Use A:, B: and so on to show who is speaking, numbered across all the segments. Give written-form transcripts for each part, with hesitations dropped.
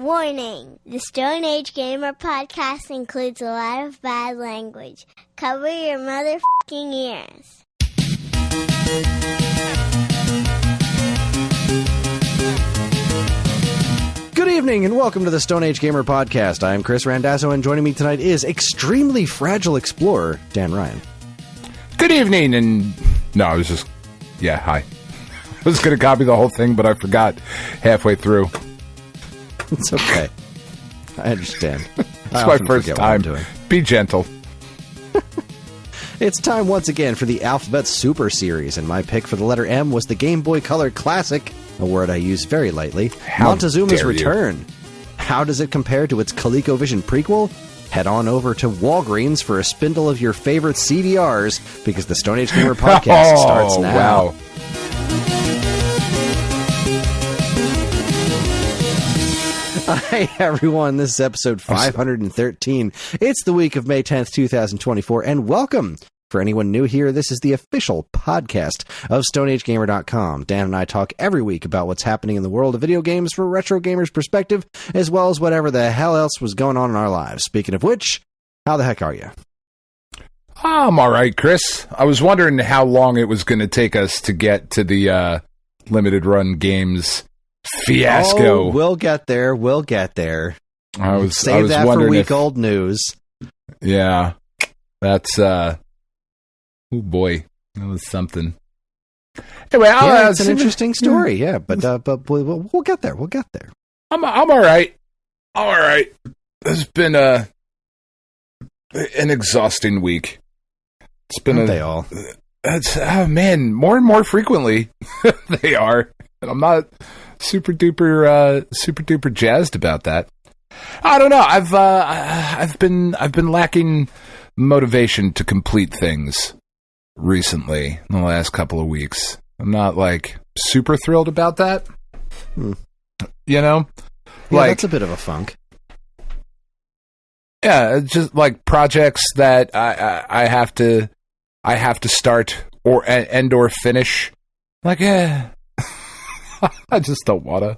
A: Warning! The Stone Age Gamer podcast includes a lot of bad language. Cover your motherfucking ears.
B: Good evening and welcome to the Stone Age Gamer podcast. I am Kris Randazzo and joining me tonight is extremely fragile explorer Dan Ryan.
C: Good evening and... No, I was just... Yeah, hi. I was going to copy the whole thing, but I forgot halfway through.
B: It's okay. I understand.
C: It's my first time. Be gentle.
B: It's time once again for the Alphabet Super Series, and my pick for the letter M was the Game Boy Color Classic, a word I use very lightly. Montezuma's Return. How does it compare to its ColecoVision prequel? Head on over to Walgreens for a spindle of your favorite CDRs, because the Stone Age Gamer podcast starts now.
C: Wow.
B: Hi, everyone. This is episode 513. It's the week of May 10th, 2024, and welcome. For anyone new here, this is the official podcast of StoneAgeGamer.com. Dan and I talk every week about what's happening in the world of video games from a retro gamer's perspective, as well as whatever the hell else was going on in our lives. Speaking of which, how the heck are you?
C: I'm all right, Kris. I was wondering how long it was going to take us to get to the limited run games fiasco.
B: Oh, we'll get there. We'll get there. Save that for week-old news.
C: Yeah. That's, oh boy. That was something. Anyway,
B: it's an interesting story, yeah. But we'll get there. We'll get there.
C: I'm all right. I'm all right. It's been an exhausting week. It's been
B: Aren't they all?
C: Oh man, more and more frequently they are. And I'm not super duper jazzed about that. I don't know. I've been lacking motivation to complete things recently in the last couple of weeks. I'm not like super thrilled about that. You know?
B: Yeah, that's a bit of a funk.
C: Yeah, it's just like projects that I have to start or finish. Like, I just don't wanna.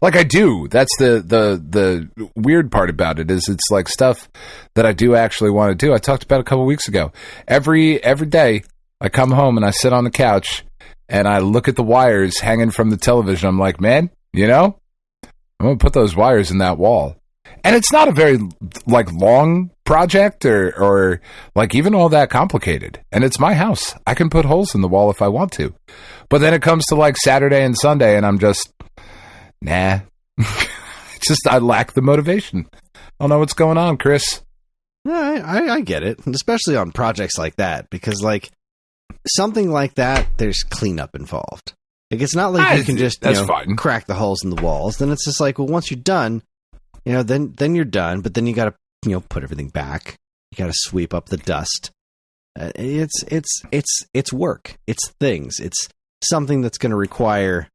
C: Like I do. That's the weird part about it is it's like stuff that I do actually want to do. I talked about a couple weeks ago. Every day I come home and I sit on the couch and I look at the wires hanging from the television. I'm like, man, you know, I'm gonna put those wires in that wall. And it's not a very like long project or like even all that complicated. And it's my house. I can put holes in the wall if I want to. But then it comes to like Saturday and Sunday and I'm just, nah. It's just I lack the motivation. I don't know what's going on, Kris.
B: I get it. And especially on projects like that. Because like something like that, there's cleanup involved. Like it's not like you can just crack the holes in the walls. Then it's just like, well, once you're done, you know, then you're done, but then you got to, put everything back. You got to sweep up the dust. It's work. It's things. It's something that's going to require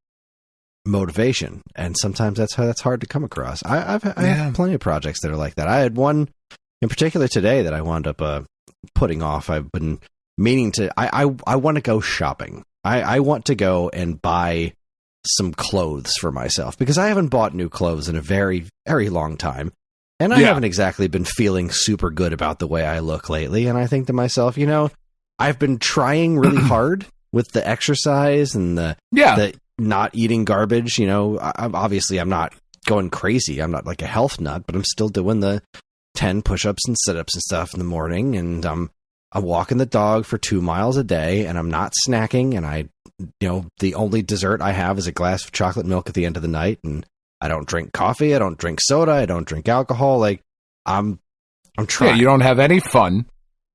B: motivation, and sometimes that's hard to come across. I have plenty of projects that are like that. I had one in particular today that I wound up putting off. I've been meaning to. I want to go shopping. I want to go and buy some clothes for myself because I haven't bought new clothes in a very, very long time. And I haven't exactly been feeling super good about the way I look lately. And I think to myself, I've been trying really hard with the exercise and the not eating garbage. Obviously I'm not going crazy. I'm not like a health nut, but I'm still doing the 10 push-ups and sit-ups and stuff in the morning. And I'm walking the dog for 2 miles a day and I'm not snacking. And the only dessert I have is a glass of chocolate milk at the end of the night. And I don't drink coffee. I don't drink soda. I don't drink alcohol. Like I'm trying.
C: Yeah, you don't have any fun.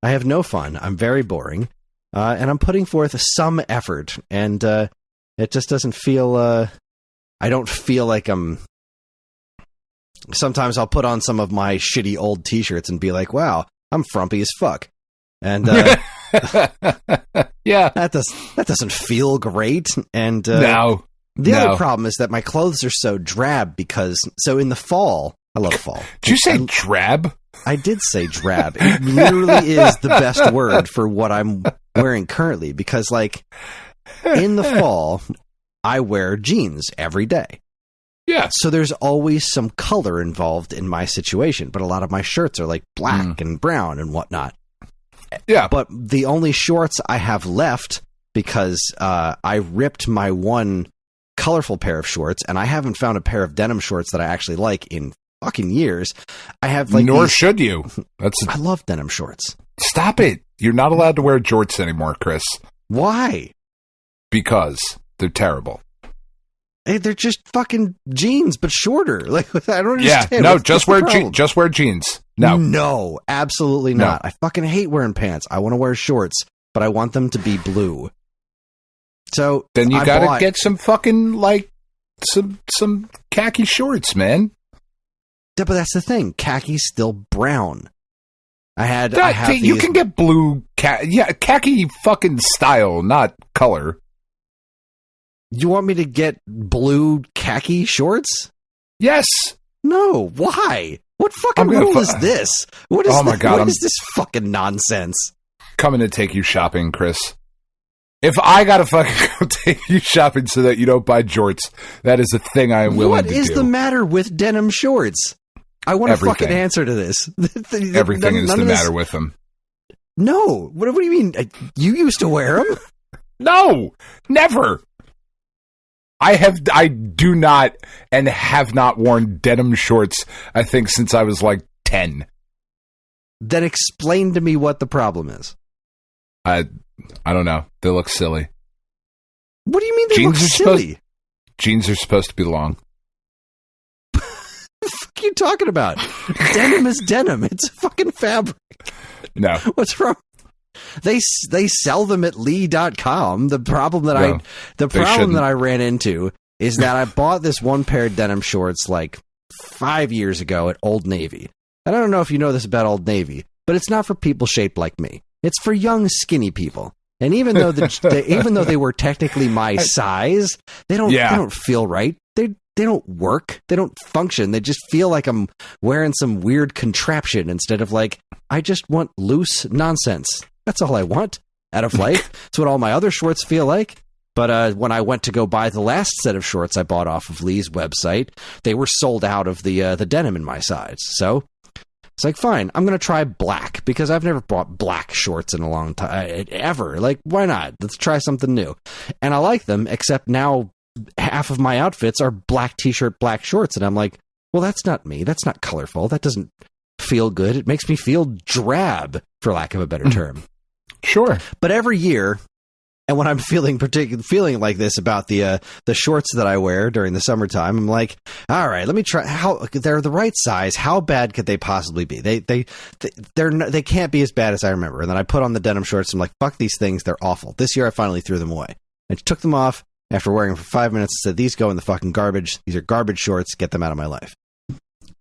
B: I have no fun. I'm very boring. And I'm putting forth some effort. And it just doesn't feel... I don't feel like I'm... Sometimes I'll put on some of my shitty old t-shirts and be like, wow, I'm frumpy as fuck. And
C: yeah,
B: that doesn't feel great. And
C: the
B: other problem is that my clothes are so drab because in the fall, I love fall.
C: Did you say drab?
B: I did say drab. It literally is the best word for what I'm wearing currently because like in the fall, I wear jeans every day.
C: Yeah.
B: So there's always some color involved in my situation, but a lot of my shirts are like black and brown and whatnot.
C: Yeah.
B: But the only shorts I have left, because I ripped my one colorful pair of shorts, and I haven't found a pair of denim shorts that I actually like in fucking years. I have like
C: Nor should you.
B: I love denim shorts.
C: Stop it. You're not allowed to wear jorts anymore, Chris.
B: Why?
C: Because they're terrible.
B: Hey, they're just fucking jeans, but shorter. Like, I don't understand.
C: Yeah, no, just wear jeans.
B: No, absolutely not. I fucking hate wearing pants. I want to wear shorts, but I want them to be blue. So
C: then you gotta get some fucking like some khaki shorts, man.
B: Yeah, but that's the thing. Khaki's still brown.
C: You can get blue khaki fucking style, not color.
B: You want me to get blue khaki shorts?
C: Yes.
B: No. Why? What fucking rule is this? What is what is this fucking nonsense?
C: Coming to take you shopping, Chris. If I gotta fucking go take you shopping so that you don't buy jorts, that is a thing I am willing to do.
B: What is the matter with denim shorts? I want a fucking answer to this.
C: Everything is the matter with them.
B: No. What do you mean? You used to wear them?
C: No. Never. I do not and have not worn denim shorts, I think, since I was like 10.
B: Then explain to me what the problem is.
C: I don't know. They look silly.
B: What do you mean they look silly?
C: Jeans are supposed to be long.
B: What the fuck are you talking about? Denim is denim. It's a fucking fabric.
C: No.
B: What's wrong? They sell them at Lee.com. The problem that I ran into is that I bought this one pair of denim shorts like 5 years ago at Old Navy. And I don't know if you know this about Old Navy, but it's not for people shaped like me. It's for young, skinny people. And even though they were technically my size, they don't feel right. They don't work. They don't function. They just feel like I'm wearing some weird contraption instead of like, I just want loose nonsense. That's all I want out of life. It's what all my other shorts feel like. But when I went to go buy the last set of shorts I bought off of Lee's website, they were sold out of the denim in my size. So it's like, fine, I'm going to try black because I've never bought black shorts in a long time, ever. Like, why not? Let's try something new. And I like them, except now half of my outfits are black t-shirt, black shorts. And I'm like, well, that's not me. That's not colorful. That doesn't feel good. It makes me feel drab, for lack of a better term.
C: Sure.
B: But every year, and when I'm feeling like this about the shorts that I wear during the summertime, I'm like, all right, let me try. How they're the right size? How bad could they possibly be? They can't be as bad as I remember. And then I put on the denim shorts. I'm like, fuck these things. They're awful. This year I finally threw them away. I took them off after wearing them for 5 minutes. And said, these go in the fucking garbage. These are garbage shorts. Get them out of my life.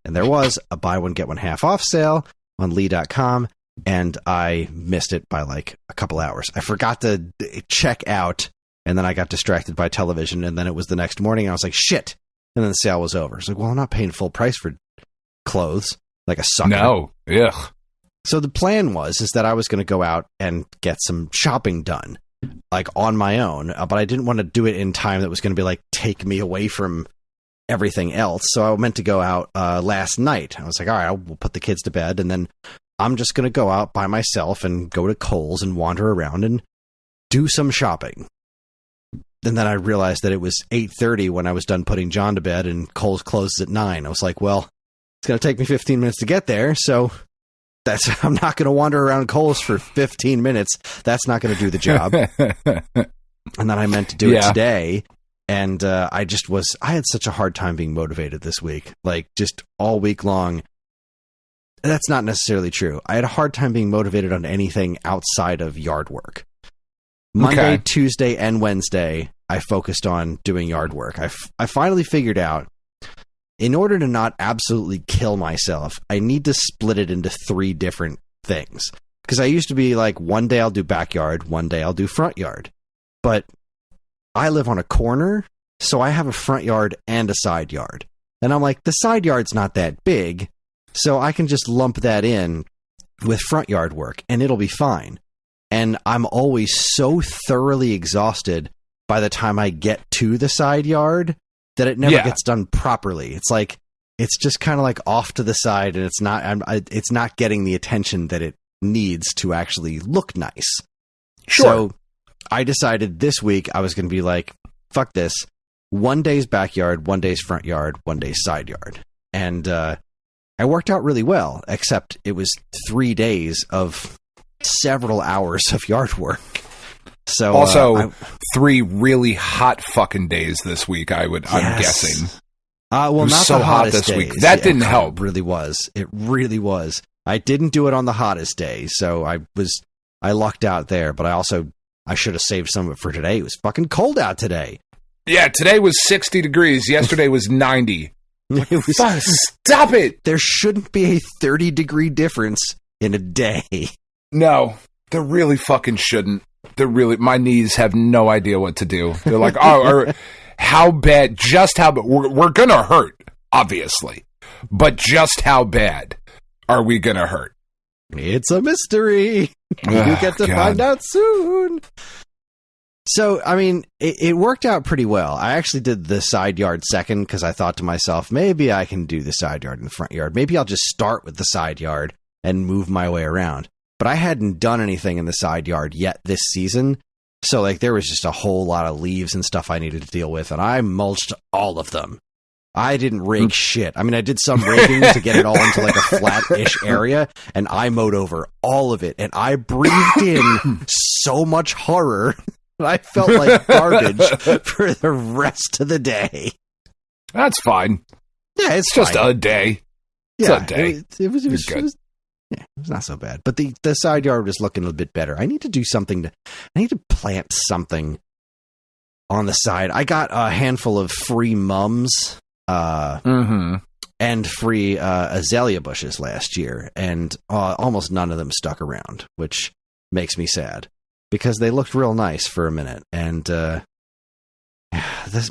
B: And there was a buy one get one half off sale on Lee.com. And I missed it by like a couple hours. I forgot to check out, and then I got distracted by television, and then it was the next morning, and I was like, shit. And then the sale was over. It's like, well, I'm not paying full price for clothes like a sucker.
C: No. Ugh.
B: So the plan is that I was going to go out and get some shopping done, like on my own, but I didn't want to do it in time that was going to be like, take me away from everything else. So I meant to go out last night. I was like, all right, we'll put the kids to bed, and then I'm just going to go out by myself and go to Kohl's and wander around and do some shopping. And then I realized that it was 8:30 when I was done putting John to bed, and Kohl's closes at 9. I was like, well, it's going to take me 15 minutes to get there, so I'm not going to wander around Kohl's for 15 minutes. That's not going to do the job. And then I meant to do it today, and I had such a hard time being motivated this week. Like, just all week long. That's not necessarily true. I had a hard time being motivated on anything outside of yard work. Monday, Tuesday, and Wednesday, I focused on doing yard work. I finally figured out, in order to not absolutely kill myself, I need to split it into 3 different things. Because I used to be like, one day I'll do backyard, one day I'll do front yard. But I live on a corner, so I have a front yard and a side yard. And I'm like, the side yard's not that big, so I can just lump that in with front yard work, and it'll be fine. And I'm always so thoroughly exhausted by the time I get to the side yard that it never gets done properly. It's like, it's just kind of like off to the side, and it's not getting the attention that it needs to actually look nice.
C: Sure.
B: So I decided this week I was going to be like, fuck this. 1 day's backyard, 1 day's front yard, 1 day's side yard. And I worked out really well, except it was 3 days of several hours of yard work. So
C: also 3 really hot fucking days this week, I'm guessing.
B: Well,
C: it was
B: not
C: so
B: the
C: hot this
B: days.
C: week. That didn't help.
B: It really was. It really was. I didn't do it on the hottest day, so I lucked out there, but I should have saved some of it for today. It was fucking cold out today.
C: Yeah, today was 60 degrees. Yesterday was 90. Stop it!
B: There shouldn't be a 30-degree difference in a day.
C: No, there really fucking shouldn't. My knees have no idea what to do. They're like, how bad, we're gonna hurt, obviously. But just how bad are we gonna hurt?
B: It's a mystery. You get to find out soon. So, I mean, it worked out pretty well. I actually did the side yard second because I thought to myself, maybe I can do the side yard and the front yard. Maybe I'll just start with the side yard and move my way around. But I hadn't done anything in the side yard yet this season. So, like, there was just a whole lot of leaves and stuff I needed to deal with, and I mulched all of them. I didn't rake shit. I mean, I did some raking to get it all into, like, a flat-ish area, and I mowed over all of it, and I breathed in so much horror that I felt like garbage for the rest of the day.
C: That's fine.
B: Yeah, it's
C: just
B: fine.
C: A day. It's a day.
B: It was not so bad. But the side yard was looking a little bit better. I need to do something. I need to plant something on the side. I got a handful of free mums and free azalea bushes last year, and almost none of them stuck around, which makes me sad because they looked real nice for a minute. And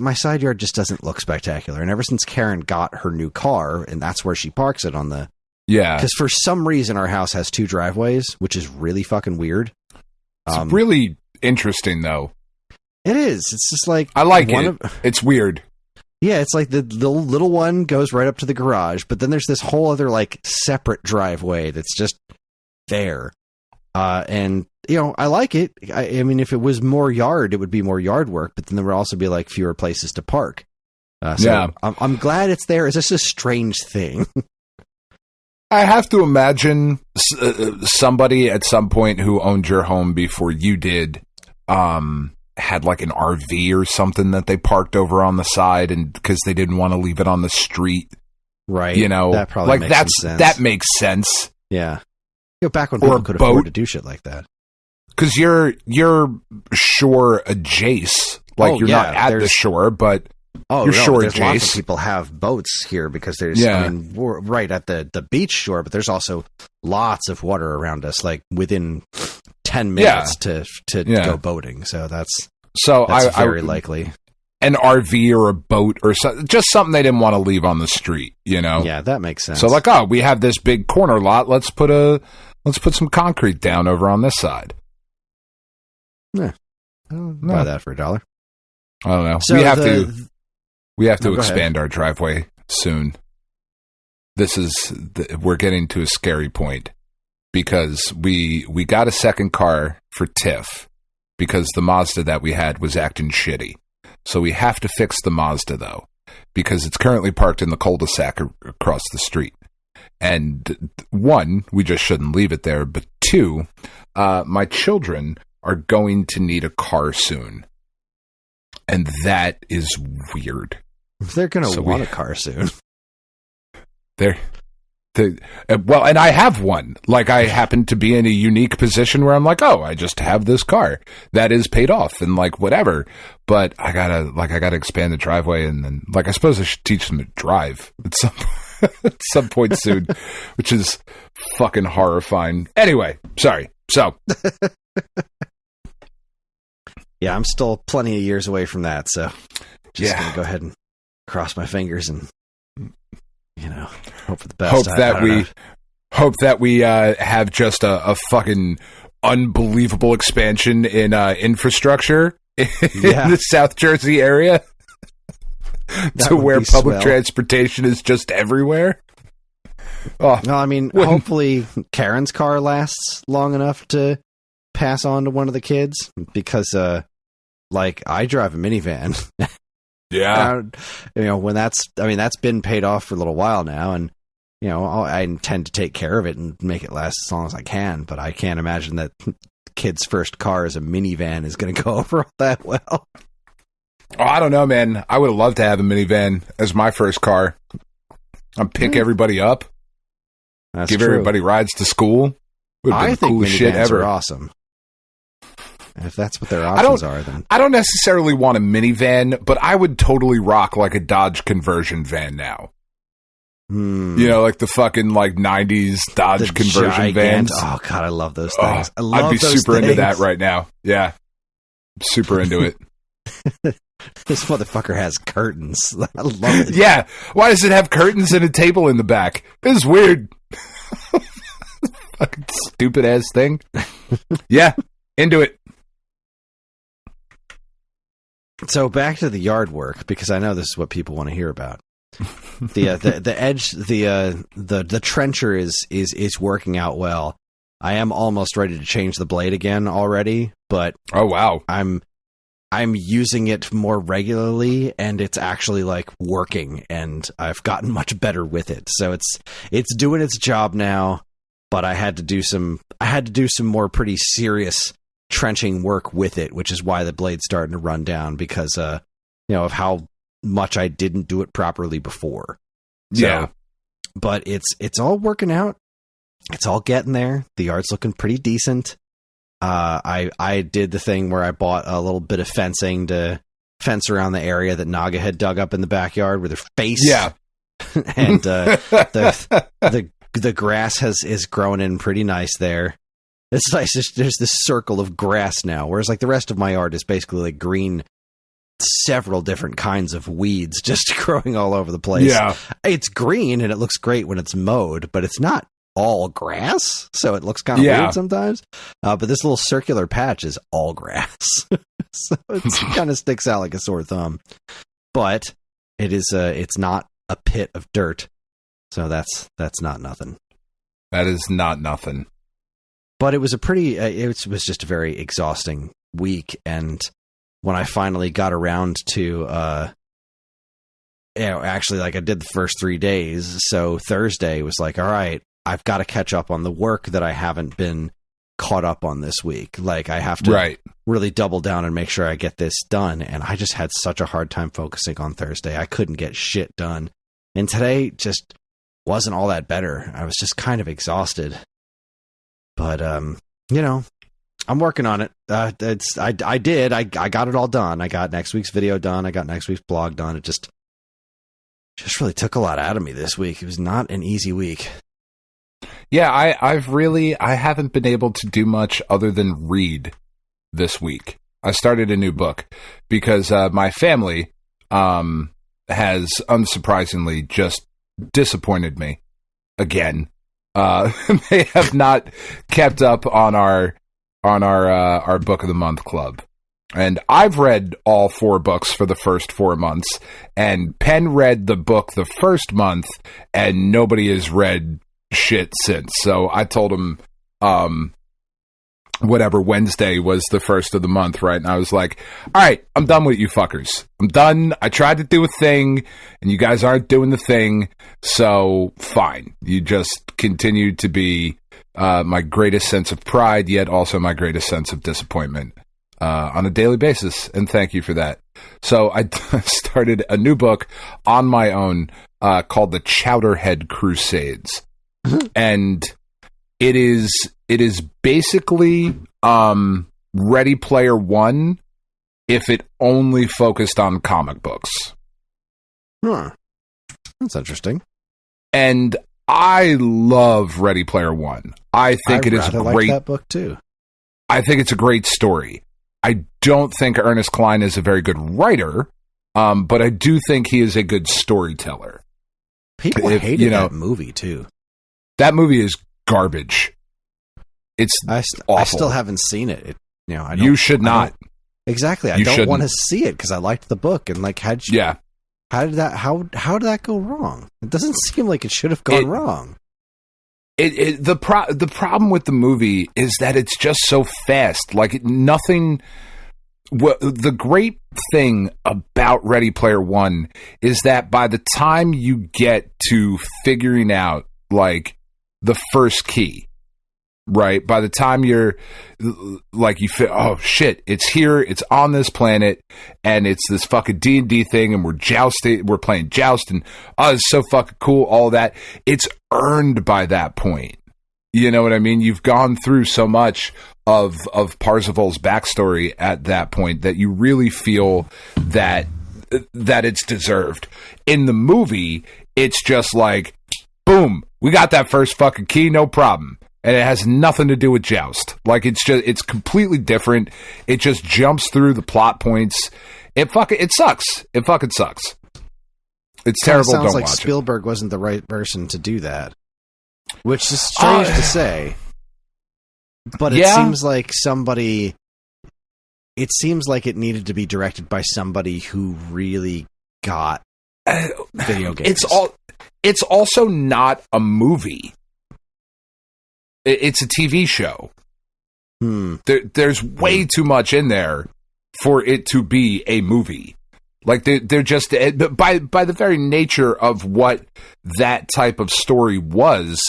B: my side yard just doesn't look spectacular. And ever since Karen got her new car, and that's where she parks it on the...
C: Yeah.
B: Because for some reason our house has 2 driveways, which is really fucking weird.
C: It's really interesting, though.
B: It is. It's just like...
C: I like it. It's weird.
B: Yeah, it's like the little one goes right up to the garage, but then there's this whole other, like, separate driveway that's just there. And, you know, I like it. I mean, if it was more yard, it would be more yard work, but then there would also be, like, fewer places to park. So I'm glad it's there. It's just a strange thing.
C: I have to imagine somebody at some point who owned your home before you did had like an RV or something that they parked over on the side, and because they didn't want to leave it on the street,
B: right?
C: You know,
B: that probably
C: like
B: makes sense.
C: That makes sense.
B: Yeah, you know, back when people could afford to do shit like that.
C: Because you're shore adjacent, like you're not at the shore, but.
B: Oh,
C: you're shore
B: there's
C: adjacent.
B: Lots of people have boats here because there's, I mean, we're right at the beach shore, but there's also lots of water around us, like within 10 minutes to go boating. So that's very likely. An
C: RV or a boat or just something they didn't want to leave on the street, you know?
B: Yeah, that makes sense.
C: So like, we have this big corner lot. Let's put some concrete down over on this side.
B: Yeah. I'll buy that for $1.
C: I don't know.
B: So
C: we have to expand our driveway soon. We're getting to a scary point because we got a second car for Tiff because the Mazda that we had was acting shitty. So we have to fix the Mazda though, because it's currently parked in the cul-de-sac across the street. And 1, we just shouldn't leave it there. But 2, my children are going to need a car soon. And that is weird.
B: They're going to want a car soon.
C: Well, and I have one. Like, I happen to be in a unique position where I'm like, I just have this car that is paid off and like whatever. But I gotta expand the driveway, and then I suppose I should teach them to drive at some point soon, which is fucking horrifying. Anyway, sorry. So.
B: Yeah, I'm still plenty of years away from that, so just gonna go ahead and cross my fingers and, you know, hope for the best.
C: Hope that we have just a fucking unbelievable expansion in infrastructure in the South Jersey area. to where public transportation is just everywhere.
B: Oh, no, I mean, hopefully Karen's car lasts long enough to pass on to one of the kids, because, like, I drive a minivan.
C: Yeah.
B: When that's been paid off for a little while now, and, I intend to take care of it and make it last as long as I can, but I can't imagine that kid's first car as a minivan is going to go over all that well.
C: Oh, I don't know, man. I would have loved to have a minivan as my first car. I'd pick everybody up.
B: That's
C: give
B: true.
C: Everybody rides to school.
B: I think
C: coolest
B: minivans
C: shit ever.
B: are awesome. If that's what their options are, then
C: I don't necessarily want a minivan, but I would totally rock like a Dodge conversion van now. Like the fucking 90s Dodge conversion vans.
B: Oh god, I love those things.
C: I'd be super into that right now. Yeah, super into it.
B: This motherfucker has curtains. I love it.
C: Yeah, why does it have curtains and a table in the back? This is weird. Fucking stupid ass thing. Yeah, into it.
B: So back to the yard work, because I know this is what people want to hear about. The edge, the trencher is working out well. I am almost ready to change the blade again already, but
C: oh wow,
B: I'm using it more regularly, and it's actually like working, and I've gotten much better with it. So it's doing its job now, but I had to do some more pretty serious trenching work with it, which is why the blade's starting to run down, because of how much I didn't do it properly before. So,
C: yeah,
B: but it's all working out. It's all getting there. The yard's looking pretty decent. I did the thing where I bought a little bit of fencing to fence around the area that Naga had dug up in the backyard with her face.
C: Yeah,
B: and the grass is growing in pretty nice there. It's nice. There's this circle of grass now, whereas like the rest of my yard is basically like green, several different kinds of weeds just growing all over the place.
C: Yeah,
B: it's green and it looks great when it's mowed, but it's not all grass, so it looks kind of weird sometimes. But this little circular patch is all grass, so it kind of sticks out like a sore thumb. But it is it's not a pit of dirt, so that's not nothing.
C: That is not nothing.
B: But it was it was just a very exhausting week, and when I finally got around to actually, like, I did the first 3 days, so Thursday was like, all right, I've got to catch up on the work that I haven't been caught up on this week. Like, I have to really double down and make sure I get this done. And I just had such a hard time focusing on Thursday. I couldn't get shit done. And today just wasn't all that better. I was just kind of exhausted. But, I'm working on it. I got it all done. I got next week's video done. I got next week's blog done. It just really took a lot out of me this week. It was not an easy week.
C: Yeah, I haven't been able to do much other than read this week. I started a new book because my family has unsurprisingly just disappointed me again. They have not kept up on our book of the month club. And I've read all 4 books for the first 4 months, and Penn read the book the first month, and nobody has read shit since. So I told him whatever Wednesday was the first of the month, right? And I was like, all right, I'm done with you fuckers. I'm done. I tried to do a thing, and you guys aren't doing the thing, so fine. You just continue to be my greatest sense of pride, yet also my greatest sense of disappointment on a daily basis, and thank you for that. So I started a new book on my own called The Chowderhead Crusades. And it is basically Ready Player One if it only focused on comic books.
B: Huh. That's interesting.
C: And I love Ready Player One. I think it is great.
B: Like that book too.
C: I think it's a great story. I don't think Ernest Cline is a very good writer, but I do think he is a good storyteller.
B: People hated that movie too.
C: That movie is garbage. It's awful.
B: I still haven't seen it.
C: You should not.
B: Exactly. I don't want to see it because I liked the book and like had you.
C: Yeah.
B: How did that go wrong? It doesn't seem like it should have gone wrong.
C: The problem with the movie is that it's just so fast. Like nothing. The great thing about Ready Player One is that by the time you get to figuring out like the first key, right? By the time you're like, you feel, oh shit, it's here, it's on this planet, and it's this fucking D&D thing, and we're playing Joust, and it's so fucking cool, all that. It's earned by that point. You know what I mean? You've gone through so much of Parzival's backstory at that point that you really feel that it's deserved. In the movie, it's just like, boom, we got that first fucking key, no problem. And it has nothing to do with Joust. Like, it's completely different. It just jumps through the plot points. It sucks. It fucking sucks. It's terrible.
B: Sounds
C: Don't
B: like
C: watch
B: Spielberg wasn't the right person to do that. Which is strange to say, but it seems like it seems like it needed to be directed by somebody who really got video games. It's also not a movie. It's a TV show. There's way too much in there for it to be a movie. Like they're just by the very nature of what that type of story was,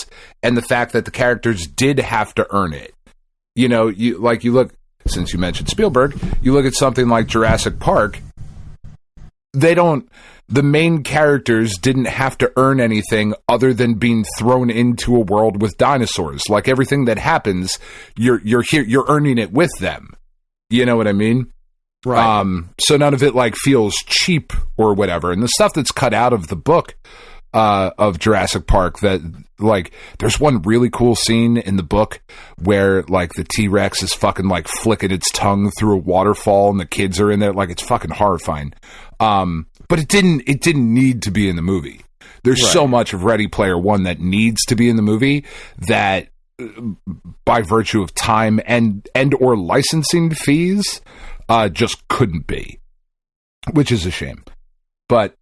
B: and the fact that the characters did have to earn it. You know, you look, since you mentioned Spielberg, you look at something like Jurassic Park. The main characters didn't have to earn anything other than being thrown into a world with dinosaurs. Like everything that happens, you're here, you're earning it with them. You know what I mean? Right. So none of it like feels cheap or whatever. And the stuff that's cut out of the book of Jurassic Park, that like there's one really cool scene in the book where like the T-Rex is fucking like flicking its tongue through a waterfall and the kids are in there. Like it's fucking horrifying. But it didn't need to be in the movie. There's so much of Ready Player One that needs to be in the movie that by virtue of time and or licensing fees, just couldn't be, which is a shame. But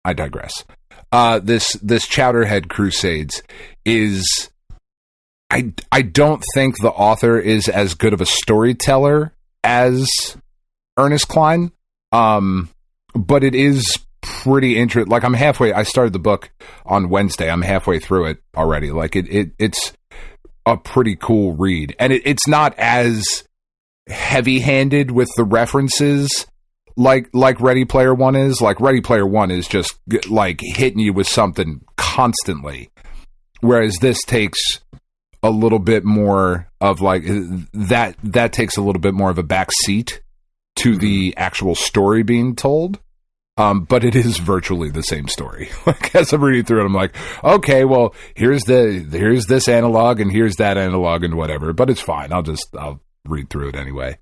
B: I digress. This Chowderhead Crusades is, I don't think the author is as good of a storyteller as Ernest Cline, but it is pretty interesting. Like I started the book on Wednesday. I'm halfway through it already. Like it's a pretty cool read, and it's not as heavy-handed with the references like Ready Player One is. Like Ready Player One is just like hitting you with something constantly, whereas this takes a little bit more of like that takes a little bit more of a back seat to the actual story being told. But it is virtually the same story. Like as I'm reading through it, I'm like, okay, well, here's this analog and here's that analog and whatever. But it's fine. I'll read through it anyway.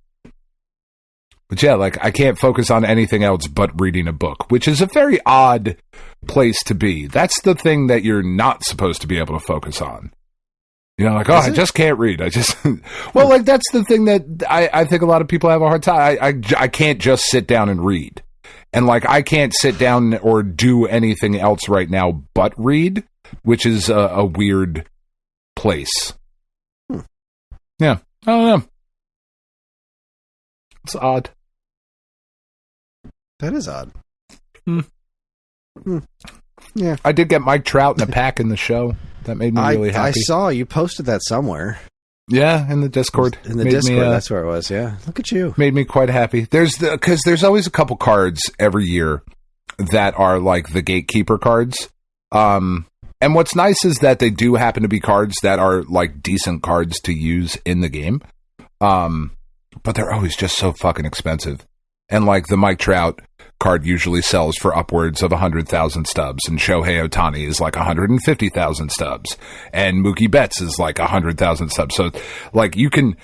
B: But yeah, like I can't focus on anything else but reading a book, which is a very odd place to be. That's the thing that you're not supposed to be able to focus on. You know, like, I just can't read. Well, like that's the thing that I think a lot of people have a hard time. I can't just sit down and read. And like I can't sit down or do anything else right now but read, which is a weird place. Yeah, I don't know. It's odd. That is odd.
C: Yeah, I did get Mike Trout in a pack in the show. That made me really happy.
B: I saw you posted that somewhere.
C: Yeah, in the Discord.
B: In the Discord, that's where it was. Yeah, look at you.
C: Made me quite happy. Because there's always a couple cards every year that are like the gatekeeper cards. And what's nice is that they do happen to be cards that are like decent cards to use in the game. But they're always just so fucking expensive. And like the Mike Trout card usually sells for upwards of 100,000 stubs, and Shohei Ohtani is like 150,000 stubs, and Mookie Betts is like 100,000 stubs. So like you can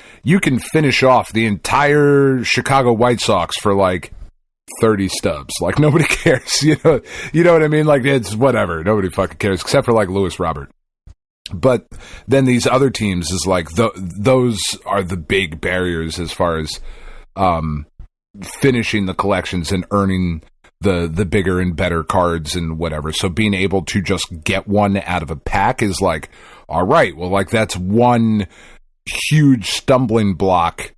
C: finish off the entire Chicago White Sox for like 30 stubs. Like nobody cares, you know what I mean? Like it's whatever. Nobody fucking cares except for like Lewis Robert. But then these other teams is like those are the big barriers as far as finishing the collections and earning the bigger and better cards and whatever. So being able to just get one out of a pack is like, all right, well, like that's one huge stumbling block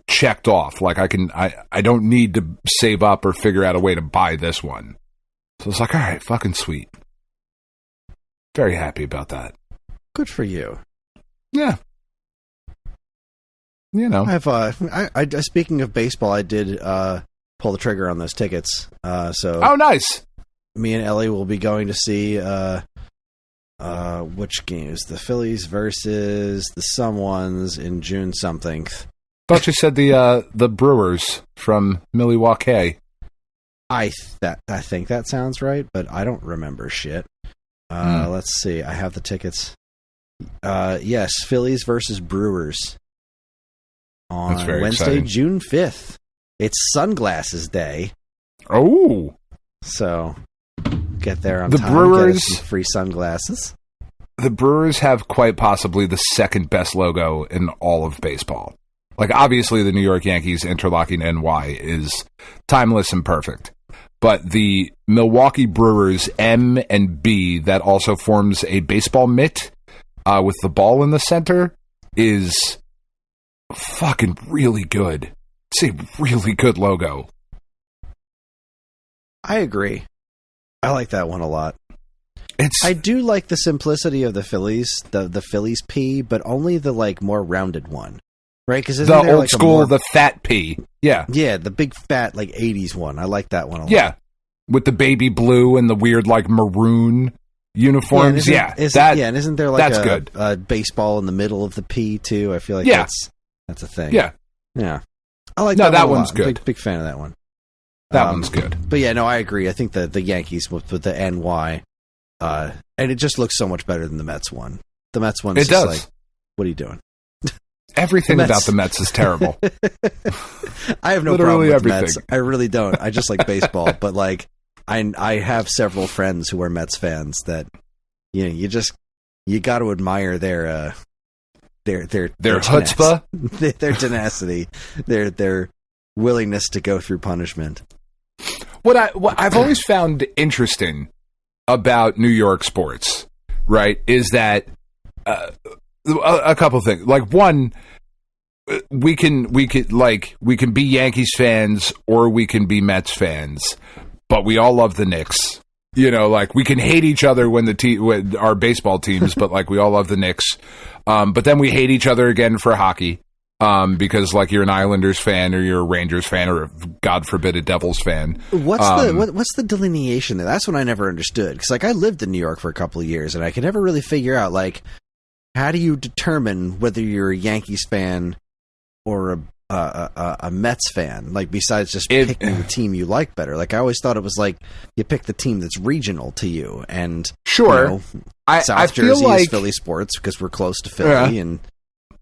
C: checked off. Like I don't need to save up or figure out a way to buy this one. So it's like, all right, fucking sweet. Very happy about that.
B: Good for you.
C: Yeah. You know,
B: I speaking of baseball, I did pull the trigger on those tickets.
C: Oh, nice.
B: Me and Ellie will be going to see which games? The Phillies versus the someones in June something.
C: Thought you said the Brewers from Milwaukee.
B: I think that sounds right, but I don't remember shit. Let's see. I have the tickets. Yes, Phillies versus Brewers on Wednesday, exciting. June 5th. It's Sunglasses Day.
C: Oh.
B: So get there on
C: the
B: time.
C: Brewers,
B: get us some free sunglasses.
C: The Brewers have quite possibly the second best logo in all of baseball. Like, obviously, the New York Yankees interlocking NY is timeless and perfect. But the Milwaukee Brewers M and B, that also forms a baseball mitt with the ball in the center, is fucking really good. It's a really good logo.
B: I agree. I like that one a lot. I do like the simplicity of the Phillies, the Phillies P, but only the like more rounded one. Right, because
C: the old like school, the fat P, yeah,
B: the big fat like '80s one. I like that one a lot.
C: Yeah, with the baby blue and the weird like maroon uniforms.
B: And isn't there like a baseball in the middle of the P too? I feel like that's a thing.
C: Yeah,
B: I like
C: that one's good.
B: Big fan of that one.
C: That one's good.
B: But yeah, no, I agree. I think the Yankees with the NY, and it just looks so much better than the Mets one. The Mets one,
C: it does.
B: Like, what are you doing?
C: Everything about the Mets is terrible.
B: I have no problem with Mets. I really don't. I just like baseball, but like I have several friends who are Mets fans that you got to admire their
C: chutzpah,
B: their tenacity, their willingness to go through punishment.
C: What I've always found interesting about New York sports, right, is that a couple things. Like, one, we can be Yankees fans or we can be Mets fans, but we all love the Knicks. Like, we can hate each other when our baseball teams, but like we all love the Knicks. But then we hate each other again for hockey. Because like you're an Islanders fan or you're a Rangers fan or God forbid a Devils fan.
B: What's the delineation there? That's what I never understood. Because like I lived in New York for a couple of years and I could never really figure out like how do you determine whether you're a Yankees fan or a Mets fan? Like besides just picking the team you like better. Like I always thought it was like you pick the team that's regional to you. And
C: sure,
B: South Jersey is Philly sports because we're close to Philly and.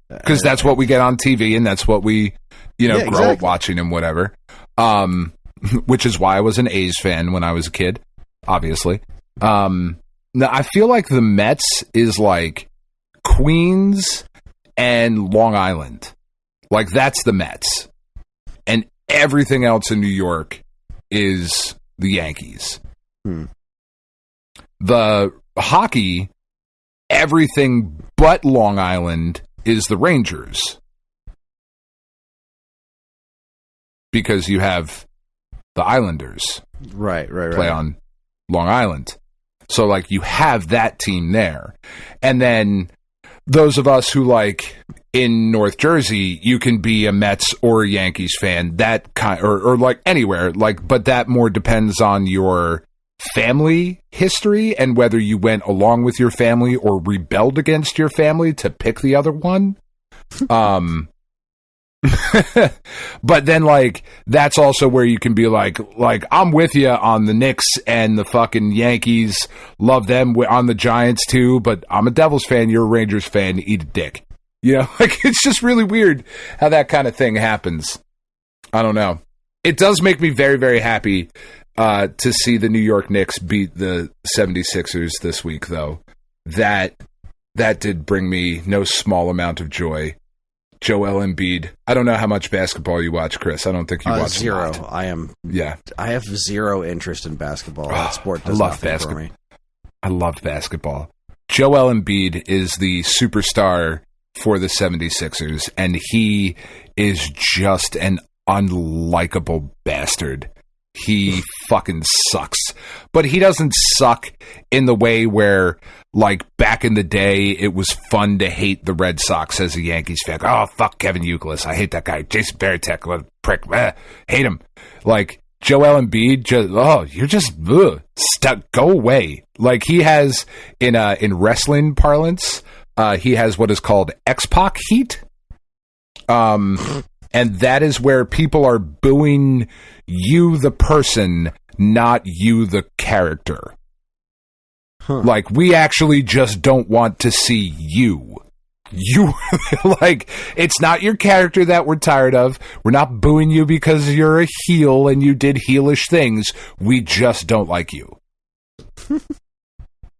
C: Because that's what we get on TV, and that's what we, grow up watching and whatever. Which is why I was an A's fan when I was a kid, obviously. Now, I feel like the Mets is like Queens and Long Island. Like, that's the Mets. And everything else in New York is the Yankees. The hockey, everything but Long Island is the Rangers. Because you have the Islanders.
B: Right.
C: Play on Long Island. So, like, you have that team there. And then those of us who, like, in North Jersey, you can be a Mets or a Yankees fan. That or like, anywhere. Like, but that more depends on your family history and whether you went along with your family or rebelled against your family to pick the other one. But then like that's also where you can be like I'm with you on the Knicks and the fucking Yankees, love them on the Giants too, but I'm a Devils fan, you're a Rangers fan, eat a dick. Like it's just really weird how that kind of thing happens. I don't know. It does make me very, very happy to see the New York Knicks beat the 76ers this week, though. That did bring me no small amount of joy. Joel Embiid. I don't know how much basketball you watch, Chris. I don't think you watch
B: zero.
C: a lot.
B: I have zero interest in basketball. That sport does nothing for me.
C: I love basketball. Joel Embiid is the superstar for the 76ers, and he is just an unlikable bastard. He fucking sucks. But he doesn't suck in the way where, like, back in the day, it was fun to hate the Red Sox as a Yankees fan. Oh, fuck Kevin Youkilis. I hate that guy. Jason Varitek, what a prick. Hate him. Like, Joel Embiid, you're just, go away. Like, he has, in wrestling parlance, he has what is called X-Pac heat. And that is where people are booing you, the person, not you, the character. Huh. Like, we actually just don't want to see you. You, like, it's not your character that we're tired of. We're not booing you because you're a heel and you did heelish things. We just don't like you.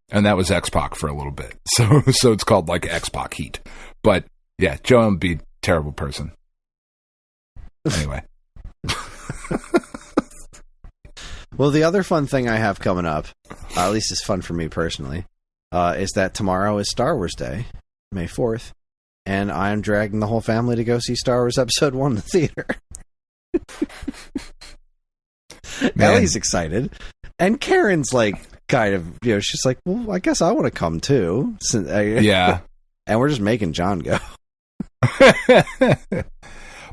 C: And that was X-Pac for a little bit. So it's called, like, X-Pac heat. But, yeah, Joel Embiid, terrible person. Anyway.
B: Well, the other fun thing I have coming up, at least it's fun for me personally, is that tomorrow is Star Wars Day, May 4th, and I'm dragging the whole family to go see Star Wars Episode 1 in the theater. Ellie's excited, and Karen's like, kind of, she's like, well, I guess I want to come too.
C: Yeah.
B: And we're just making John go.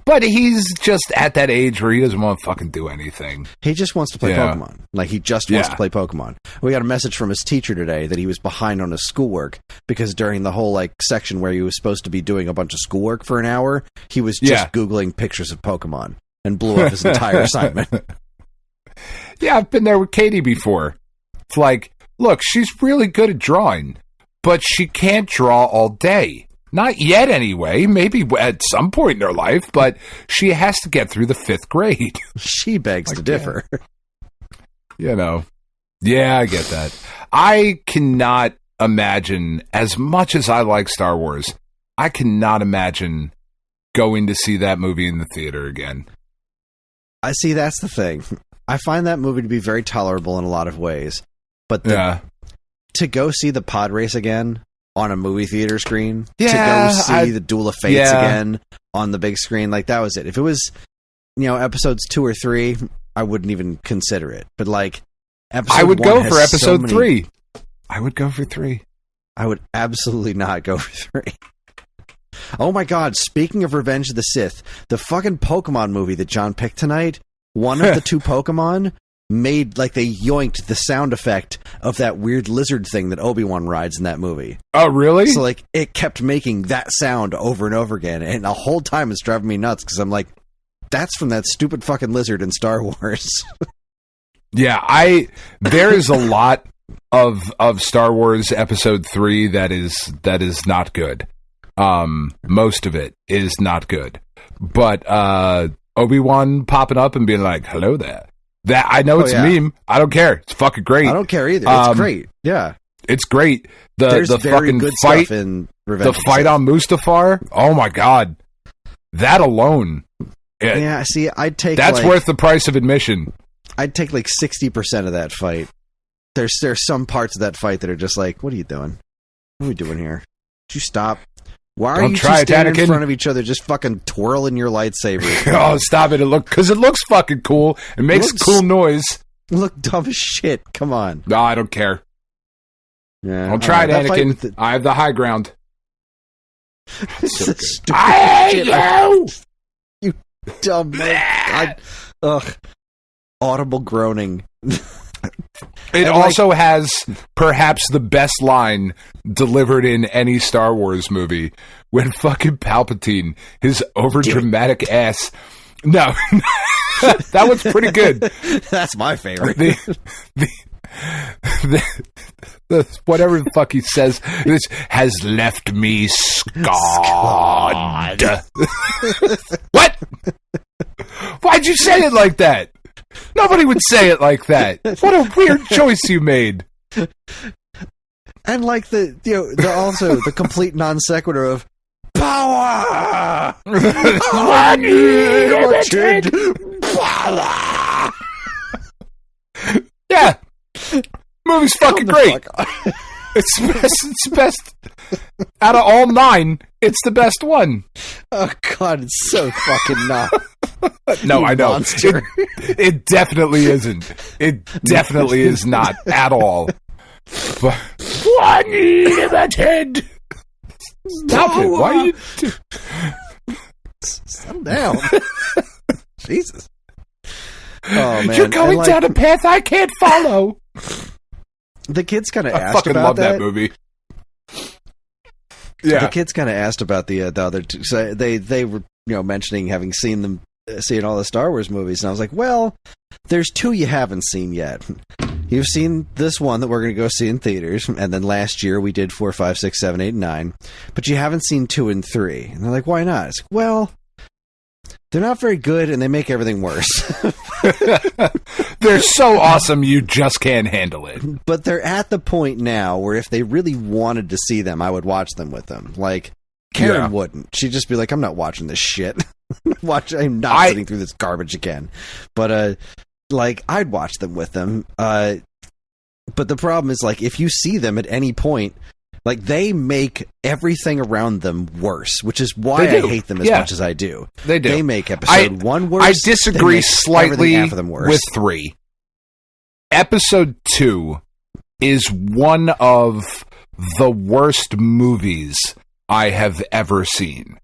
C: But he's just at that age where he doesn't want to fucking do anything.
B: He just wants to play Pokemon. Like, he just wants to play Pokemon. We got a message from his teacher today that he was behind on his schoolwork because during the whole, like, section where he was supposed to be doing a bunch of schoolwork for an hour, he was just Googling pictures of Pokemon and blew up his entire assignment.
C: Yeah, I've been there with Katie before. It's like, look, she's really good at drawing, but she can't draw all day. Not yet, anyway. Maybe at some point in her life, but she has to get through the 5th grade.
B: She begs to differ.
C: Yeah, I get that. I cannot imagine, as much as I like Star Wars, I cannot imagine going to see that movie in the theater again.
B: I see, that's the thing. I find that movie to be very tolerable in a lot of ways, but to go see the pod race again on a movie theater screen, to go see the Duel of Fates again on the big screen, like, that was it. If it was, episodes 2 or 3, I wouldn't even consider it. But, like,
C: I would go for episode 3. I would go for 3.
B: I would absolutely not go for 3. Oh my god, speaking of Revenge of the Sith, the fucking Pokemon movie that John picked tonight, one of the 2 Pokemon made, like, they yoinked the sound effect of that weird lizard thing that Obi-Wan rides in that movie.
C: Oh, really?
B: So, like, it kept making that sound over and over again, and the whole time it's driving me nuts, because I'm like, that's from that stupid fucking lizard in Star Wars.
C: Yeah, there is a lot of Star Wars Episode 3 that is not good. Most of it is not good. But Obi-Wan popping up and being like, hello there. That, I know it's a meme. I don't care. It's fucking great.
B: I don't care either. It's great. Yeah.
C: It's great.
B: There's
C: the
B: very
C: fucking
B: good
C: fight
B: stuff in Revenge.
C: The fight on Mustafar. Oh my god. That alone.
B: Yeah, see, I'd take
C: that's worth the price of admission.
B: I'd take like 60% of that fight. There's some parts of that fight that are just like, what are you doing? What are we doing here? Did you stop? Why are you two standing in front of each other just fucking twirling your lightsabers?
C: Oh, stop it. Because it looks fucking cool. It makes cool noise.
B: Look dumb as shit. Come on.
C: No, I don't care.
B: Yeah,
C: don't try it, Anakin. I have the high ground.
B: So
C: I hate you!
B: You dumb man. Ugh. Audible groaning.
C: It also has perhaps the best line delivered in any Star Wars movie when fucking Palpatine, his overdramatic ass. No, that one's pretty good.
B: That's my favorite.
C: The whatever the fuck he says, this has left me scarred. What? Why'd you say it like that? Nobody would say it like that. What a weird choice you made.
B: And like also the complete non sequitur of power.
C: Unlimited power. Yeah. Movie's fucking great. It's best. Out of all 9, it's the best one.
B: Oh, God, it's so fucking not.
C: No, I know. It definitely isn't. It definitely is not at all. But unlimited. Stop it. Why are you...
B: Settle down. Jesus. Oh, man.
C: You're going down a path I can't follow.
B: The kids kind of asked
C: I fucking
B: about
C: love that movie. Yeah.
B: The kids kind of asked about the other two. So they were mentioning having seen all the Star Wars movies, and I was like, well, there's 2 you haven't seen yet. You've seen this one that we're going to go see in theaters, and then last year we did 4, 5, 6, 7, 8, and 9, but you haven't seen 2 and 3. And they're like, why not? It's like, well, they're not very good, and they make everything worse.
C: They're so awesome, you just can't handle it.
B: But they're at the point now where if they really wanted to see them, I would watch them with them. Like, Karen wouldn't. She'd just be like, I'm not watching this shit. I'm not sitting through this garbage again. But, I'd watch them with them. But the problem is, if you see them at any point, they make everything around them worse, which is why I hate them as much as I do.
C: They do.
B: They make episode 1 worse.
C: I disagree slightly
B: half of them worse.
C: with 3. Episode 2 is one of the worst movies I have ever seen.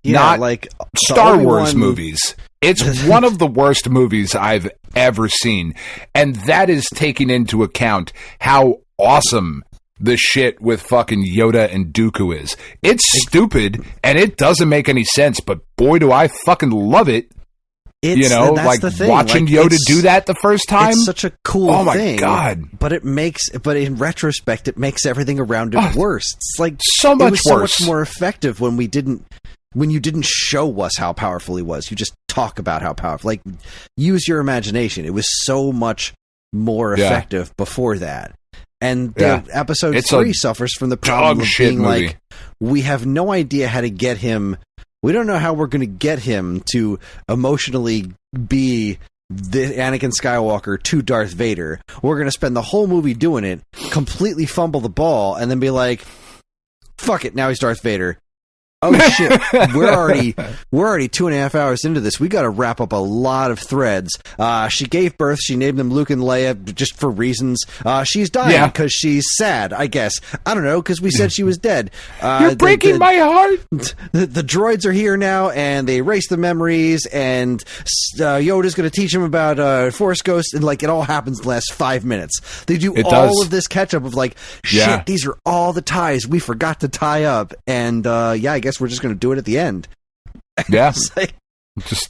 B: Yeah,
C: not Star Wars movies. It's one of the worst movies I've ever seen. And that is taking into account how awesome the shit with fucking Yoda and Dooku is. It's stupid, and it doesn't make any sense, but boy, do I fucking love it.
B: That's
C: watching Yoda do that the first time.
B: It's such a cool thing.
C: Oh my God.
B: But in retrospect, it makes everything around it worse. It's
C: so much
B: so
C: worse.
B: much more effective when you didn't show us how powerful he was. You just talk about how powerful. Use your imagination. It was so much more effective before that. And episode 3 suffers from the problem of being
C: movie.
B: We have no idea how to get him. We don't know how we're going to get him to emotionally be the Anakin Skywalker to Darth Vader. We're going to spend the whole movie doing it, completely fumble the ball, and then be like, fuck it, now he's Darth Vader. Oh shit, we're already 2.5 hours into this. We got to wrap up a lot of threads. She gave birth. She named them Luke and Leia just for reasons. She's dying because she's sad, I guess. I don't know, because we said she was dead.
C: You're breaking my heart.
B: The droids are here now, and they erase the memories, and Yoda's going to teach them about Force Ghosts, and it all happens in the last 5 minutes. They do all of this catch up of shit, these are all the ties we forgot to tie up, and I guess we're just going to do it at the end.
C: Yeah.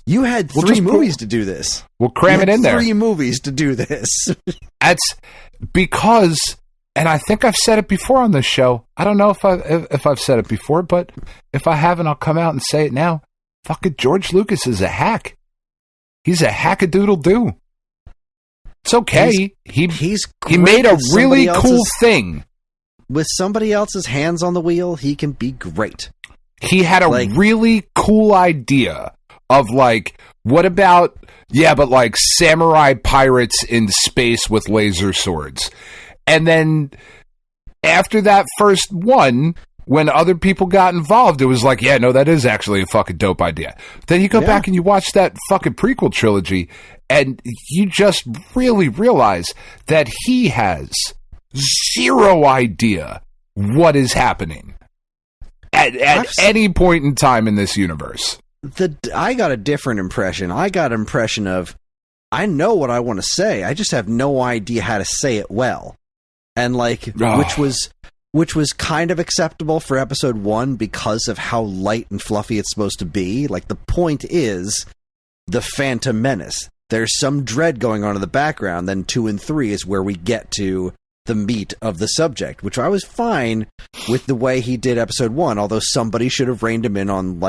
B: You had 3 movies to do this.
C: We'll cram it in there.
B: 3 movies to do this.
C: That's because, and I think I've said it before on this show. I don't know if I've said it before, but if I haven't, I'll come out and say it now. Fucking George Lucas is a hack. He's a hackadoodle-doo. It's okay. He made a really cool thing.
B: With somebody else's hands on the wheel, he can be great.
C: He had a really cool idea of what about, samurai pirates in space with laser swords. And then after that first one, when other people got involved, it was that is actually a fucking dope idea. Then you go back and you watch that fucking prequel trilogy, and you just really realize that he has zero idea what is happening at any point in time in this universe.
B: I got a different impression. I got an impression of, I know what I want to say, I just have no idea how to say it well. And which was kind of acceptable for episode 1 because of how light and fluffy it's supposed to be. The point is the Phantom Menace. There's some dread going on in the background. Then 2 and 3 is where we get to the meat of the subject, which I was fine with the way he did episode 1, although somebody should have reined him in on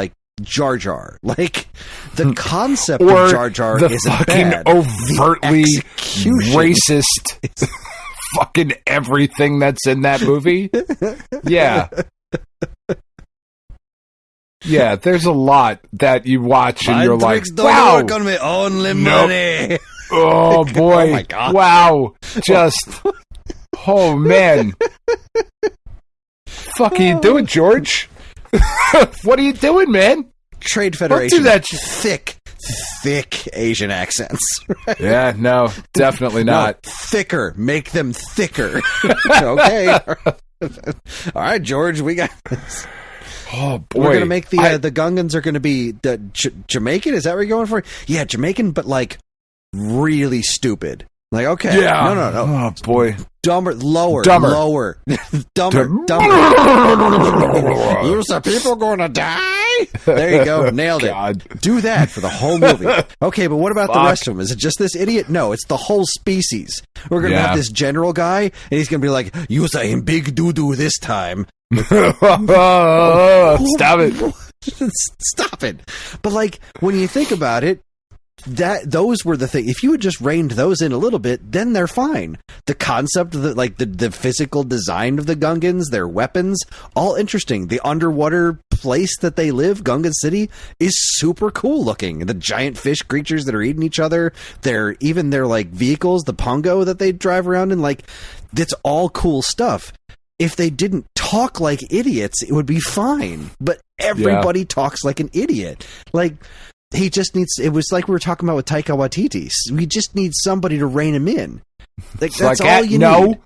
B: Jar Jar. The concept of Jar Jar
C: the
B: isn't
C: fucking
B: bad.
C: Overtly racist fucking everything that's in that movie. Yeah. Yeah, there's a lot that you watch and you're like,
B: don't
C: wow.
B: work on me, only money.
C: Oh, boy.
B: Oh, my God.
C: Wow. Just, oh, man. Fuck are you doing, George? What are you doing, man?
B: Trade Federation.
C: Don't do that.
B: Thick Asian accents. Right?
C: Yeah, no, definitely not.
B: No, thicker. Make them thicker. Okay. All right, George, we got this.
C: Oh, boy.
B: We're going to make the Gungans are going to be the Jamaican? Is that what you're going for? Yeah, Jamaican, but like really stupid. Like, okay.
C: Yeah.
B: No.
C: Oh, boy.
B: Dumber. Dumber. Dumber. Use the people going to die? There you go. Nailed it. Do that for the whole movie. Okay, but what about the rest of them? Is it just this idiot? No, it's the whole species. We're going to have this general guy, and he's going to be like, you say him big doo-doo this time.
C: Stop it.
B: Stop it. But like, when you think about it, those were the thing. If you had just reined those in a little bit, then they're fine. The concept of the physical design of the Gungans, their weapons, all interesting. The underwater place that they live, Gungan City, is super cool looking. The giant fish creatures that are eating each other, their like vehicles, the pongo that they drive around in, like, that's all cool stuff. If they didn't talk like idiots, it would be fine. But everybody talks like an idiot. Like, he just needs. It was like we were talking about with Taika Waititi. We just need somebody to rein him in. Like, that's all you need.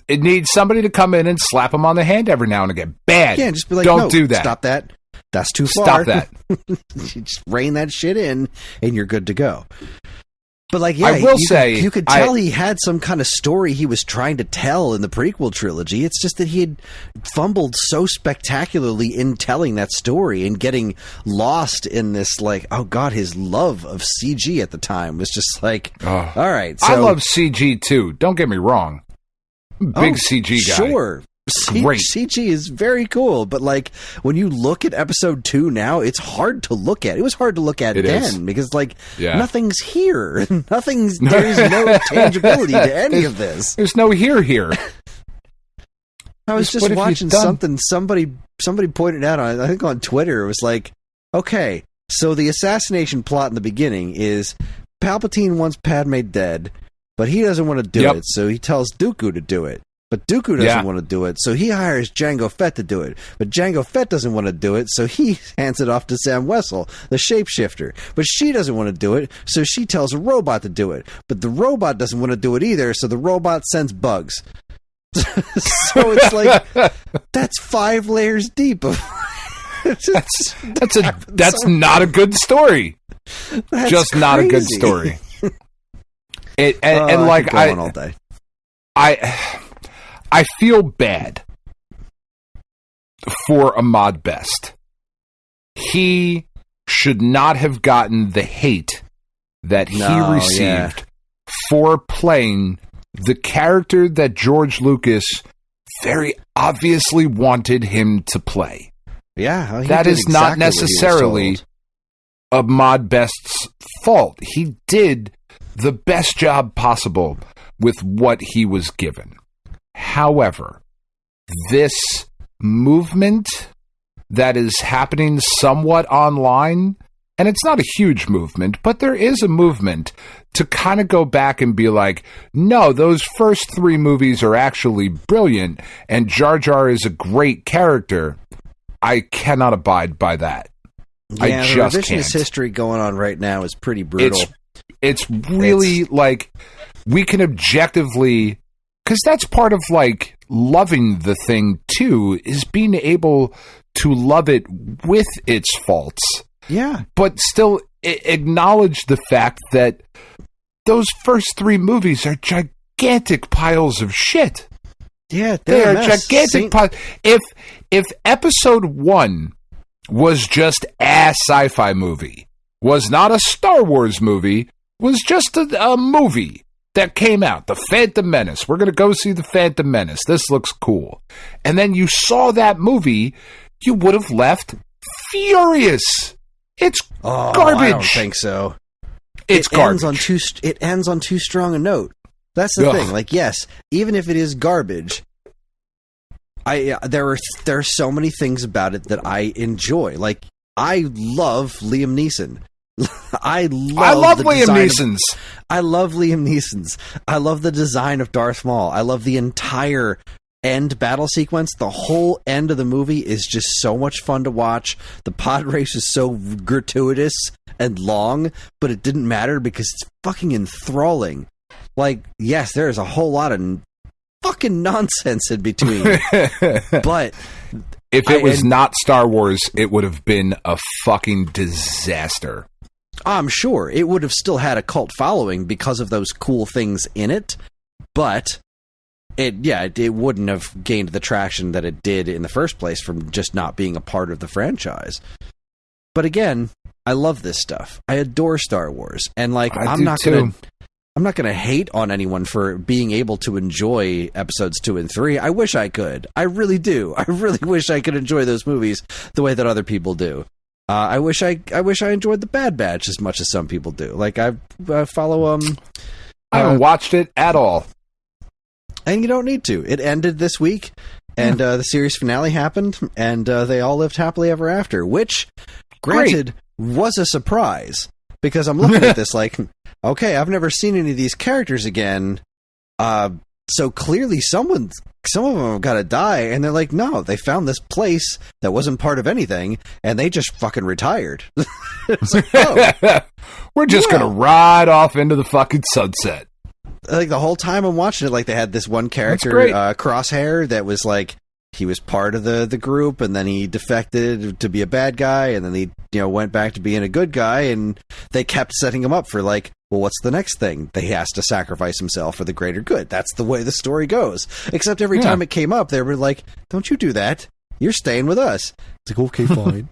C: It needs somebody to come in and slap him on the hand every now and again. Bad.
B: Yeah, just be like,
C: don't do that.
B: Stop that. That's too far.
C: Stop that.
B: You just rein that shit in, and you're good to go. But like, yeah,
C: I will say
B: you could tell he had some kind of story he was trying to tell in the prequel trilogy. It's just that he had fumbled so spectacularly in telling that story and getting lost in this, like, oh God, his love of CG at the time was just like, all right. So,
C: I love CG too. Don't get me wrong. Big CG guy.
B: Sure.
C: Great.
B: CG is very cool, but like when you look at episode 2 now, it's hard to look at. It was hard to look at then because like nothing's here. There's no tangibility to any of this.
C: There's no here.
B: I was just watching something somebody pointed out on, I think on Twitter. It was like, okay, so the assassination plot in the beginning is Palpatine wants Padme dead, but he doesn't want to do it, so he tells Dooku to do it. But Dooku doesn't want to do it, so he hires Jango Fett to do it. But Jango Fett doesn't want to do it, so he hands it off to Sam Wessel, the shapeshifter. But she doesn't want to do it, so she tells a robot to do it. But the robot doesn't want to do it either, so the robot sends bugs. So it's like, that's 5 layers deep.
C: That's not a good story.
B: That's
C: just
B: crazy.
C: Not a good story. And like
B: I all day.
C: I feel bad for Ahmad Best. He should not have gotten the hate that he received for playing the character that George Lucas very obviously wanted him to play.
B: Yeah,
C: that is not necessarily Ahmad Best's fault. He did the best job possible with what he was given. However, this movement that is happening somewhat online, and it's not a huge movement, but there is a movement to kind of go back and be like, no, those first 3 movies are actually brilliant, and Jar Jar is a great character. I cannot abide by that.
B: Yeah,
C: I just
B: the
C: can't.
B: revisionist history going on right now is pretty brutal.
C: It's really like, we can objectively, because that's part of like loving the thing too, is being able to love it with its faults.
B: Yeah.
C: But still acknowledge the fact that those first 3 movies are gigantic piles of shit.
B: Yeah,
C: they are gigantic piles. If episode 1 was just a sci-fi movie, was not a Star Wars movie, was just a movie that came out, The Phantom Menace. We're going to go see The Phantom Menace. This looks cool. And then you saw that movie, you would have left furious. It's garbage.
B: I don't think so.
C: It's garbage.
B: It ends on too strong a note. That's the thing. Like, yes, even if it is garbage, there are so many things about it that I enjoy. Like, I love Liam Neeson. I love
C: Liam Neeson's.
B: I love Liam Neeson's. I love the design of Darth Maul. I love the entire end battle sequence. The whole end of the movie is just so much fun to watch. The pod race is so gratuitous and long, but it didn't matter because it's fucking enthralling. Like, yes, there is a whole lot of fucking nonsense in between, but
C: if it was not Star Wars, it would have been a fucking disaster.
B: I'm sure it would have still had a cult following because of those cool things in it, but it wouldn't have gained the traction that it did in the first place from just not being a part of the franchise. But again, I love this stuff. I adore Star Wars, and like I'm not gonna hate on anyone for being able to enjoy episodes 2 and 3. I wish I could. I really do. I really wish I could enjoy those movies the way that other people do. I wish I enjoyed the Bad Batch as much as some people do. Like I follow
C: I haven't watched it at all,
B: and you don't need to. It ended this week, and the series finale happened, and they all lived happily ever after. Which, granted, was a surprise because I'm looking at this like, okay, I've never seen any of these characters again. So clearly some of them have got to die, and they're like, no, they found this place that wasn't part of anything, and they just fucking retired. It's like, oh,
C: we're just gonna ride off into the fucking sunset.
B: Like the whole time I'm watching it, like they had this one character, Crosshair, that was like he was part of the group, and then he defected to be a bad guy, and then he went back to being a good guy, and they kept setting him up for like, well, what's the next thing? He has to sacrifice himself for the greater good. That's the way the story goes. Except every time it came up, they were like, don't you do that. You're staying with us. It's like, okay, fine.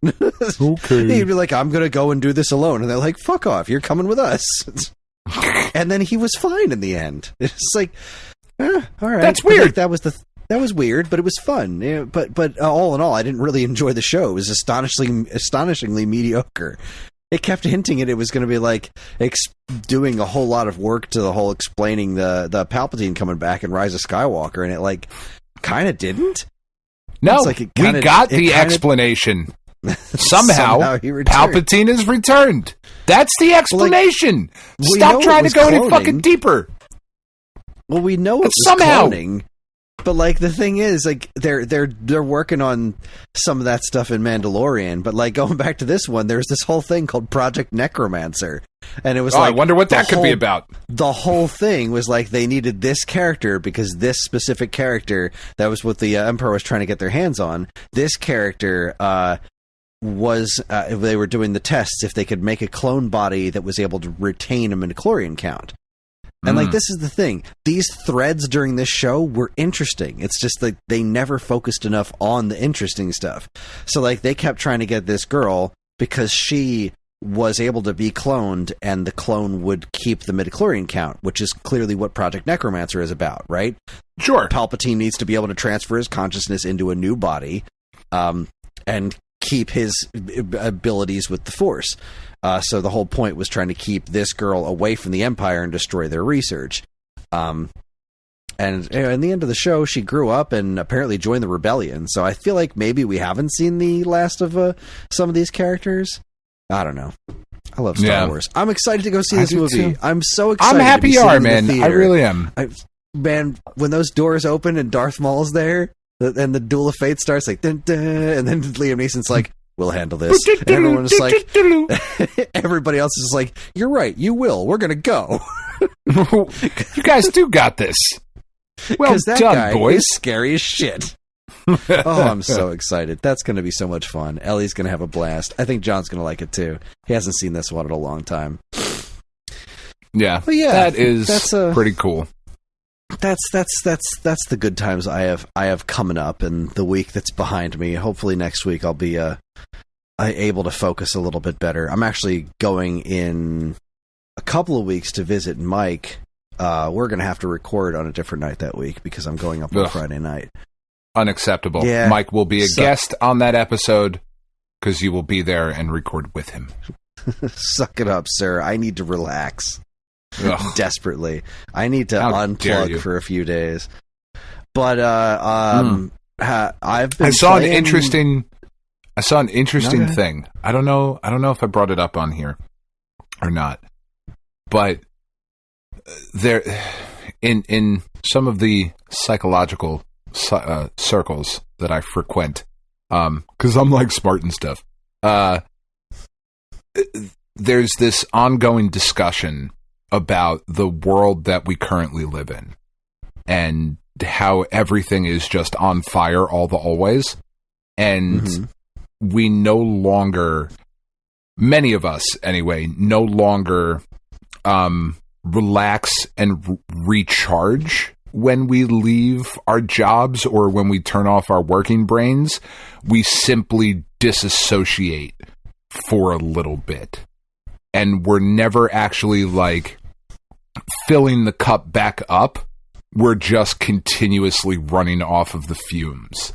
B: Okay. He'd be like, I'm going to go and do this alone. And they're like, fuck off. You're coming with us. And then he was fine in the end. It's like, all right.
C: That's weird.
B: Like, that was weird, but it was fun. But all in all, I didn't really enjoy the show. It was astonishingly mediocre. It kept hinting it was going to be like doing a whole lot of work to the whole explaining the Palpatine coming back in Rise of Skywalker, and it like kind of didn't.
C: No, we got the explanation. Somehow Palpatine is returned. That's the explanation. Stop trying to go any fucking deeper.
B: Well, we know it was cloning. But like the thing is, like they're working on some of that stuff in Mandalorian. But like going back to this one, there's this whole thing called Project Necromancer, and it was like,
C: I wonder what that could be about. The
B: whole thing was like they needed this character because this specific character, that was what the Emperor was trying to get their hands on. This character they were doing the tests if they could make a clone body that was able to retain a midichlorian count. And like, this is the thing. These threads during this show were interesting. It's just like they never focused enough on the interesting stuff. So like they kept trying to get this girl because she was able to be cloned, and the clone would keep the midichlorian count, which is clearly what Project Necromancer is about, right?
C: Sure.
B: Palpatine needs to be able to transfer his consciousness into a new body, and keep his abilities with the Force. So the whole point was trying to keep this girl away from the Empire and destroy their research. And in the end of the show, she grew up and apparently joined the rebellion. So I feel like maybe we haven't seen the last of some of these characters. I don't know. I love Star Wars. I'm excited to go see this movie. Too. I'm so excited.
C: I'm happy you are, man. I really am.
B: Man, when those doors open and Darth Maul's there, and the Duel of Fate starts, like, dun, dun, and then Liam Neeson's like, we'll handle this. And everyone's like, everybody else is like, you're right, you will. We're going to go.
C: You guys do got this. Well
B: that
C: done,
B: guy
C: boys.
B: Is scary as shit. Oh, I'm so excited. That's going to be so much fun. Ellie's going to have a blast. I think John's going to like it too. He hasn't seen this one in a long time.
C: Yeah,
B: but yeah,
C: that's pretty cool.
B: That's the good times I have coming up, and the week that's behind me. Hopefully next week I'll be able to focus a little bit better. I'm actually going in a couple of weeks to visit Mike. We're going to have to record on a different night that week because I'm going up on Friday night.
C: Unacceptable. Yeah. Mike will be a guest on that episode because you will be there and record with him.
B: Suck it up, sir. I need to relax. Desperately. I need to unplug for a few days. But I've been.
C: I saw
B: playing...
C: an interesting thing. I don't know if I brought it up on here or not, but there, in some of the psychological circles that I frequent, because I'm like smart and stuff. There's this ongoing discussion about the world that we currently live in and how everything is just on fire all the always. And we no longer, many of us anyway, no longer relax and recharge when we leave our jobs or when we turn off our working brains. We simply disassociate for a little bit. And we're never actually like filling the cup back up. We're just continuously running off of the fumes.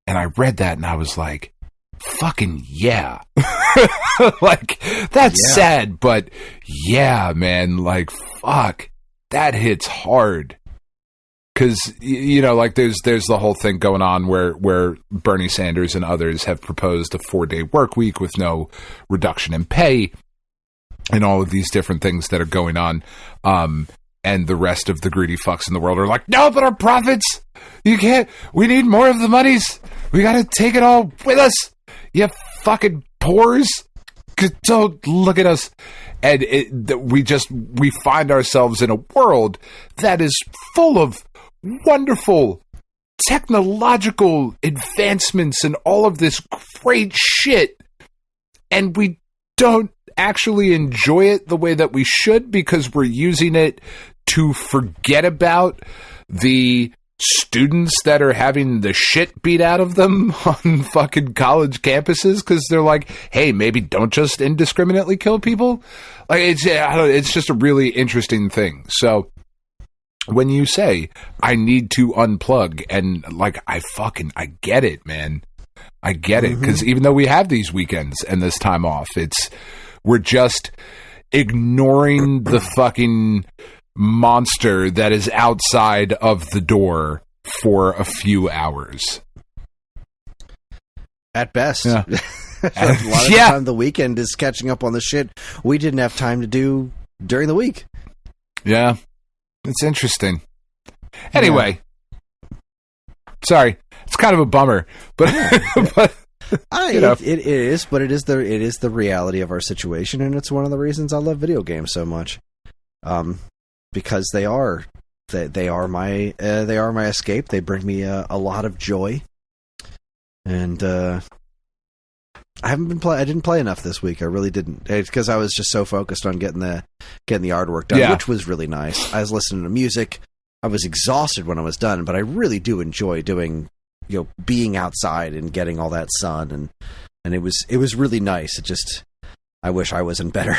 C: And I read that and I was like, fucking yeah. Like, that's sad, but yeah, man, like, fuck, that hits hard. Because, you know, like, there's the whole thing going on where Bernie Sanders and others have proposed a 4-day work week with no reduction in pay and all of these different things that are going on. And the rest of the greedy fucks in the world are like, no, but our profits, you can't, we need more of the monies. We got to take it all with us. You fucking pores. Don't look at us. And we find ourselves in a world that is full of wonderful technological advancements and all of this great shit. And we don't actually enjoy it the way that we should because we're using it to forget about the students that are having the shit beat out of them on fucking college campuses because they're like, hey, maybe don't just indiscriminately kill people. Like, it's just a really interesting thing. So when you say I need to unplug, and like, I get it, man. I get it, because even though we have these weekends and this time off, we're just ignoring the fucking monster that is outside of the door for a few hours.
B: At best. Yeah. A lot of the time the weekend is catching up on the shit we didn't have time to do during the week. Yeah.
C: It's interesting. Anyway. Sorry. It's kind of a bummer, but,
B: it is, but it is the reality of our situation, and it's one of the reasons I love video games so much. Because they are my escape. They bring me a lot of joy, and I didn't play enough this week. I really didn't. It's because I was just so focused on getting the artwork done, which was really nice. I was listening to music. I was exhausted when I was done, but I really do enjoy doing, being outside and getting all that sun, and it was really nice. It just, I wish I was in better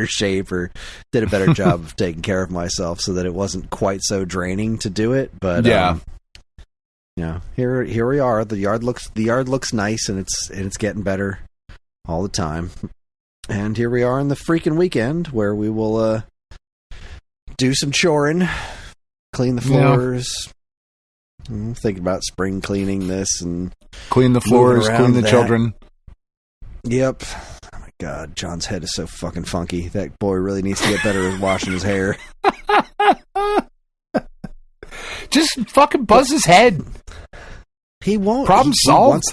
B: shape or did a better job of taking care of myself so that it wasn't quite so draining to do it. But here we are. The yard looks nice, and it's getting better all the time. And here we are in the freaking weekend where we will do some choring, clean the floors. Think about spring cleaning this and
C: clean the floors, clean the children.
B: Yep. Oh my God, John's head is so fucking funky. That boy really needs to get better at washing his hair.
C: Just fucking buzz his head.
B: He won't.
C: Problem solved.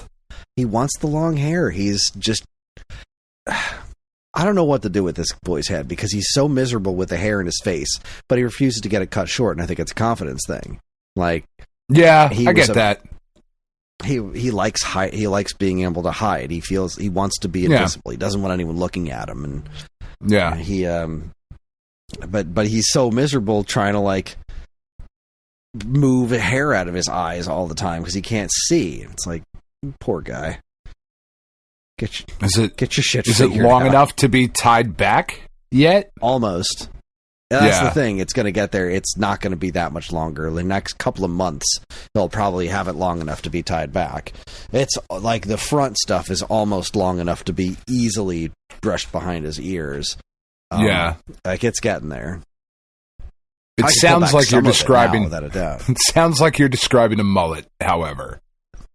B: He wants the long hair. He's just... I don't know what to do with this boy's head because he's so miserable with the hair in his face, but he refuses to get it cut short, and I think it's a confidence thing. Like,
C: yeah, I get that.
B: He likes being able to hide. He wants to be invisible. He doesn't want anyone looking at him, and but he's so miserable trying to like move hair out of his eyes all the time because he can't see. It's like, poor guy. Get your shit.
C: Is it long enough to be tied back yet?
B: Almost. That's the thing. It's going to get there. It's not going to be that much longer. The next couple of months, they'll probably have it long enough to be tied back. It's like the front stuff is almost long enough to be easily brushed behind his ears. Like it's getting there.
C: It sounds like you're describing.
B: Without a doubt.
C: It sounds like you're describing a mullet. However,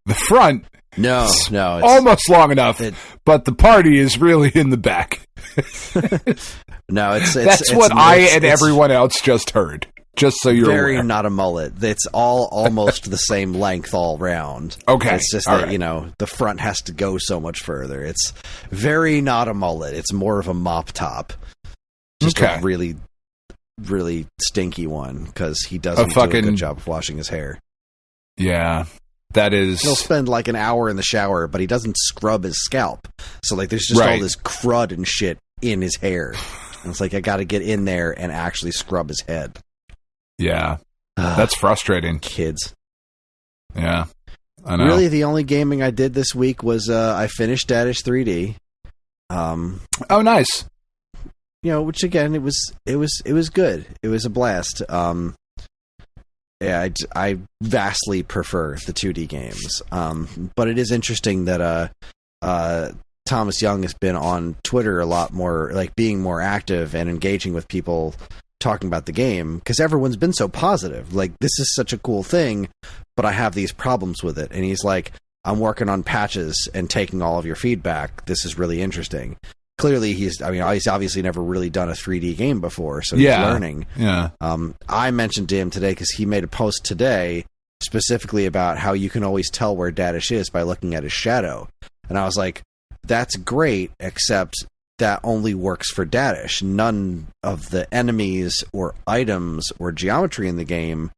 C: the front,
B: no, it's
C: almost long enough, but the party is really in the back.
B: No,
C: that's what I and everyone else just heard. Just so you're
B: very
C: aware.
B: Not a mullet. It's all almost the same length all round.
C: Okay,
B: it's just that the front has to go so much further. It's very not a mullet. It's more of a mop top. Just a really, really stinky one because he doesn't do a good job of washing his hair.
C: Yeah, that is.
B: He'll spend like an hour in the shower, but he doesn't scrub his scalp. So like, there's just all this crud and shit in his hair. And it's like I got to get in there and actually scrub his head.
C: Yeah, that's frustrating.
B: Kids.
C: Yeah, I know.
B: Really, the only gaming I did this week was I finished Dadish 3D.
C: Oh, nice.
B: Which again, it was good. It was a blast. Yeah, I vastly prefer the 2D games. But it is interesting that Thomas Young has been on Twitter a lot more, like being more active and engaging with people talking about the game, because everyone's been so positive. Like, this is such a cool thing, but I have these problems with it. And he's like, I'm working on patches and taking all of your feedback. This is really interesting. Clearly, he's obviously never really done a 3D game before, so he's learning.
C: Yeah.
B: I mentioned to him today because he made a post today specifically about how you can always tell where Dadish is by looking at his shadow. And I was like, that's great, except that only works for Dadish. None of the enemies or items or geometry in the game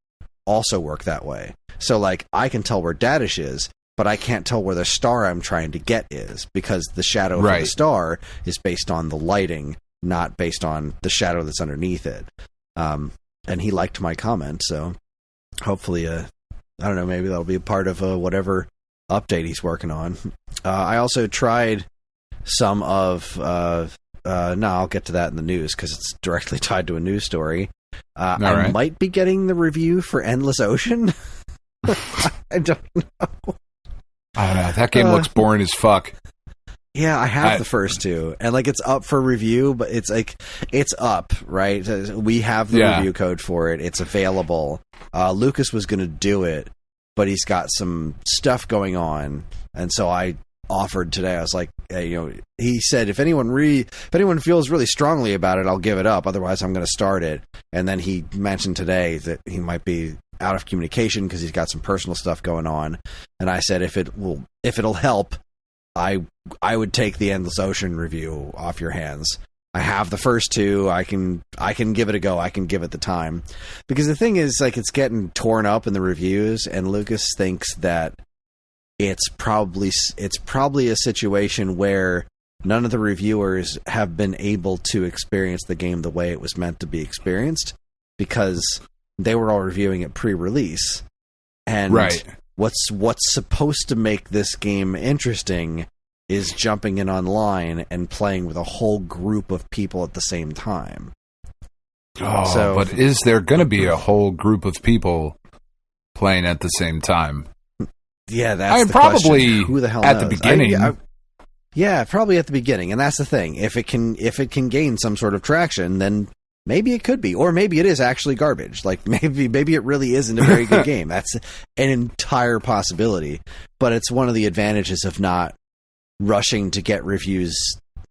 B: also work that way. So, like, I can tell where Dadish is, but I can't tell where the star I'm trying to get is, because the shadow for the star is based on the lighting, not based on the shadow that's underneath it. And he liked my comment, so hopefully, I don't know, maybe that'll be a part of whatever update he's working on. I also tried some of... no, I'll get to that in the news, because it's directly tied to a news story. I might be getting the review for Endless Ocean. I don't know.
C: I don't know. That game looks boring as fuck.
B: Yeah, I have the first two, and like it's up for review, but it's like it's up, right? We have the review code for it. It's available. Lucas was going to do it, but he's got some stuff going on, and so I offered today. I was like, hey, he said if anyone feels really strongly about it, I'll give it up. Otherwise, I'm going to start it. And then he mentioned today that he might be out of communication because he's got some personal stuff going on. And I said, if it'll help, I would take the Endless Ocean review off your hands. I have the first two. I can give it a go. I can give it the time, because the thing is, like, it's getting torn up in the reviews, and Lucas thinks that it's probably a situation where none of the reviewers have been able to experience the game the way it was meant to be experienced, because they were all reviewing it pre-release. And what's supposed to make this game interesting is jumping in online and playing with a whole group of people at the same time.
C: Oh, but is there going to be a whole group of people playing at the same time?
B: Yeah, that's the question. Who the hell knows?
C: At the beginning.
B: Yeah, probably at the beginning. And that's the thing. If it can gain some sort of traction, then maybe it could be. Or maybe it is actually garbage. Like, maybe it really isn't a very good game. That's an entire possibility. But it's one of the advantages of not rushing to get reviews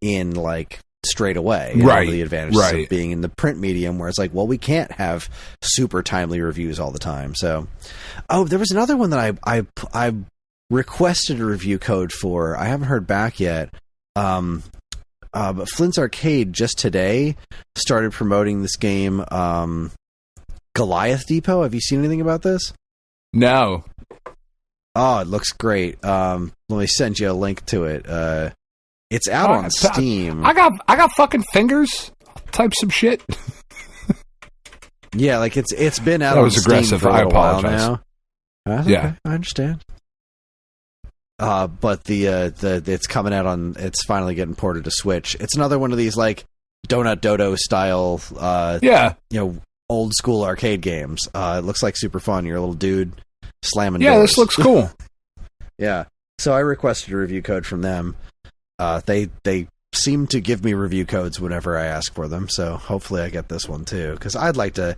B: in, like, straight away. One of the advantages of being in the print medium, where it's like, well, we can't have super timely reviews all the time. So, there was another one that I requested a review code for. I haven't heard back yet. But Flint's Arcade just today started promoting this game, Goliath Depot. Have you seen anything about this?
C: No.
B: Oh, it looks great. Let me send you a link to it. It's out on Steam.
C: I got fucking fingers. Type some shit.
B: Yeah, like it's been out on Steam
C: aggressive.
B: for a little while now.
C: Yeah,
B: I understand. But it's coming out on. It's finally getting ported to Switch. It's another one of these like Donut Dodo style. Old school arcade games. It looks like super fun. You're a little dude slamming.
C: Yeah,
B: doors.
C: This looks cool.
B: Yeah. So I requested a review code from them. They seem to give me review codes whenever I ask for them, so hopefully I get this one too. Because I'd like to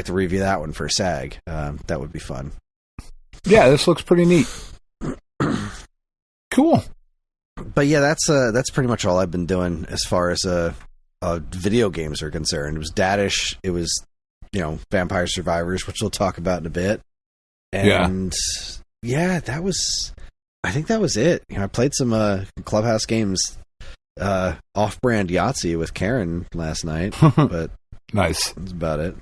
B: review that one for SAG. That would be fun.
C: Yeah, this looks pretty neat. Cool.
B: But yeah, that's pretty much all I've been doing as far as video games are concerned. It was Dadish. It was Vampire Survivors, which we'll talk about in a bit. And yeah, I think that was it. I played some Clubhouse games, off-brand Yahtzee with Karen last night, but
C: nice.
B: That's about it.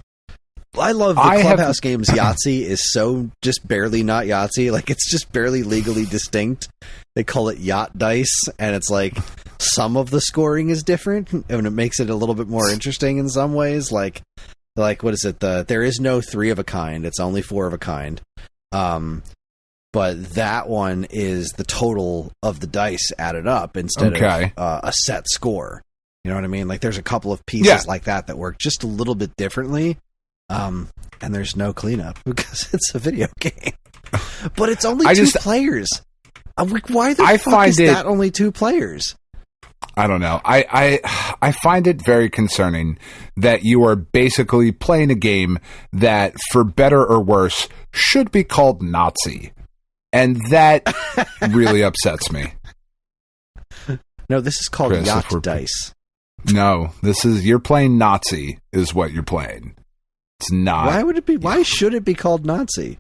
B: I love the Clubhouse games. Yahtzee is so just barely not Yahtzee. Like, it's just barely legally distinct. They call it Yacht Dice, and it's like some of the scoring is different, and it makes it a little bit more interesting in some ways. Like what is it? There is no 3 of a kind. It's only 4 of a kind. But that one is the total of the dice added up instead of a set score. You know what I mean? Like, there's a couple of pieces like that work just a little bit differently. And there's no cleanup because it's a video game. But it's only 2 players. I'm like, why the fuck is that only 2 players?
C: I don't know. I find it very concerning that you are basically playing a game that, for better or worse, should be called Nazi. And that really upsets me.
B: No, this is called Chris, Yacht Dice.
C: No, you're playing Nazi is what you're playing. It's not.
B: Why would it be? Why should it be called Nazi?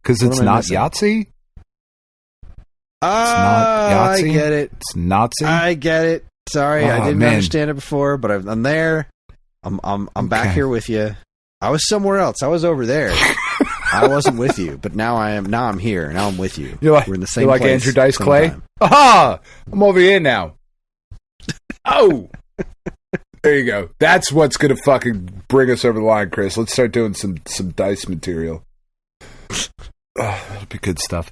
C: Because it's not Yahtzee?
B: I get it.
C: It's Nazi.
B: I get it. Sorry, I didn't understand it before, but I'm there. I'm back here with you. I was somewhere else. I was over there. I wasn't with you, but now I am. Now I'm here. Now I'm with you. We're in the same place.
C: You're like Andrew Dice Clay. Aha! I'm over here now. Oh, there you go. That's what's gonna fucking bring us over the line, Chris. Let's start doing some dice material. That'll be good stuff.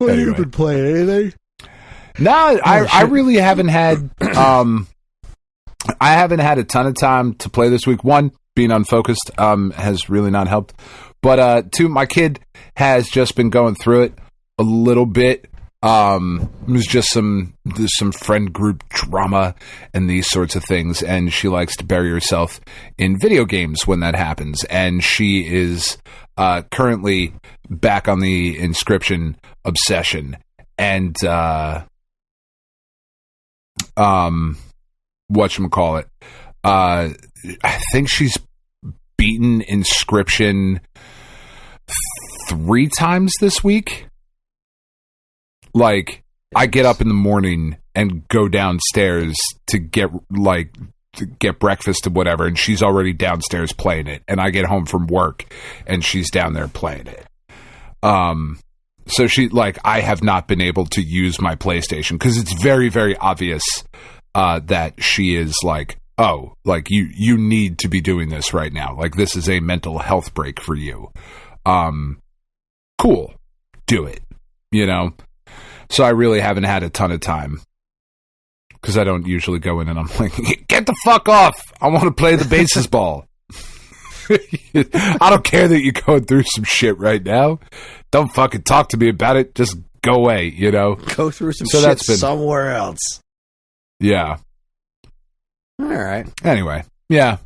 B: Well, anyway. You've been playing anything?
C: No, I really haven't had. I haven't had a ton of time to play this week. One, being unfocused has really not helped. But 2, my kid has just been going through it a little bit. It was just some friend group drama and these sorts of things, and she likes to bury herself in video games when that happens. And she is currently back on the Inscription obsession, and whatchamacallit, I think she's beaten Inscription 3 times this week. Like, I get up in the morning and go downstairs to get breakfast or whatever, and she's already downstairs playing it. And I get home from work, and she's down there playing it. So I have not been able to use my PlayStation because it's very, very obvious that she is like, oh, like you need to be doing this right now. Like, this is a mental health break for you. Cool, do it. So I really haven't had a ton of time because I don't usually go in and I'm like, get the fuck off. I want to play the baseball. I don't care that you're going through some shit right now. Don't fucking talk to me about it. Just go away,
B: Go through some shit somewhere else.
C: Yeah.
B: All right.
C: Anyway, yeah.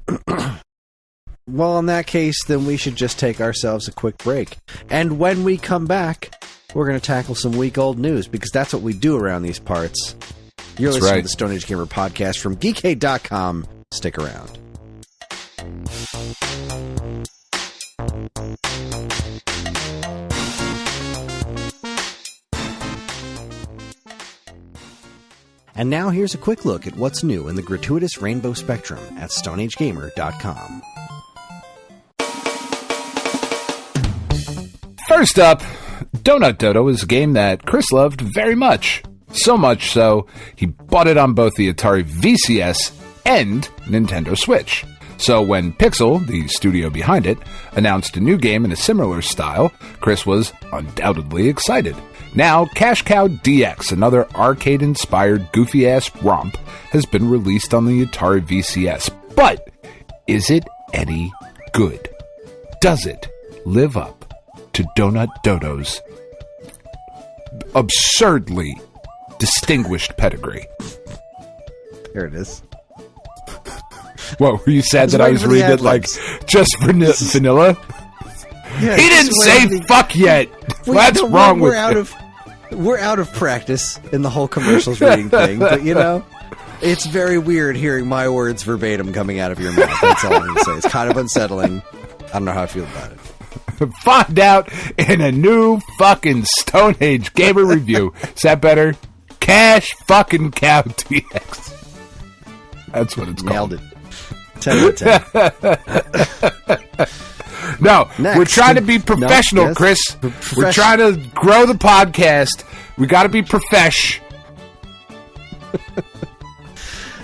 B: Well, in that case, then we should just take ourselves a quick break. And when we come back, we're going to tackle some week-old news, because that's what we do around these parts. You're listening to the Stone Age Gamer podcast from geekade.com. Stick around. And now here's a quick look at what's new in the gratuitous rainbow spectrum at stoneagegamer.com.
C: First up, Donut Dodo is a game that Kris loved very much. So much so, he bought it on both the Atari VCS and Nintendo Switch. So when Pixel, the studio behind it, announced a new game in a similar style, Kris was undoubtedly excited. Now, Cash Cow DX, another arcade-inspired goofy-ass romp, has been released on the Atari VCS. But is it any good? Does it live up to Donut Dodo's absurdly distinguished pedigree.
B: Here it is.
C: What, were you sad that I was reading it like just vanilla?
B: Yeah,
C: he didn't say fuck yet. What's wrong with you?
B: We're out of practice in the whole commercials reading thing, but you know, it's very weird hearing my words verbatim coming out of your mouth. That's all I'm going to say. It's kind of unsettling. I don't know how I feel about it.
C: Find out in a new fucking Stone Age Gamer review. Is that better? Cash fucking Cow TX. That's what it's
B: Nailed
C: called.
B: Nailed it. 10 out of 10.
C: No,
B: Next,
C: we're trying to be professional,
B: yes.
C: Chris. We're trying to grow the podcast. We got to be profesh.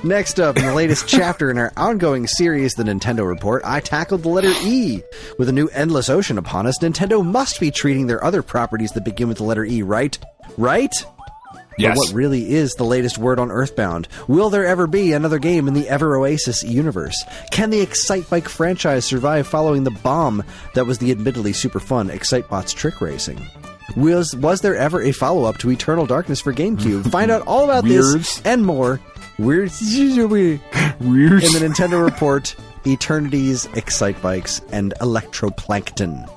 B: Next up, in the latest chapter in our ongoing series, The Nintendo Report, I tackled the letter E. With a new endless ocean upon us, Nintendo must be treating their other properties that begin with the letter E, right? Right?
C: Yes.
B: But what really is the latest word on Earthbound? Will there ever be another game in the Ever Oasis universe? Can the Excitebike franchise survive following the bomb that was the admittedly super fun Excitebots Trick Racing? Was there ever a follow-up to Eternal Darkness for GameCube? Find out all about this and more. Weird in the Nintendo Report, Eternity's Excitebikes, and Electroplankton.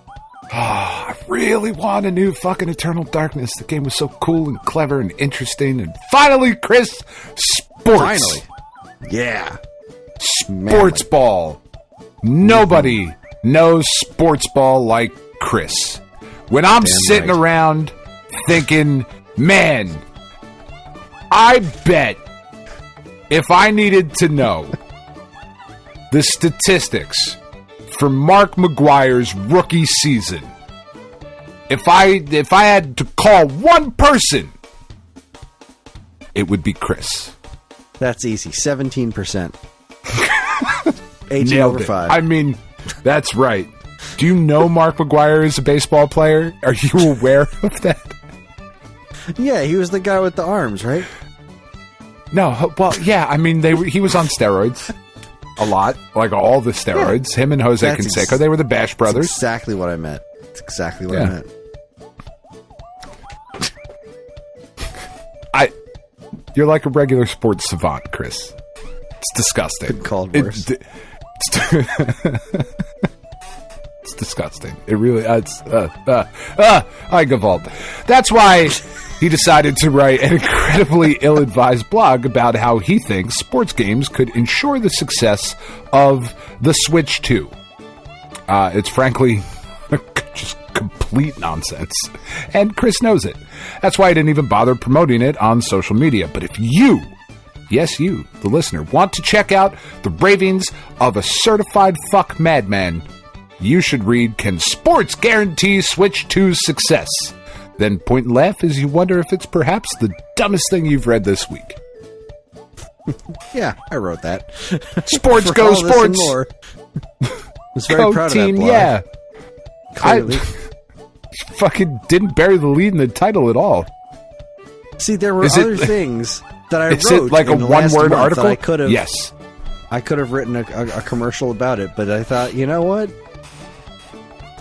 C: I really want a new fucking Eternal Darkness. The game was so cool and clever and interesting. And finally, Chris, sports.
B: Finally. Yeah.
C: Sports ball. Nobody knows sports ball like Chris. When I'm sitting around thinking, man, I bet if I needed to know the statistics for Mark McGuire's rookie season, if I had to call one person, it would be Chris.
B: That's easy. 17%. 18
C: Nailed
B: over
C: it.
B: 5.
C: I mean, that's right. Do you know Mark McGuire is a baseball player? Are you aware of that?
B: Yeah, he was the guy with the arms, right?
C: No, well, yeah. I mean, he was on steroids a lot, like all the steroids. Yeah. Him and Jose Canseco, they were the Bash brothers.
B: That's exactly what I meant. That's exactly what I meant.
C: You're like a regular sports savant, Chris. It's disgusting.
B: Couldn't call it worse.
C: It's disgusting. It really. I gavalt. That's why he decided to write an incredibly ill-advised blog about how he thinks sports games could ensure the success of the Switch 2. It's frankly just complete nonsense, and Chris knows it. That's why he didn't even bother promoting it on social media. But if you, yes you, the listener, want to check out the ravings of a certified fuck madman, you should read Can Sports Guarantee Switch 2's Success? Then point and laugh as you wonder if it's perhaps the dumbest thing you've read this week.
B: Yeah, I wrote that.
C: Sports go sports.
B: I was very proud
C: team,
B: of that blog.
C: Yeah.
B: Clearly.
C: I fucking didn't bury the lead in the title at all.
B: See, there were other things that I wrote.
C: Is it like a one-word article?
B: I could have.
C: Yes.
B: I could have written a commercial about it, but I thought, you know what?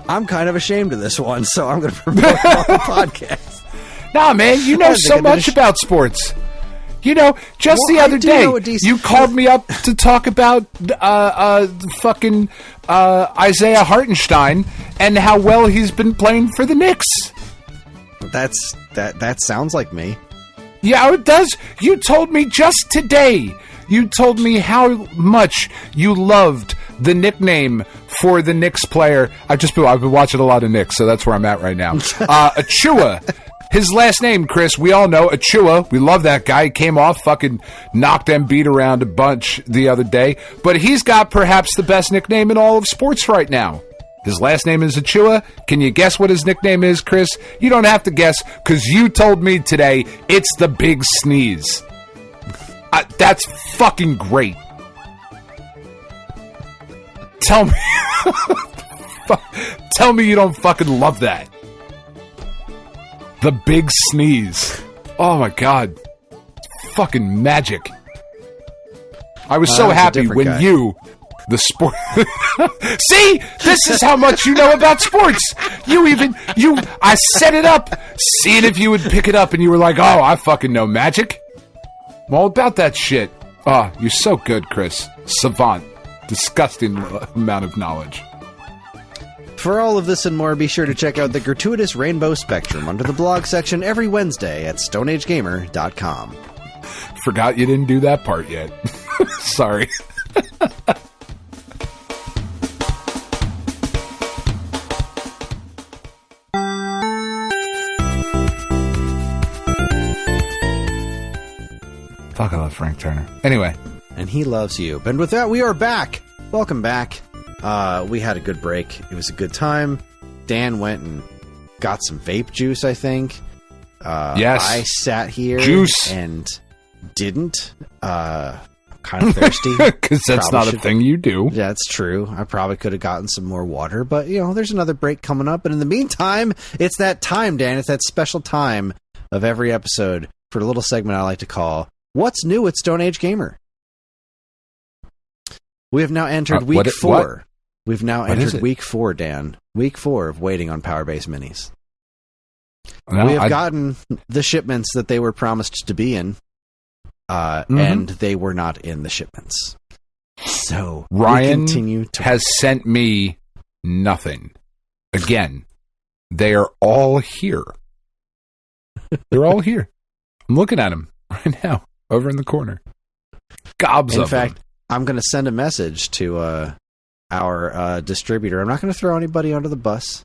B: I'm kind of ashamed of this one, so I'm going to promote it on the podcast.
C: Nah, man, you know so much about sports. You know, just the other day, you called me up to talk about fucking Isaiah Hartenstein and how well he's been playing for the Knicks.
B: That sounds like me.
C: Yeah, it does. You told me just today. You told me how much you loved the nickname for the Knicks player. I've been watching a lot of Knicks, so that's where I'm at right now. Achua. His last name, Chris, we all know, Achua. We love that guy. He came off, fucking knocked Embiid around a bunch the other day. But he's got perhaps the best nickname in all of sports right now. His last name is Achua. Can you guess what his nickname is, Chris? You don't have to guess, because you told me today it's the Big Sneeze. That's fucking great. Tell me. Tell me you don't fucking love that. The Big Sneeze. Oh my god. Fucking magic. I was so happy when The sport. See, this is how much you know about sports. I set it up, seeing if you would pick it up, and you were like, "Oh, I fucking know magic. I'm all about that shit." Oh, you're so good, Kris. Savant. Disgusting amount of knowledge.
B: For all of this and more, be sure to check out the gratuitous Rainbow Spectrum under the blog section every Wednesday at StoneAgeGamer.com.
C: Forgot you didn't do that part yet. Sorry. Fuck, I love Frank Turner. Anyway.
B: And he loves you. And with that, we are back. Welcome back. We had a good break. It was a good time. Dan went and got some vape juice, I think.
C: Yes.
B: I sat here
C: juice.
B: And didn't. Kind of thirsty.
C: Because that's not a thing you do.
B: Yeah, it's true. I probably could have gotten some more water. But, there's another break coming up. And in the meantime, it's that time, Dan. It's that special time of every episode for a little segment I like to call What's New at Stone Age Gamer? We have now entered week 4. We've now entered week 4, Dan. Week 4 of waiting on Power Base Minis. No, we have gotten the shipments that they were promised to be in, and they were not in the shipments. So
C: Ryan has sent me nothing. Again, they are all here. They're all here. I'm looking at them right now, over in the corner. Gobs of them. In fact,
B: I'm going to send a message to our distributor. I'm not going to throw anybody under the bus.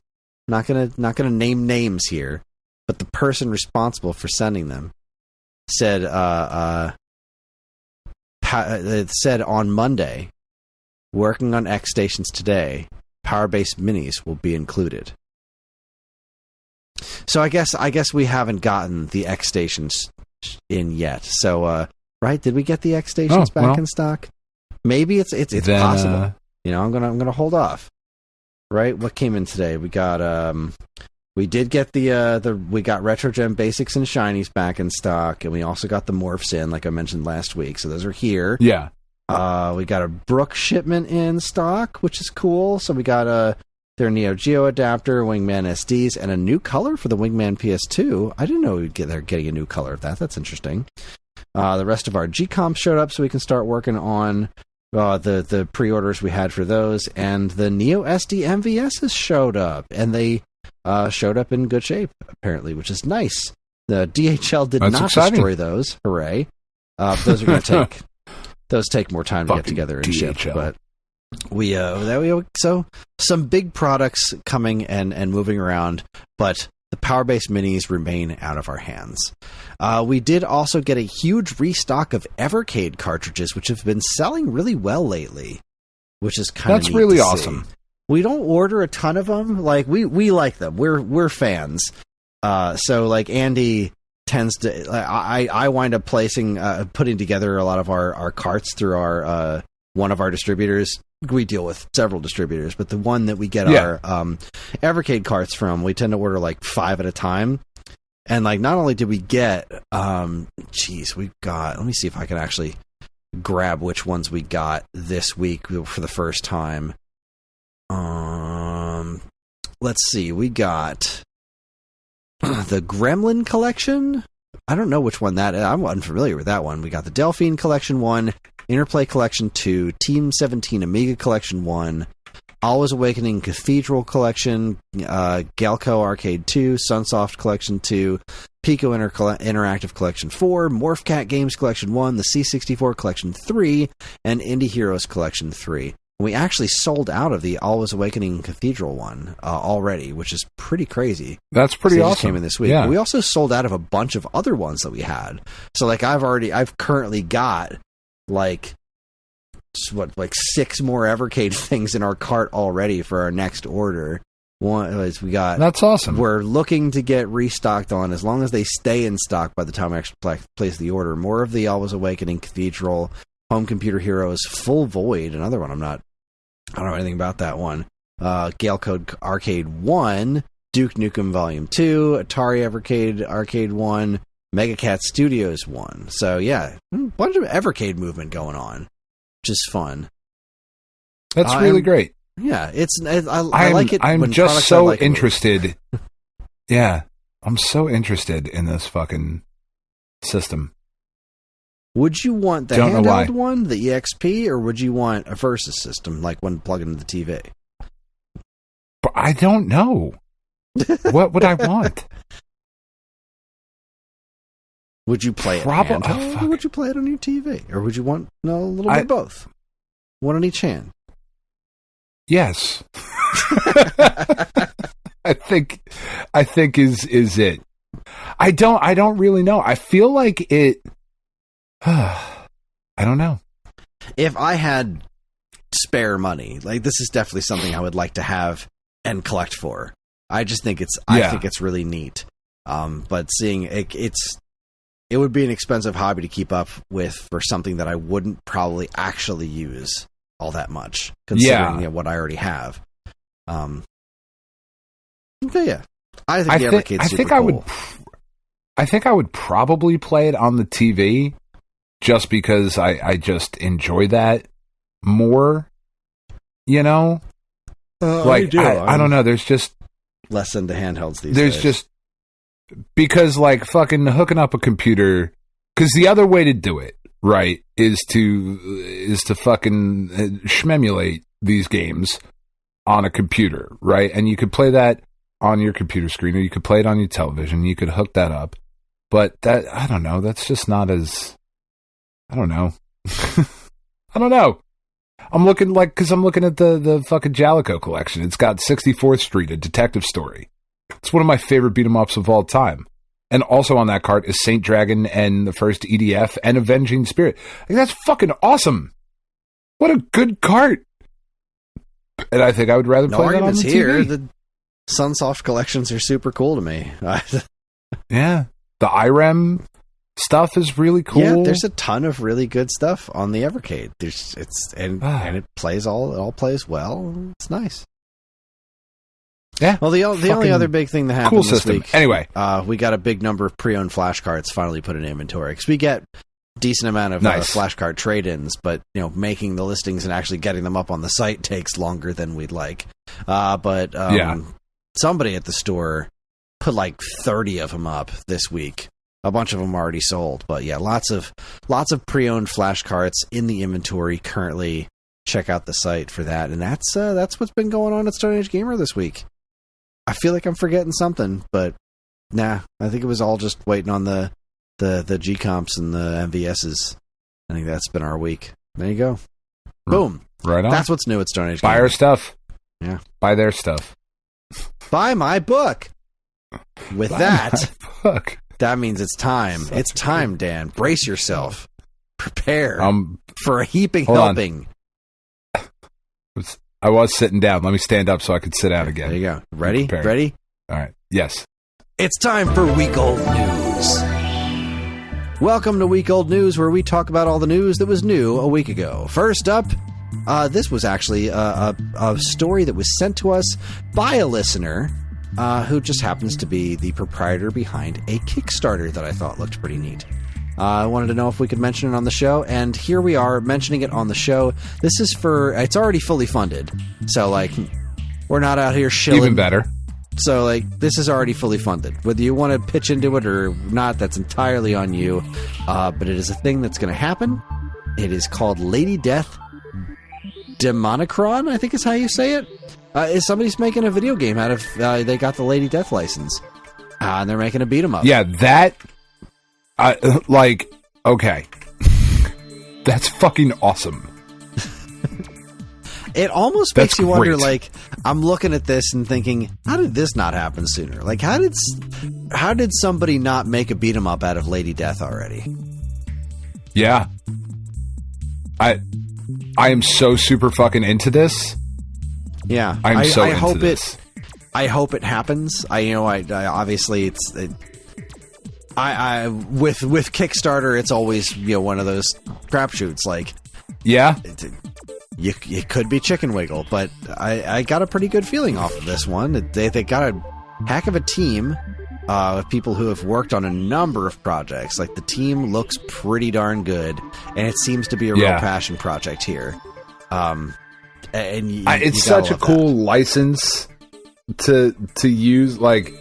B: I'm not going to name names here, but the person responsible for sending them said said on Monday, working on X stations today, Power Base Minis will be included. So I guess we haven't gotten the X stations in yet. So right, did we get the X stations back in stock? Maybe it's then, possible. I'm gonna hold off. Right? What came in today? We got we did get we got Retro Gem Basics and Shinies back in stock, and we also got the Morphs in, like I mentioned last week. So those are here.
C: Yeah.
B: We got a Brook shipment in stock, which is cool. So we got their Neo Geo adapter, Wingman SDs, and a new color for the Wingman PS2. I didn't know they're getting a new color of that. That's interesting. The rest of our G-Comp showed up, so we can start working on the pre-orders we had for those. And the Neo SD MVSs showed up, and they showed up in good shape, apparently, which is nice. The DHL did not destroy those. Hooray. Those are going to take more time to get together and ship. But so some big products coming and moving around, but the Power Base Minis remain out of our hands. We did also get a huge restock of Evercade cartridges, which have been selling really well lately, which is kind of neat. That's really awesome. We don't order a ton of them. Like we like them. We're fans. So like Andy tends to. I wind up putting together a lot of our carts through our one of our distributors. We deal with several distributors, but the one that we get our Evercade carts from, we tend to order like 5 at a time. And like, not only did we get, we got. Let me see if I can actually grab which ones we got this week for the first time. Let's see. We got the Gremlin collection. I don't know which one that is. I'm unfamiliar with that one. We got the Delphine Collection 1, Interplay Collection 2, Team 17 Amiga Collection 1, Always Awakening Cathedral Collection, Galco Arcade 2, Sunsoft Collection 2, Pico Interactive Collection 4, Morphcat Games Collection 1, the C64 Collection 3, and Indie Heroes Collection 3. We actually sold out of the Always Awakening Cathedral one already, which is pretty crazy.
C: That's pretty awesome. Just
B: came in this week. Yeah. We also sold out of a bunch of other ones that we had. So like I've currently got like 6 more Evercade things in our cart already for our next order. One is we got.
C: That's awesome.
B: We're looking to get restocked on as long as they stay in stock by the time I actually place the order. More of the Always Awakening Cathedral. Home Computer Heroes Full Void, another one I don't know anything about that one. Gale Code Arcade 1, Duke Nukem Volume 2, Atari Evercade Arcade 1, Mega Cat Studios 1. So yeah, a bunch of Evercade movement going on, which is fun.
C: That's really great.
B: Yeah, I like it.
C: I'm
B: when
C: just so
B: like
C: interested. Yeah, I'm so interested in this fucking system.
B: Would you want the handheld one, the EXP, or would you want a Versus system, like one plugged into the TV?
C: But I don't know. What would I want?
B: Would you play it handheld, or would you play it on your TV? Or would you want a little bit of both? One on each hand?
C: Yes. I think is it. I don't really know. I feel like it I don't know.
B: If I had spare money, like this is definitely something I would like to have and collect for. I just think I think it's really neat. But seeing it would be an expensive hobby to keep up with for something that I wouldn't probably actually use all that much, considering what I already have. Okay, yeah. I think the Evercade's super cool.
C: I think I would probably play it on the TV just because I just enjoy that more, you know? I don't know, there's just...
B: less into handhelds these days.
C: There's just... Because, like, fucking hooking up a computer... Because the other way to do it, right, is to fucking shmemulate these games on a computer, right? And you could play that on your computer screen, or you could play it on your television. You could hook that up. But that, I don't know, that's just not as... I don't know. I don't know. I'm looking at the fucking Jalico collection. It's got 64th Street, a detective story. It's one of my favorite beat 'em ups of all time. And also on that cart is Saint Dragon and the first EDF and Avenging Spirit. Like, that's fucking awesome. What a good cart. And I think I would rather play that on the TV.
B: The Sunsoft collections are super cool to me.
C: Yeah. The IREM stuff is really cool.
B: Yeah, there's a ton of really good stuff on the Evercade. And it plays it all plays well. It's nice.
C: Yeah.
B: Well, the only other big thing that happened this week.
C: Anyway,
B: we got a big number of pre-owned flashcards finally put in inventory, because we get a decent amount of flashcard trade-ins, but making the listings and actually getting them up on the site takes longer than we'd like. But somebody at the store put like 30 of them up this week. A bunch of them already sold, but yeah, lots of pre-owned flashcards in the inventory currently. Check out the site for that, and that's what's been going on at Stone Age Gamer this week. I feel like I'm forgetting something, but nah, I think it was all just waiting on the G comps and the MVSs. I think that's been our week. There you go. Boom.
C: Right on.
B: That's what's new at Stone Age Gamer.
C: Buy our stuff.
B: Yeah.
C: Buy their stuff.
B: Buy my book. With
C: Buy
B: that,
C: my book.
B: That means it's time. It's time, Dan. Brace yourself. Prepare for a heaping helping.
C: I was sitting down. Let me stand up so I could sit out again.
B: There you go. Ready? Ready?
C: All right. Yes.
B: It's time for Week Old News. Welcome to Week Old News, where we talk about all the news that was new a week ago. First up, this was actually a story that was sent to us by a listener who just happens to be the proprietor behind a Kickstarter that I thought looked pretty neat. I wanted to know if we could mention it on the show, and here we are mentioning it on the show. This is it's already fully funded, so like we're not out here shilling.
C: Even better.
B: So like this is already fully funded. Whether you want to pitch into it or not, that's entirely on you. But it is a thing that's going to happen. It is called Lady Death Demonicron, I think is how you say it. Somebody's making a video game out of. They got the Lady Death license, and they're making a beat 'em up.
C: Yeah, that. Okay. That's fucking awesome.
B: It almost makes you wonder, like, I'm looking at this and thinking, how did this not happen sooner? Like, how did somebody not make a beat 'em up out of Lady Death already?
C: Yeah. I am so super fucking into this.
B: Yeah. I hope this. I hope it happens. I obviously with Kickstarter, it's always one of those crapshoots. Like,
C: yeah,
B: it could be chicken wiggle, but I got a pretty good feeling off of this one. They got a heck of a team of people who have worked on a number of projects. Like, the team looks pretty darn good, and it seems to be a real passion project here. And
C: it's such a cool license to use. Like,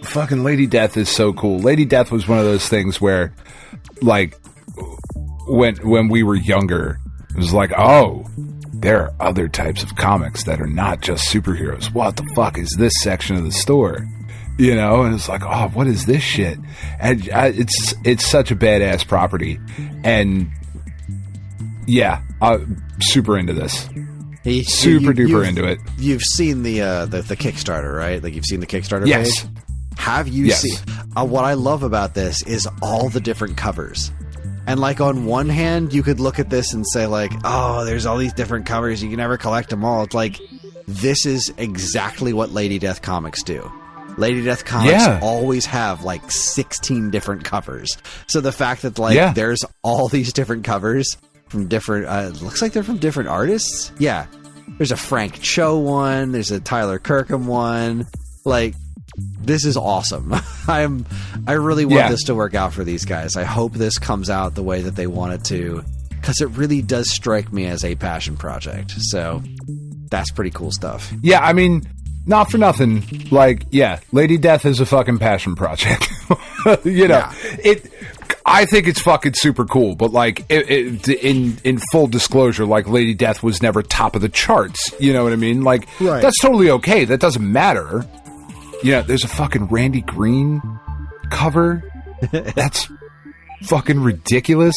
C: fucking Lady Death is so cool. Lady Death was one of those things where, like, when we were younger, it was like, oh, there are other types of comics that are not just superheroes. What the fuck is this section of the store? You know, and it's like, oh, what is this shit? And it's such a badass property, and yeah, super into this. Super duper into it.
B: You've seen the Kickstarter, right? Like, you've seen the Kickstarter
C: yes.
B: page? Have you seen... what I love about this is all the different covers. And, like, on one hand, you could look at this and say, like, oh, there's all these different covers. You can never collect them all. It's like, this is exactly what Lady Death comics do. Lady Death comics always have, like, 16 different covers. So the fact that, like, there's all these different covers from different... looks like they're from different artists. Yeah. There's a Frank Cho one. There's a Tyler Kirkham one. Like... This is awesome. I really want this to work out for these guys. I hope this comes out the way that they want it to, because it really does strike me as a passion project. So that's pretty cool stuff.
C: Yeah, I mean, not for nothing. Like, yeah, Lady Death is a fucking passion project. You know, I think it's fucking super cool. But like, in full disclosure, like, Lady Death was never top of the charts. You know what I mean? Like, that's totally okay. That doesn't matter. Yeah, there's a fucking Randy Green cover. That's fucking ridiculous.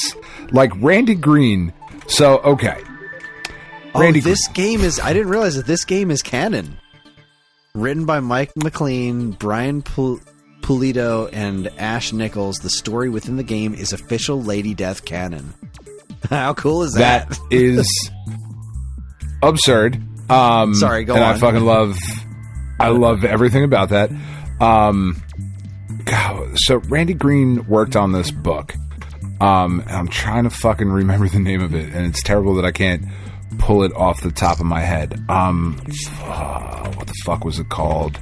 C: Like, Randy Green. So, okay.
B: Randy this game is... I didn't realize that this game is canon. Written by Mike McLean, Brian Pulido, and Ash Nichols. The story within the game is official Lady Death canon. How cool is that?
C: That is absurd.
B: Sorry, go on.
C: And I fucking love... I love everything about that. God, so Randy Green worked on this book. And I'm trying to fucking remember the name of it, and it's terrible that I can't pull it off the top of my head. What the fuck was it called?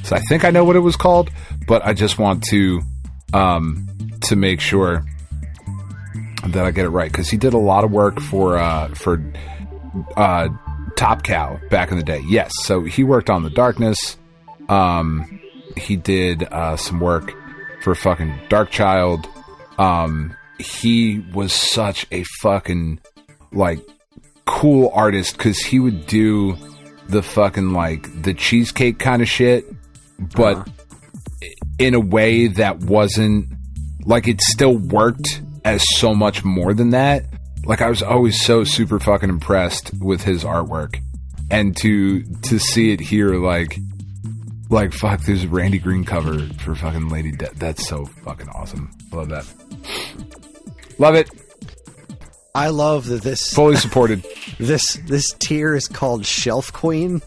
C: So I think I know what it was called, but I just want to make sure that I get it right, because he did a lot of work for Top Cow back in the day. Yes, so he worked on The Darkness. He did some work for fucking Dark Child. He was such a fucking, like, cool artist, because he would do the fucking, like, the cheesecake kind of shit, but in a way that wasn't, like, it still worked as so much more than that. Like, I was always so super fucking impressed with his artwork. And to see it here, like, fuck, there's a Randy Green cover for fucking Lady Death. That's so fucking awesome. Love that. Love it.
B: I love that this...
C: Fully supported.
B: This tier is called Shelf Queen.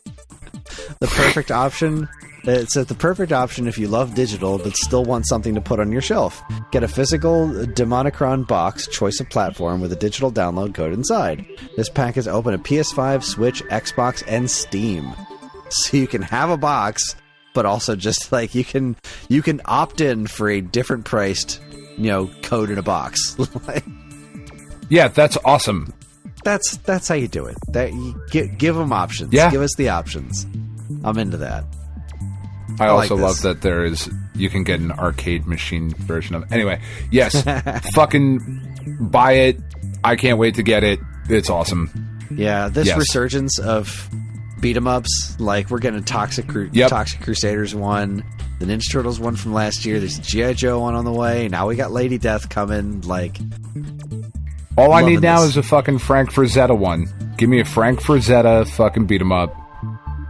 B: The perfect option... It's the perfect option if you love digital but still want something to put on your shelf. Get a physical Demonicron box, choice of platform, with a digital download code inside. This pack is open at PS5, Switch, Xbox, and Steam. So you can have a box, but also just, like, you can opt in for a different priced, code in a box.
C: Yeah, that's awesome.
B: That's how you do it. Give them options.
C: Yeah.
B: Give us the options. I'm into that.
C: I also love that you can get an arcade machine version of it. Anyway, yes, fucking buy it. I can't wait to get it. It's awesome.
B: Yeah, this resurgence of beat 'em ups, like, we're getting a Toxic Crusaders one, the Ninja Turtles one from last year. There's a G.I. Joe one on the way. Now we got Lady Death coming. Like,
C: all I need now is a fucking Frank Frazetta one. Give me a Frank Frazetta fucking beat 'em up,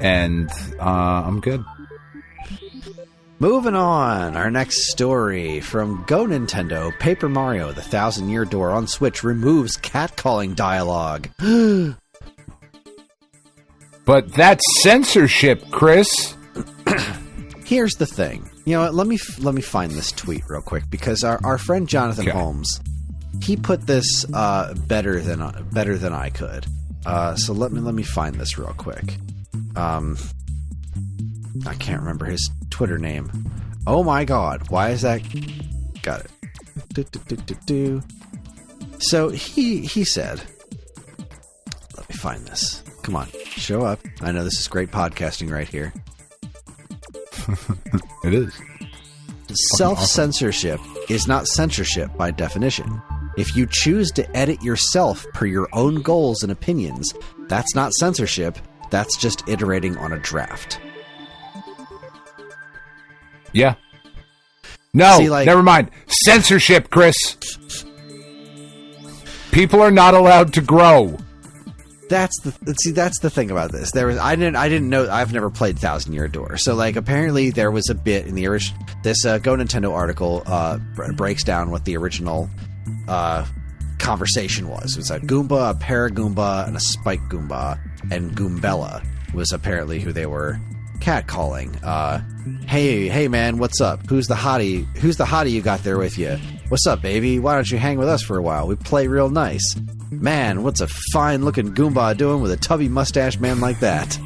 C: and I'm good.
B: Moving on, our next story from Go Nintendo. Paper Mario, the 1,000-Year Door on Switch removes catcalling dialogue.
C: But that's censorship, Kris.
B: Here's the thing. You know what? Let me find this tweet real quick, because our friend Jonathan Holmes, he put this better than I could. So let me find this real quick. I can't remember his Twitter name. Oh my god, why is that? Got it. So he said, let me find this. Come on, show up. I know this is great podcasting right here.
C: It is.
B: Self-censorship is not censorship by definition. If you choose to edit yourself per your own goals and opinions, that's not censorship. That's just iterating on a draft.
C: Yeah. No,
B: See, like,
C: never mind. Censorship, Chris. People are not allowed to grow.
B: That's the thing about this. I didn't know. I've never played Thousand Year Door, so like apparently there was a bit in the original. This Go Nintendo article breaks down what the original conversation was. It was a Goomba, a Paragoomba, and a Spike Goomba, and Goombella was apparently who they were catcalling. Hey man, what's up? Who's the hottie you got there with you? What's up, baby? Why don't you hang with us for a while? We play real nice. Man, what's a fine-looking Goomba doing with a tubby mustache man like that?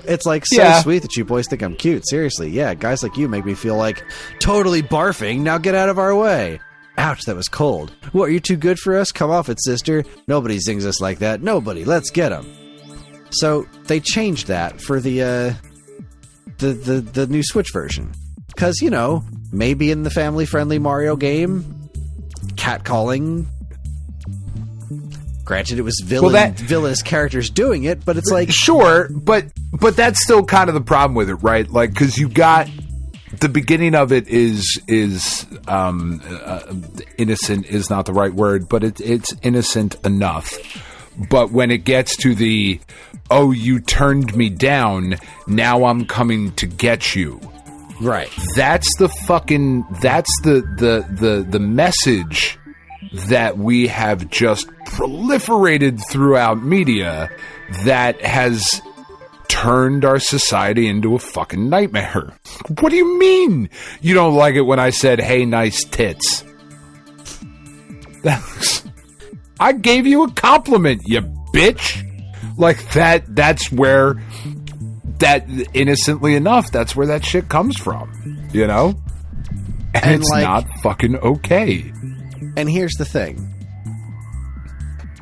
B: It's like so sweet that you boys think I'm cute. Seriously, yeah, guys like you make me feel like totally barfing. Now get out of our way. Ouch, that was cold. What, are you too good for us? Come off it, sister. Nobody sings us like that. Nobody. Let's get them. So they changed that for the new Switch version. Because, you know, maybe in the family-friendly Mario game, catcalling. Granted, it was villainous characters doing it, but it's like...
C: Sure, but that's still kind of the problem with it, right? Like, because you got... The beginning of it is innocent is not the right word, but it's innocent enough. But when it gets to the, oh, you turned me down, now I'm coming to get you.
B: Right.
C: That's the message that we have just proliferated throughout media that has turned our society into a fucking nightmare. What do you mean you don't like it when I said, hey, nice tits? I gave you a compliment, you bitch. Like that's where that, innocently enough, that's where that shit comes from, you know? And it's like, not fucking okay.
B: And here's the thing.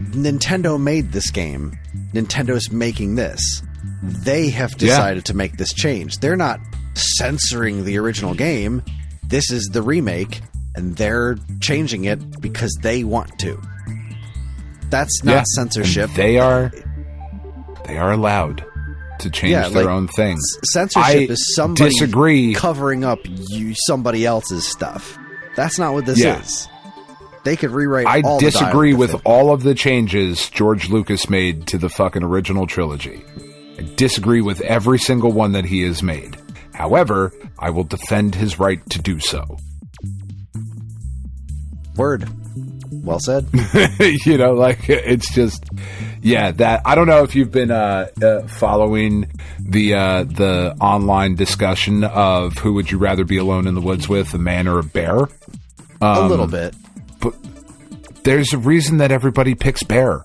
B: Nintendo made this game. Nintendo's making this. They have decided to make this change. They're not censoring the original game. This is the remake, and they're changing it because they want to. That's not censorship.
C: They are allowed to change their own thing.
B: Censorship is somebody covering up somebody else's stuff. That's not what this is. They could rewrite all the dialogue. I disagree
C: with all of the changes George Lucas made to the fucking original trilogy. I disagree with every single one that he has made. However, I will defend his right to do so.
B: Word. Well said.
C: You know, like, it's just, that. I don't know if you've been following the online discussion of who would you rather be alone in the woods with, a man or a bear?
B: A little bit.
C: But there's a reason that everybody picks bear.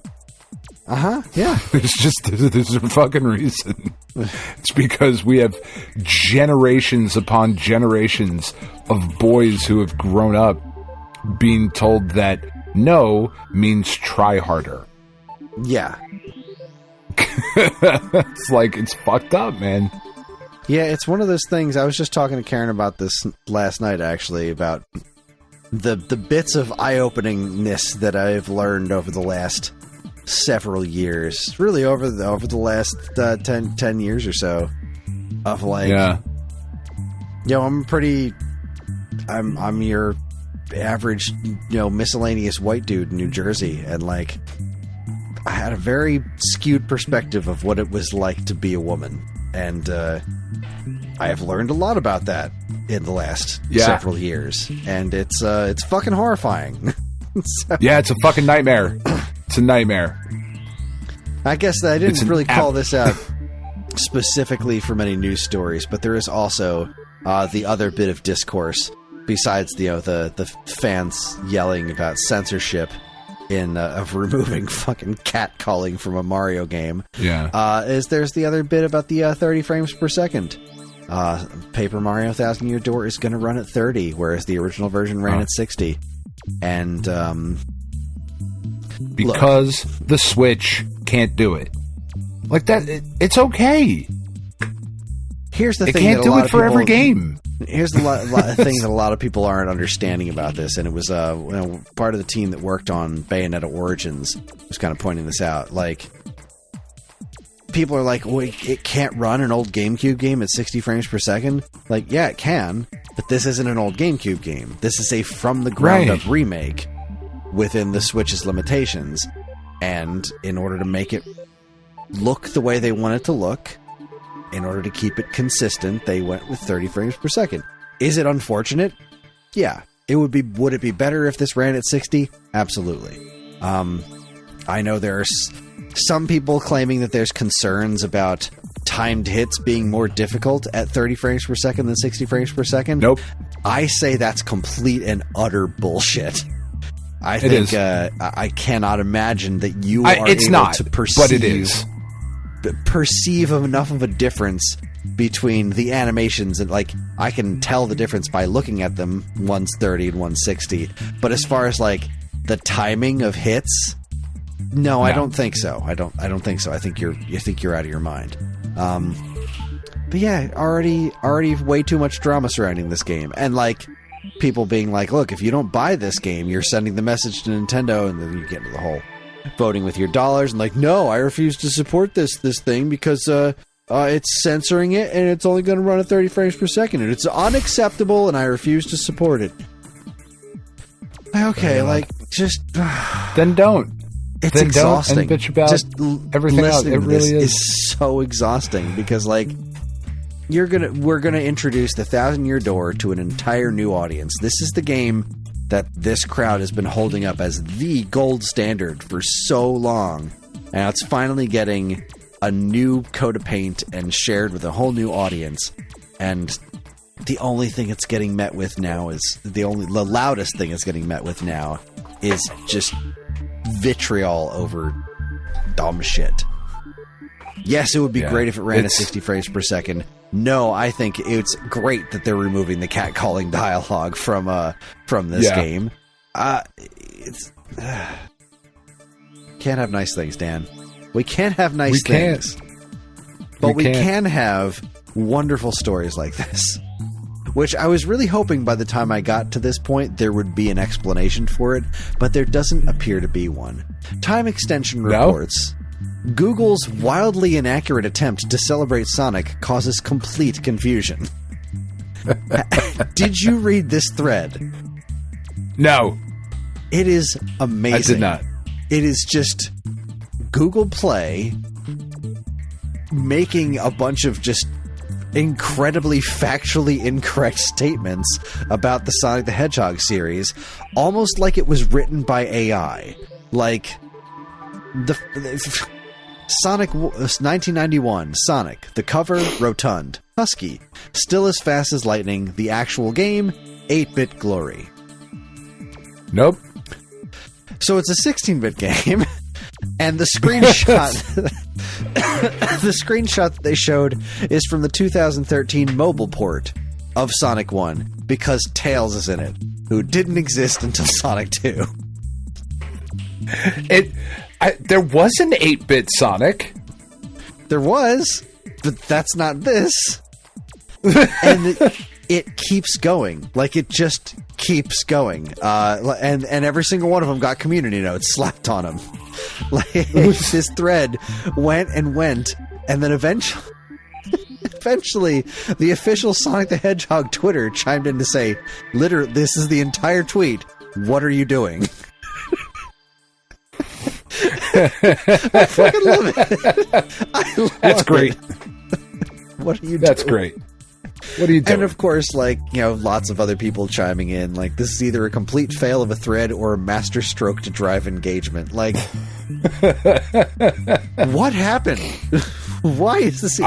B: Yeah.
C: There's a fucking reason. It's because we have generations upon generations of boys who have grown up being told that no means try harder.
B: Yeah.
C: It's like, it's fucked up, man.
B: Yeah, it's one of those things. I was just talking to Karen about this last night, actually, about the bits of eye-openingness that I've learned over the last several years, really over the last 10 years or so, of like, I'm your average, miscellaneous white dude in New Jersey, and like, I had a very skewed perspective of what it was like to be a woman, and I have learned a lot about that in the last several years, and it's fucking horrifying. So,
C: it's a fucking nightmare. It's a nightmare.
B: I guess I didn't really call this out specifically from any news stories, but there is also the other bit of discourse besides the fans yelling about censorship of removing fucking catcalling from a Mario game. There's the other bit about the 30 frames per second. Paper Mario Thousand Year Door is going to run at 30, whereas the original version ran at 60. And
C: because the Switch can't do it. Like that, it's okay.
B: Here's the
C: it
B: thing:
C: can't
B: that
C: do it for every game.
B: Here's the thing that a lot of people aren't understanding about this, and it was part of the team that worked on Bayonetta Origins was kind of pointing this out. Like, people are like, well, it can't run an old GameCube game at 60 frames per second. Like, yeah, it can, but this isn't an old GameCube game. This is a from-the-ground-up remake within the Switch's limitations. And in order to make it look the way they want it to look, in order to keep it consistent, they went with 30 frames per second. Is it unfortunate? Yeah. Would it be better if this ran at 60? Absolutely. I know there's some people claiming that there's concerns about timed hits being more difficult at 30 frames per second than 60 frames per second.
C: Nope.
B: I say that's complete and utter bullshit. I think I cannot imagine that you are able to perceive,
C: but it is.
B: Perceive enough of a difference between the animations, and like I can tell the difference by looking at them. One's 30 and one's 60. But as far as like the timing of hits, no, I don't think so. I don't think so. I think you're out of your mind. But yeah, already way too much drama surrounding this game, and like people being like, look, if you don't buy this game, you're sending the message to Nintendo, and then you get into the whole voting with your dollars and like, no, I refuse to support this thing because it's censoring it and it's only going to run at 30 frames per second and it's unacceptable and I refuse to support it. Okay, like just
C: then don't.
B: It's
C: then
B: exhausting.
C: Don't and bitch about
B: just
C: everything else. It really
B: is so exhausting because like we're gonna introduce the 1,000-Year Door to an entire new audience. This is the game that this crowd has been holding up as the gold standard for so long. And now it's finally getting a new coat of paint and shared with a whole new audience. And the only thing it's getting met with now is the loudest thing it's getting met with now is just vitriol over dumb shit. Yes, it would be great if it ran at 60 frames per second. No, I think it's great that they're removing the catcalling dialogue from this game. Can't have nice things, Dan. We can't have nice things. But we can have wonderful stories like this. Which I was really hoping by the time I got to this point there would be an explanation for it, but there doesn't appear to be one. Time Extension reports Google's wildly inaccurate attempt to celebrate Sonic causes complete confusion. Did you read this thread?
C: No.
B: It is amazing.
C: I did not.
B: It is just Google Play making a bunch of just incredibly factually incorrect statements about the Sonic the Hedgehog series, almost like it was written by AI. Like, Sonic 1991, Sonic, the cover, rotund, husky, still as fast as lightning, the actual game, 8-bit glory.
C: Nope.
B: So it's a 16-bit game, and the screenshot the screenshot that they showed is from the 2013 mobile port of Sonic 1, because Tails is in it, who didn't exist until Sonic 2.
C: There was an 8-bit Sonic.
B: There was, but that's not this. And it keeps going. Like, it just keeps going. And every single one of them got community notes slapped on them. Like, this thread went, and then eventually, the official Sonic the Hedgehog Twitter chimed in to say, literally, this is the entire tweet. What are you doing? I fucking love it.
C: That's great.
B: What are you doing?
C: That's great. What are you doing?
B: And of course, like, you know, lots of other people chiming in, like, this is either a complete fail of a thread or a master stroke to drive engagement. Like, what happened? Why is this?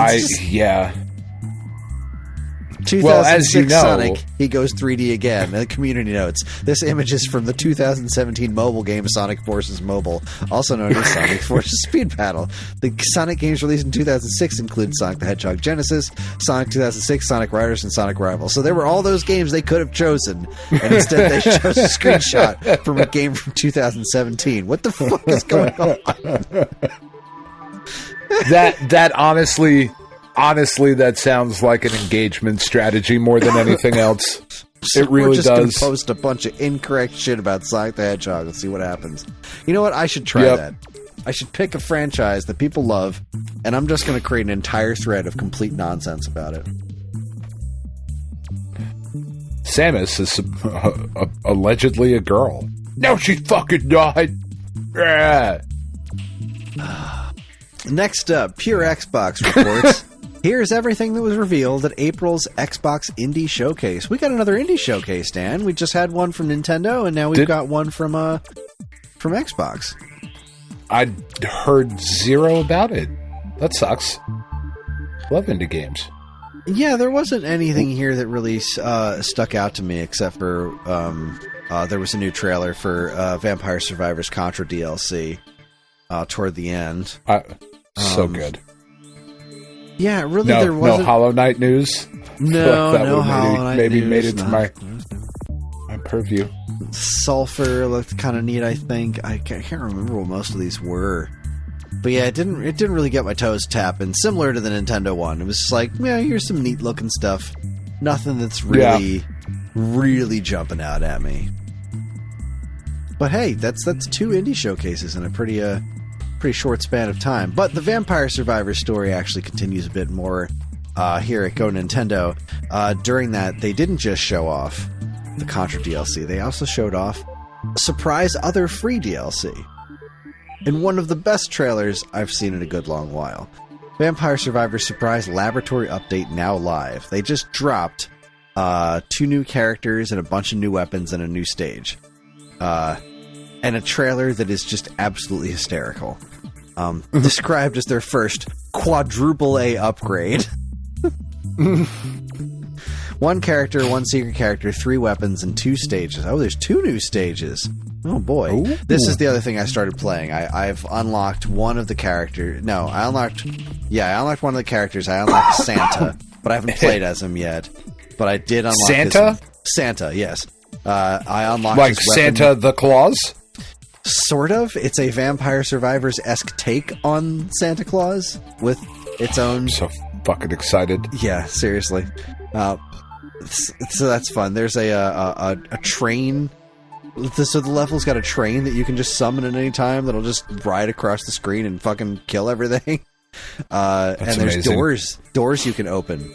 C: Well, as you know,
B: Sonic, he goes 3D again. The community notes. This image is from the 2017 mobile game Sonic Forces Mobile, also known as Sonic Forces Speed Battle. The Sonic games released in 2006 include Sonic the Hedgehog Genesis, Sonic 2006, Sonic Riders, and Sonic Rivals. So there were all those games they could have chosen, and instead they chose a screenshot from a game from 2017. What the fuck is going on?
C: That honestly, that sounds like an engagement strategy more than anything else. It really
B: We're just
C: does.
B: Gonna post a bunch of incorrect shit about Sonic the Hedgehog and see what happens. You know what? I should try that. I should pick a franchise that people love, and I'm just going to create an entire thread of complete nonsense about it.
C: Samus is allegedly a girl. No, she fucking died.
B: Next up, Pure Xbox reports. Here's everything that was revealed at April's Xbox Indie Showcase. We got another Indie Showcase, Dan. We just had one from Nintendo, and now we've got one from Xbox.
C: I heard zero about it. That sucks. Love indie games.
B: Yeah, there wasn't anything here that really stuck out to me, except for there was a new trailer for Vampire Survivors Contra DLC toward the end.
C: So good.
B: Yeah, really, there wasn't...
C: No Hollow Knight news?
B: No Hollow Knight
C: maybe
B: news.
C: Made it to my purview.
B: Sulfur looked kind of neat, I think. I can't remember what most of these were. But yeah, it didn't really get my toes tapping. Similar to the Nintendo one. It was just like, yeah, here's some neat looking stuff. Nothing that's really really jumping out at me. But hey, that's 2 indie showcases in a pretty short span of time. But the Vampire Survivors story actually continues a bit more here at Go Nintendo. During that, they didn't just show off the Contra DLC. They also showed off surprise other free DLC. In one of the best trailers I've seen in a good long while. Vampire Survivors Surprise Laboratory Update now live. They just dropped 2 new characters and a bunch of new weapons and a new stage. And a trailer that is just absolutely hysterical. Described as their first quadruple A upgrade. 1 character, 1 secret character, 3 weapons, and 2 stages. Oh, there's 2 new stages. Oh boy. Ooh. This is the other thing I started playing. I've unlocked one of the characters. No, I unlocked one of the characters. I unlocked Santa, but I haven't played as him yet. But I did unlock
C: Santa?
B: Santa, yes. I unlocked
C: like
B: his weapon.
C: Santa the Claus?
B: Sort of. It's a Vampire Survivors-esque take on Santa Claus with its own...
C: I'm so fucking excited.
B: Yeah, seriously. So that's fun. There's a train. So the level's got a train that you can just summon at any time that'll just ride across the screen and fucking kill everything. And there's amazing. Doors you can open.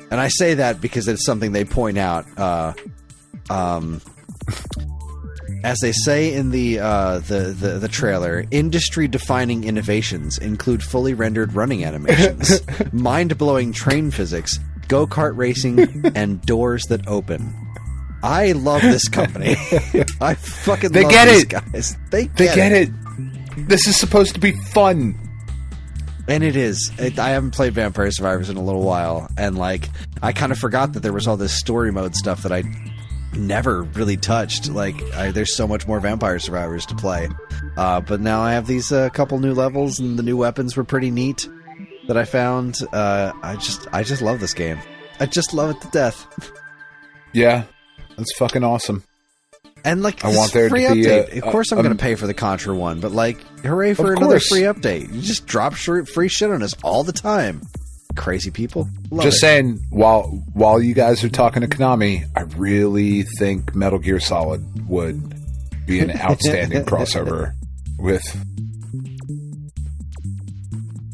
B: And I say that because it's something they point out. As they say in the trailer, industry-defining innovations include fully rendered running animations, mind-blowing train physics, go-kart racing, and doors that open. I love this company. I fucking love these guys. They get it.
C: This is supposed to be fun.
B: And it is. I haven't played Vampire Survivors in a little while, and like I kind of forgot that there was all this story mode stuff that I never really touched. Like there's so much more Vampire Survivors to play. But now I have these couple new levels, and the new weapons were pretty neat that I found. I just love this game. I just love it to death.
C: Yeah. That's fucking awesome.
B: And like,
C: I want there
B: free
C: to be
B: update. Of course, I'm going to pay for the Contra one, but like, hooray for another free update! You just drop free shit on us all the time. Crazy people.
C: Just saying, while you guys are talking to Konami, I really think Metal Gear Solid would be an outstanding crossover with.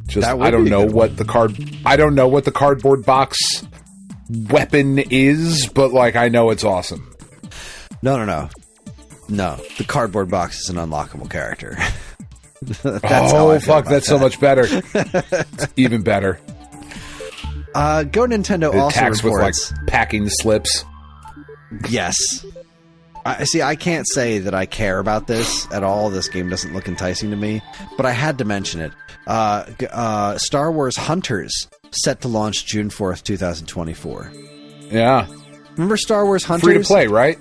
C: Just I don't know what the cardboard box weapon is, but like I know it's awesome.
B: No. The cardboard box is an unlockable character.
C: That's so much better. It's even better.
B: Go Nintendo also
C: attacks
B: reports
C: with like packing slips.
B: Yes. I can't say that I care about this at all. This game doesn't look enticing to me, but I had to mention it. Star Wars Hunters set to launch June 4th, 2024.
C: Yeah.
B: Remember Star Wars Hunters?
C: Free to play, right?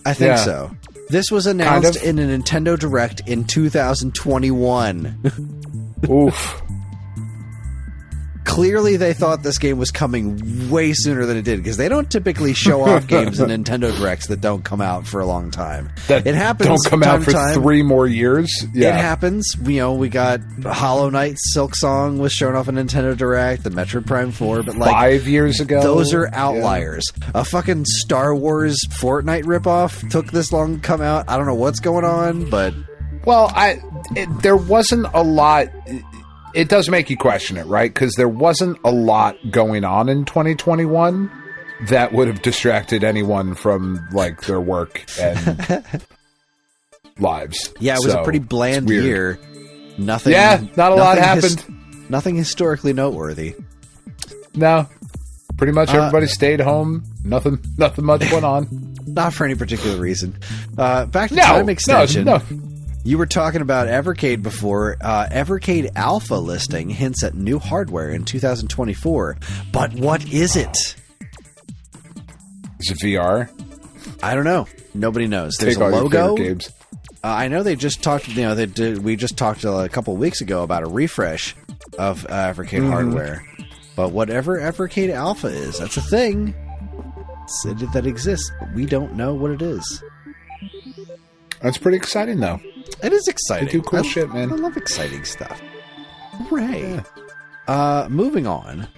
B: I think so. This was announced in a Nintendo Direct in 2021.
C: Oof.
B: Clearly, they thought this game was coming way sooner than it did, because they don't typically show off games in Nintendo Directs that don't come out for a long time.
C: That
B: it happens.
C: Don't come out for 3 more years. Yeah.
B: It happens. You know, we got Hollow Knight Silk Song was shown off in Nintendo Direct, the Metroid Prime 4, but like
C: 5 years ago.
B: Those are outliers. Yeah. A fucking Star Wars Fortnite ripoff took this long to come out. I don't know what's going on, but
C: well, there wasn't a lot. It does make you question it, right? Because there wasn't a lot going on in 2021 that would have distracted anyone from like their work and lives.
B: Yeah, it was a pretty bland year. Nothing.
C: Yeah, not a lot happened.
B: Nothing historically noteworthy.
C: No, pretty much everybody stayed home. Nothing much went on.
B: Not for any particular reason. Back to time extension.
C: No.
B: You were talking about Evercade before. Evercade Alpha listing hints at new hardware in 2024. But what is it?
C: Is it VR?
B: I don't know. Nobody knows. There's a logo.
C: Games.
B: I know they just talked. You know, we just talked a couple of weeks ago about a refresh of Evercade hardware. But whatever Evercade Alpha is, that's a thing that exists. But we don't know what it is.
C: That's pretty exciting, though.
B: It is exciting.
C: They do cool shit, man.
B: I love exciting stuff. Hooray. Yeah. Moving on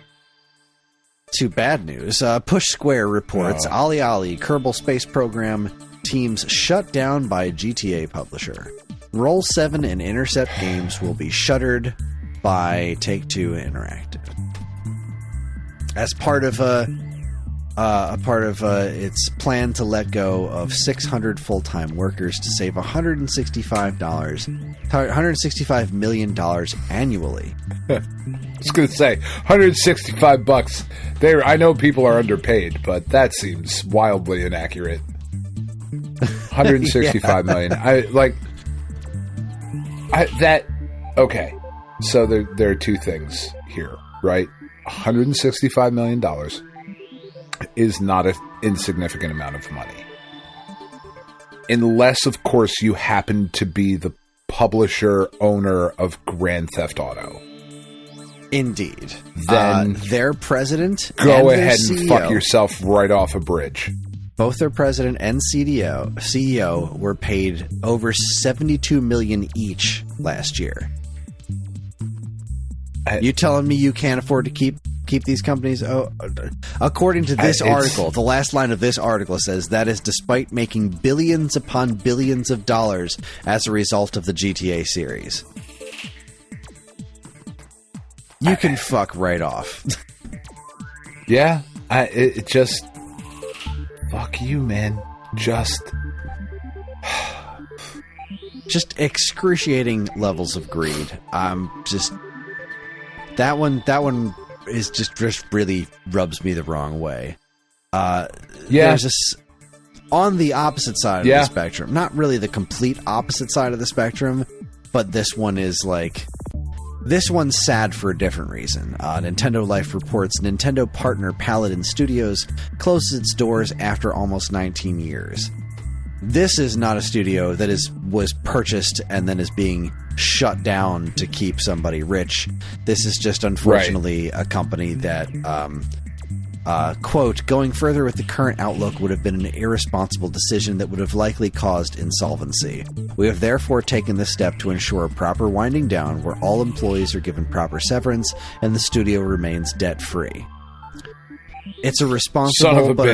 B: to bad news. Push Square reports Ali Kerbal Space Program teams shut down by GTA publisher. Roll7 and Intercept Games will be shuttered by Take-Two Interactive. As part of its plan to let go of 600 full-time workers to save $165 million annually.
C: I was going to say $165. I know people are underpaid, but that seems wildly inaccurate. $165 million. Okay. So there are two things here, right? $165 million is not an insignificant amount of money. Unless, of course, you happen to be the publisher owner of Grand Theft Auto.
B: Indeed.
C: Then
B: their president
C: go
B: and
C: ahead
B: their
C: and
B: CEO,
C: fuck yourself right off a bridge.
B: Both their president and CEO were paid over $72 million each last year. You telling me you can't afford to keep these companies? According to this article, the last line of this article says that is despite making billions upon billions of dollars as a result of the GTA series. You can fuck right off.
C: Yeah, it just fuck you, man. Just excruciating
B: levels of greed. That one is just really rubs me the wrong way. There's this on the opposite side of the spectrum. Not really the complete opposite side of the spectrum, but this one is like... This one's sad for a different reason. Nintendo Life reports Nintendo partner Paladin Studios closes its doors after almost 19 years. This is not a studio that was purchased and then is being shut down to keep somebody rich. This is just, unfortunately, a company that, quote, going further with the current outlook would have been an irresponsible decision that would have likely caused insolvency. We have therefore taken this step to ensure a proper winding down where all employees are given proper severance and the studio remains debt-free. It's a responsible but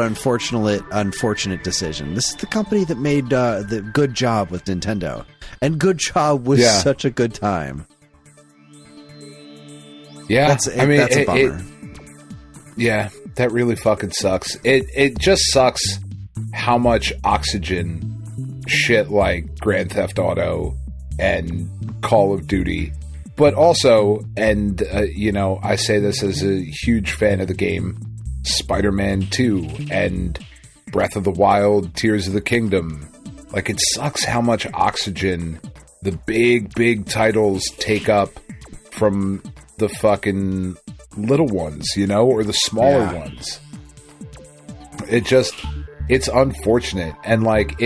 B: unfortunate decision. This is the company that made the Good Job with Nintendo. And Good Job was such a good time.
C: Yeah,
B: that's a bummer.
C: Yeah, that really fucking sucks. It just sucks how much oxygen shit like Grand Theft Auto and Call of Duty, but also, and I say this as a huge fan of the game, Spider-Man 2 and Breath of the Wild, Tears of the Kingdom. Like, it sucks how much oxygen the big titles take up from the fucking little ones, you know, or the smaller ones. It's unfortunate. And like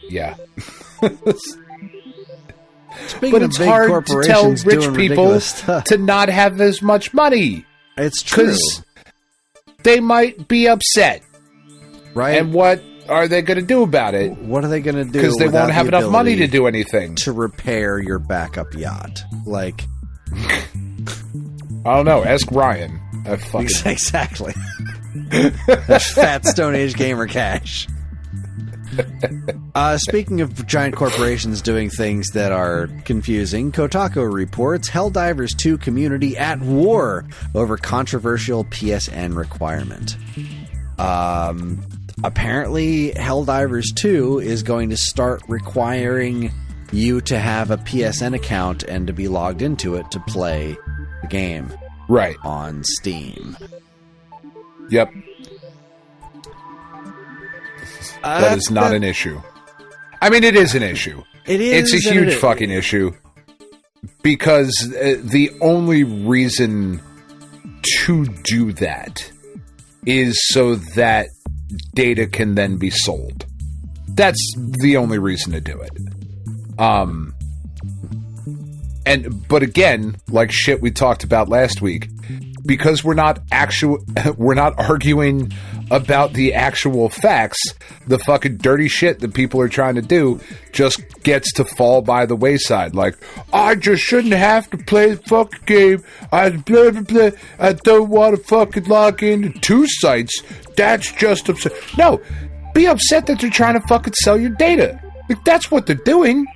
C: yeah. But it's hard to tell rich people to not have as much money.
B: It's true.
C: Because they might be upset.
B: Right.
C: And what are they going to do about it?
B: What are they going to do?
C: Because they won't have enough money to do anything.
B: To repair your backup yacht. Like,
C: I don't know. Ask Ryan.
B: Exactly. That fat Stone Age gamer cash. Speaking of giant corporations doing things that are confusing, Kotaku reports Helldivers 2 community at war over controversial PSN requirement. Apparently, Helldivers 2 is going to start requiring you to have a PSN account and to be logged into it to play the game.
C: Right.
B: On Steam.
C: Yep. That is not an issue. I mean, it is an issue.
B: It is.
C: It's a huge fucking issue. Because the only reason to do that is so that data can then be sold. That's the only reason to do it. But again, like shit we talked about last week, because we're not arguing about the actual facts, the fucking dirty shit that people are trying to do just gets to fall by the wayside. Like, I just shouldn't have to play the fucking game. I blah, blah, blah. I don't want to fucking log into 2 sites. That's just upset. No, be upset that they're trying to fucking sell your data. Like, that's what they're doing.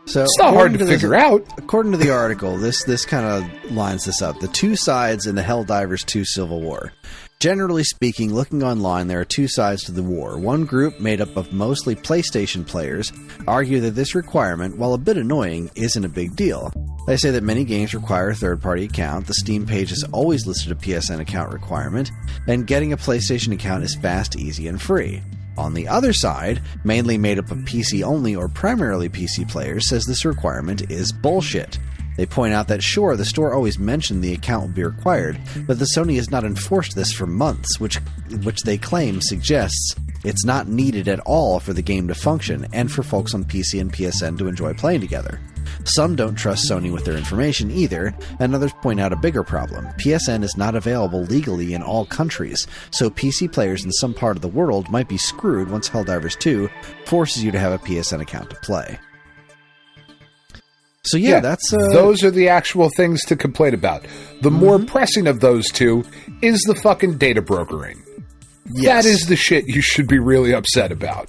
B: So
C: it's not hard to figure out.
B: According to the article, this kind of lines this up. The 2 sides in the Helldivers 2 Civil War. Generally speaking, looking online, there are 2 sides to the war. One group, made up of mostly PlayStation players, argue that this requirement, while a bit annoying, isn't a big deal. They say that many games require a third-party account, the Steam page has always listed a PSN account requirement, and getting a PlayStation account is fast, easy, and free. On the other side, mainly made up of PC-only or primarily PC players, says this requirement is bullshit. They point out that sure, the store always mentioned the account would be required, but the Sony has not enforced this for months, which they claim suggests it's not needed at all for the game to function, and for folks on PC and PSN to enjoy playing together. Some don't trust Sony with their information either, and others point out a bigger problem. PSN is not available legally in all countries, so PC players in some part of the world might be screwed once Helldivers 2 forces you to have a PSN account to play. So yeah, that's...
C: those are the actual things to complain about. The more pressing of those two is the fucking data brokering. Yes. That is the shit you should be really upset about.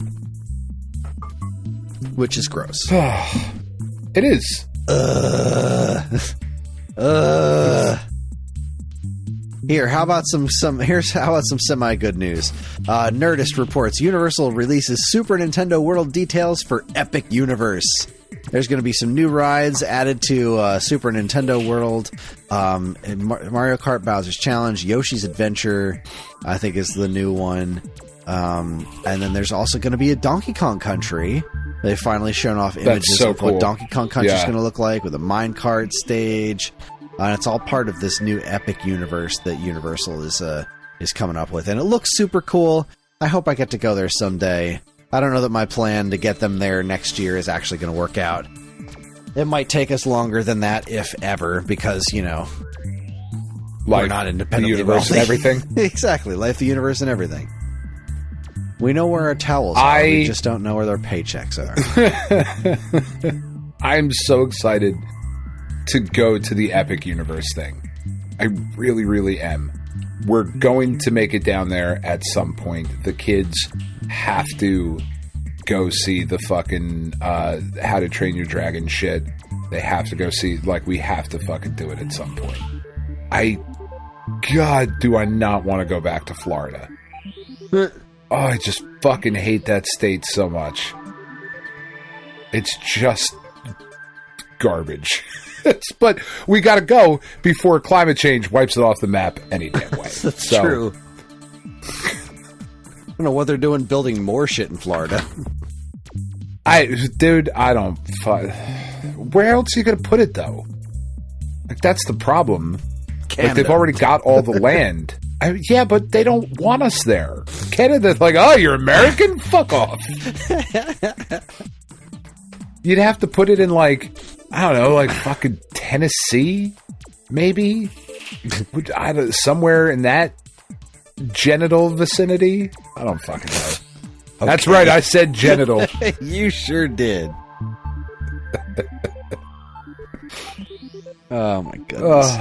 B: Which is gross.
C: It is.
B: Here, how about some semi-good news? Nerdist reports Universal releases Super Nintendo World details for Epic Universe. There's going to be some new rides added to Super Nintendo World. Mario Kart Bowser's Challenge, Yoshi's Adventure, I think is the new one. And then there's also going to be a Donkey Kong Country. They've finally shown off images of what Donkey Kong Country is going to look like with a minecart stage. And it's all part of this new Epic universe that Universal is coming up with. And it looks super cool. I hope I get to go there someday. I don't know that my plan to get them there next year is actually going to work out. It might take us longer than that, if ever, because, you know, we're not independently
C: the universe and everything.
B: Exactly. Life, the universe, and everything. We know where our towels are. We just don't know where their paychecks are.
C: I'm so excited to go to the Epic Universe thing. I really, really am. We're going to make it down there at some point. The kids have to go see the fucking How to Train Your Dragon shit. They have to go see, like, we have to fucking do it at some point. God, do I not want to go back to Florida. Oh, I just fucking hate that state so much. It's just garbage. But we gotta go before climate change wipes it off the map any damn way.
B: That's true. I don't know what they're doing building more shit in Florida.
C: I don't... where else are you going to put it, though? Like, that's the problem.
B: Canada.
C: Like, they've already got all the land. Yeah, but they don't want us there. Canada's like, oh, you're American? Fuck off. You'd have to put it in, like, I don't know, like fucking Tennessee, maybe? Somewhere in that genital vicinity? I don't fucking know. Okay. That's right, I said genital.
B: You sure did. Oh my goodness.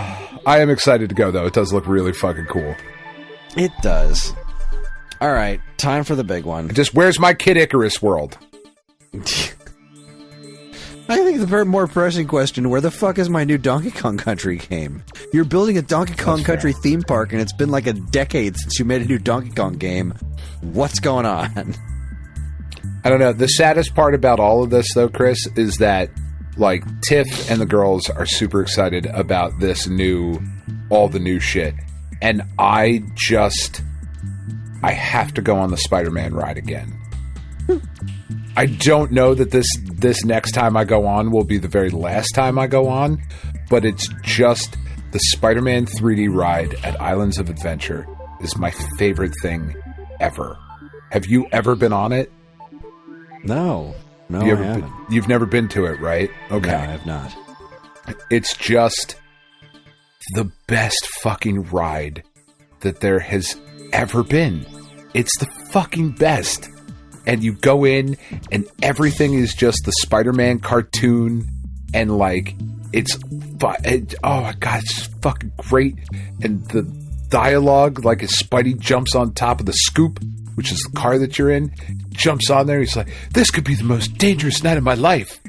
C: I am excited to go, though. It does look really fucking cool.
B: It does. All right, time for the big one.
C: Just, where's my Kid Icarus world?
B: I think the more pressing question, where the fuck is my new Donkey Kong Country game? You're building a Donkey Kong Country theme park, and it's been like a decade since you made a new Donkey Kong game. What's going on?
C: I don't know. The saddest part about all of this, though, Chris, is that, like, Tiff and the girls are super excited about all the new shit. And I have to go on the Spider-Man ride again. I don't know that this next time I go on will be the very last time I go on, but it's just the Spider-Man 3D ride at Islands of Adventure is my favorite thing ever. Have you ever been on it?
B: No, I haven't.
C: You've never been to it, right? Okay.
B: No, I have not.
C: It's just the best fucking ride that there has ever been. It's the fucking best. And you go in, and everything is just the Spider-Man cartoon, and, like, oh my god, it's just fucking great. And the dialogue, like, as Spidey jumps on top of the scoop, which is the car that you're in, jumps on there, he's like, this could be the most dangerous night of my life.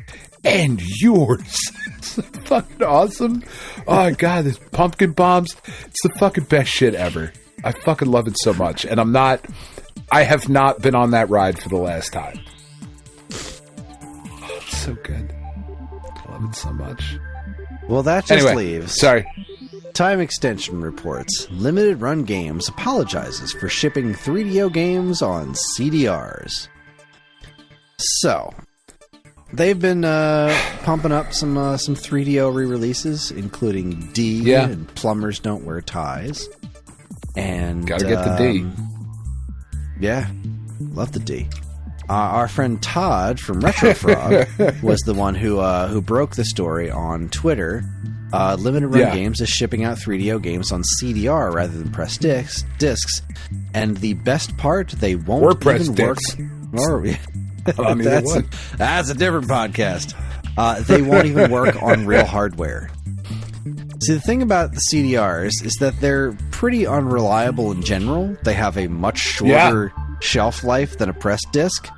C: And yours. It's fucking awesome. Oh my god, there's pumpkin bombs. It's the fucking best shit ever. I fucking love it so much. And I have not been on that ride for the last time. Oh, it's so good. I love it so much.
B: Well, that just leaves.
C: Sorry.
B: Time Extension reports Limited Run Games apologizes for shipping 3DO games on CDRs. So, they've been pumping up some 3DO re-releases, including D and Plumbers Don't Wear Ties. And
C: gotta get the D.
B: Yeah, love the D. Our friend Todd from Retrofrog was the one who broke the story on Twitter. Limited Run Games is shipping out 3DO games on CDR rather than press discs. And the best part, they won't even work. That's a different podcast. They won't even work on real hardware. See, the thing about the CDRs is that they're pretty unreliable in general. They have a much shorter shelf life than a press disc.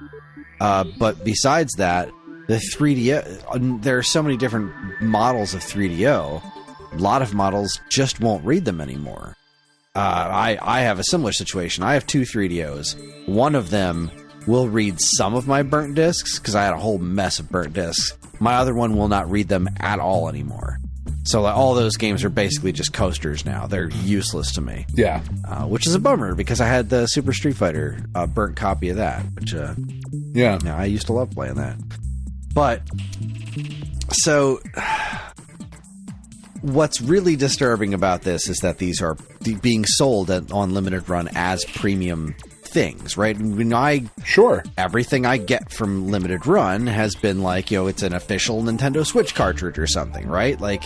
B: But besides that, the 3DO, there are so many different models of 3DO. A lot of models just won't read them anymore. I have a similar situation. I have two 3DOs. One of them will read some of my burnt discs because I had a whole mess of burnt discs. My other one will not read them at all anymore. So all those games are basically just coasters now. They're useless to me. Yeah. Which is a bummer because I had the Super Street Fighter burnt copy of that. Which, I used to love playing that. But, so, what's really disturbing about this is that these are being sold on Limited Run as premium things, right? Everything I get from Limited Run has been like, it's an official Nintendo Switch cartridge or something, right? Like,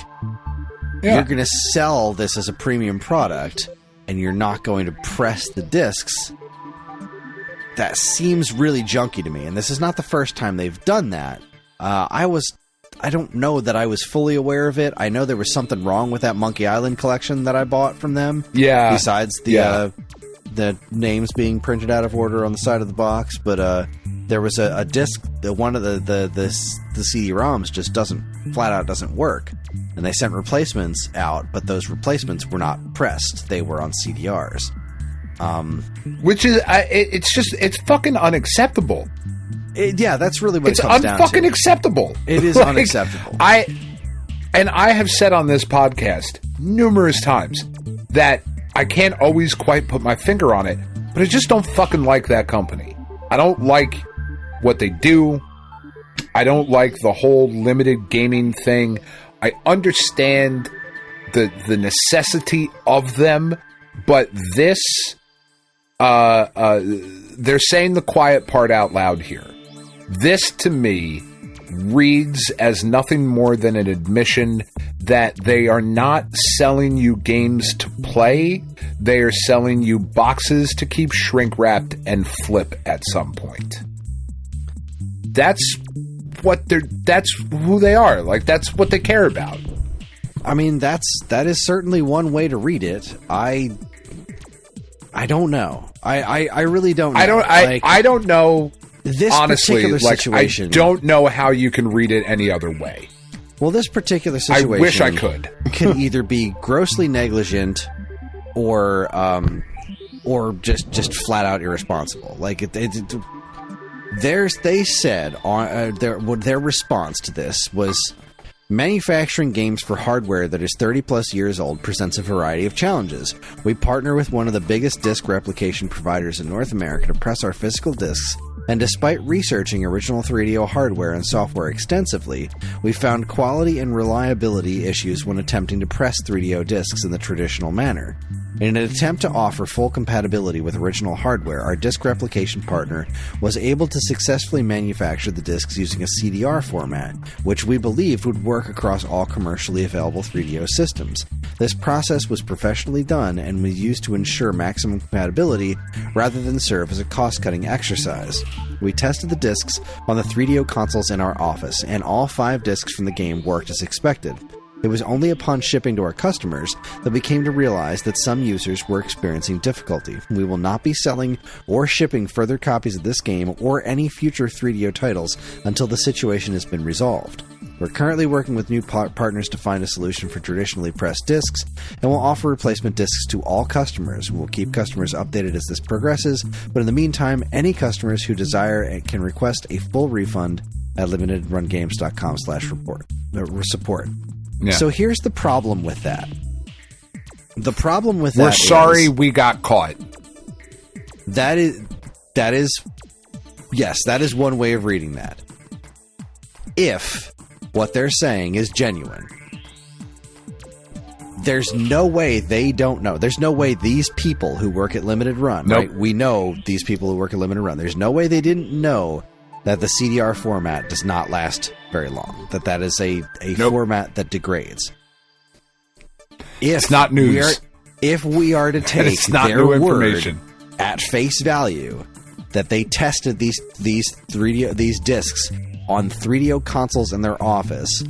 B: you're going to sell this as a premium product, and you're not going to press the discs. That seems really junky to me, and this is not the first time they've done that. I don't know that I was fully aware of it. I know there was something wrong with that Monkey Island collection that I bought from them. Yeah. Besides the names being printed out of order on the side of the box, but there was a disc that one of the CD-ROMs just doesn't work, and they sent replacements out, but those replacements were not pressed; they were on CDRs.
C: Which is it's fucking unacceptable.
B: That's really what it comes down to. It's
C: unfucking acceptable.
B: It is unacceptable.
C: I have said on this podcast numerous times that I can't always quite put my finger on it, but I just don't fucking like that company. I don't like what they do. I don't like the whole limited gaming thing. I understand the necessity of them, but this, they're saying the quiet part out loud here. This, to me, reads as nothing more than an admission that they are not selling you games to play. They are selling you boxes to keep shrink-wrapped and flip at some point. That's who they are. Like, that's what they care about.
B: I mean, that is certainly one way to read it. I don't know. I really don't know.
C: I don't know.
B: This
C: honestly,
B: particular situation,
C: I don't know how you can read it any other way.
B: Well, this particular situation,
C: I wish I could.
B: Can either be grossly negligent or just flat out irresponsible. Like they said on their response to this was, manufacturing games for hardware that is 30 plus years old presents a variety of challenges. We partner with one of the biggest disk replication providers in North America to press our physical disks, and despite researching original 3DO hardware and software extensively, we found quality and reliability issues when attempting to press 3DO disks in the traditional manner. In an attempt to offer full compatibility with original hardware, our disk replication partner was able to successfully manufacture the disks using a CDR format, which we believed would work across all commercially available 3DO systems. This process was professionally done and was used to ensure maximum compatibility rather than serve as a cost-cutting exercise. We tested the disks on the 3DO consoles in our office, and all 5 disks from the game worked as expected. It was only upon shipping to our customers that we came to realize that some users were experiencing difficulty. We will not be selling or shipping further copies of this game or any future 3DO titles until the situation has been resolved. We're currently working with new partners to find a solution for traditionally pressed discs, and will offer replacement discs to all customers. We'll keep customers updated as this progresses, but in the meantime, any customers who desire can request a full refund at limitedrungames.com/support. Yeah. So here's the problem with that. The problem with that
C: We're sorry we got caught.
B: That is yes, that is one way of reading that. If what they're saying is genuine, there's no way they don't know. There's no way these people who work at Limited Run,
C: nope.
B: Right? We know these people who work at Limited Run. There's no way they didn't know that the CDR format does not last very long. That is a nope. format that degrades.
C: It's not news.
B: If we are to take their word at face value that they tested these discs on 3DO consoles in their office,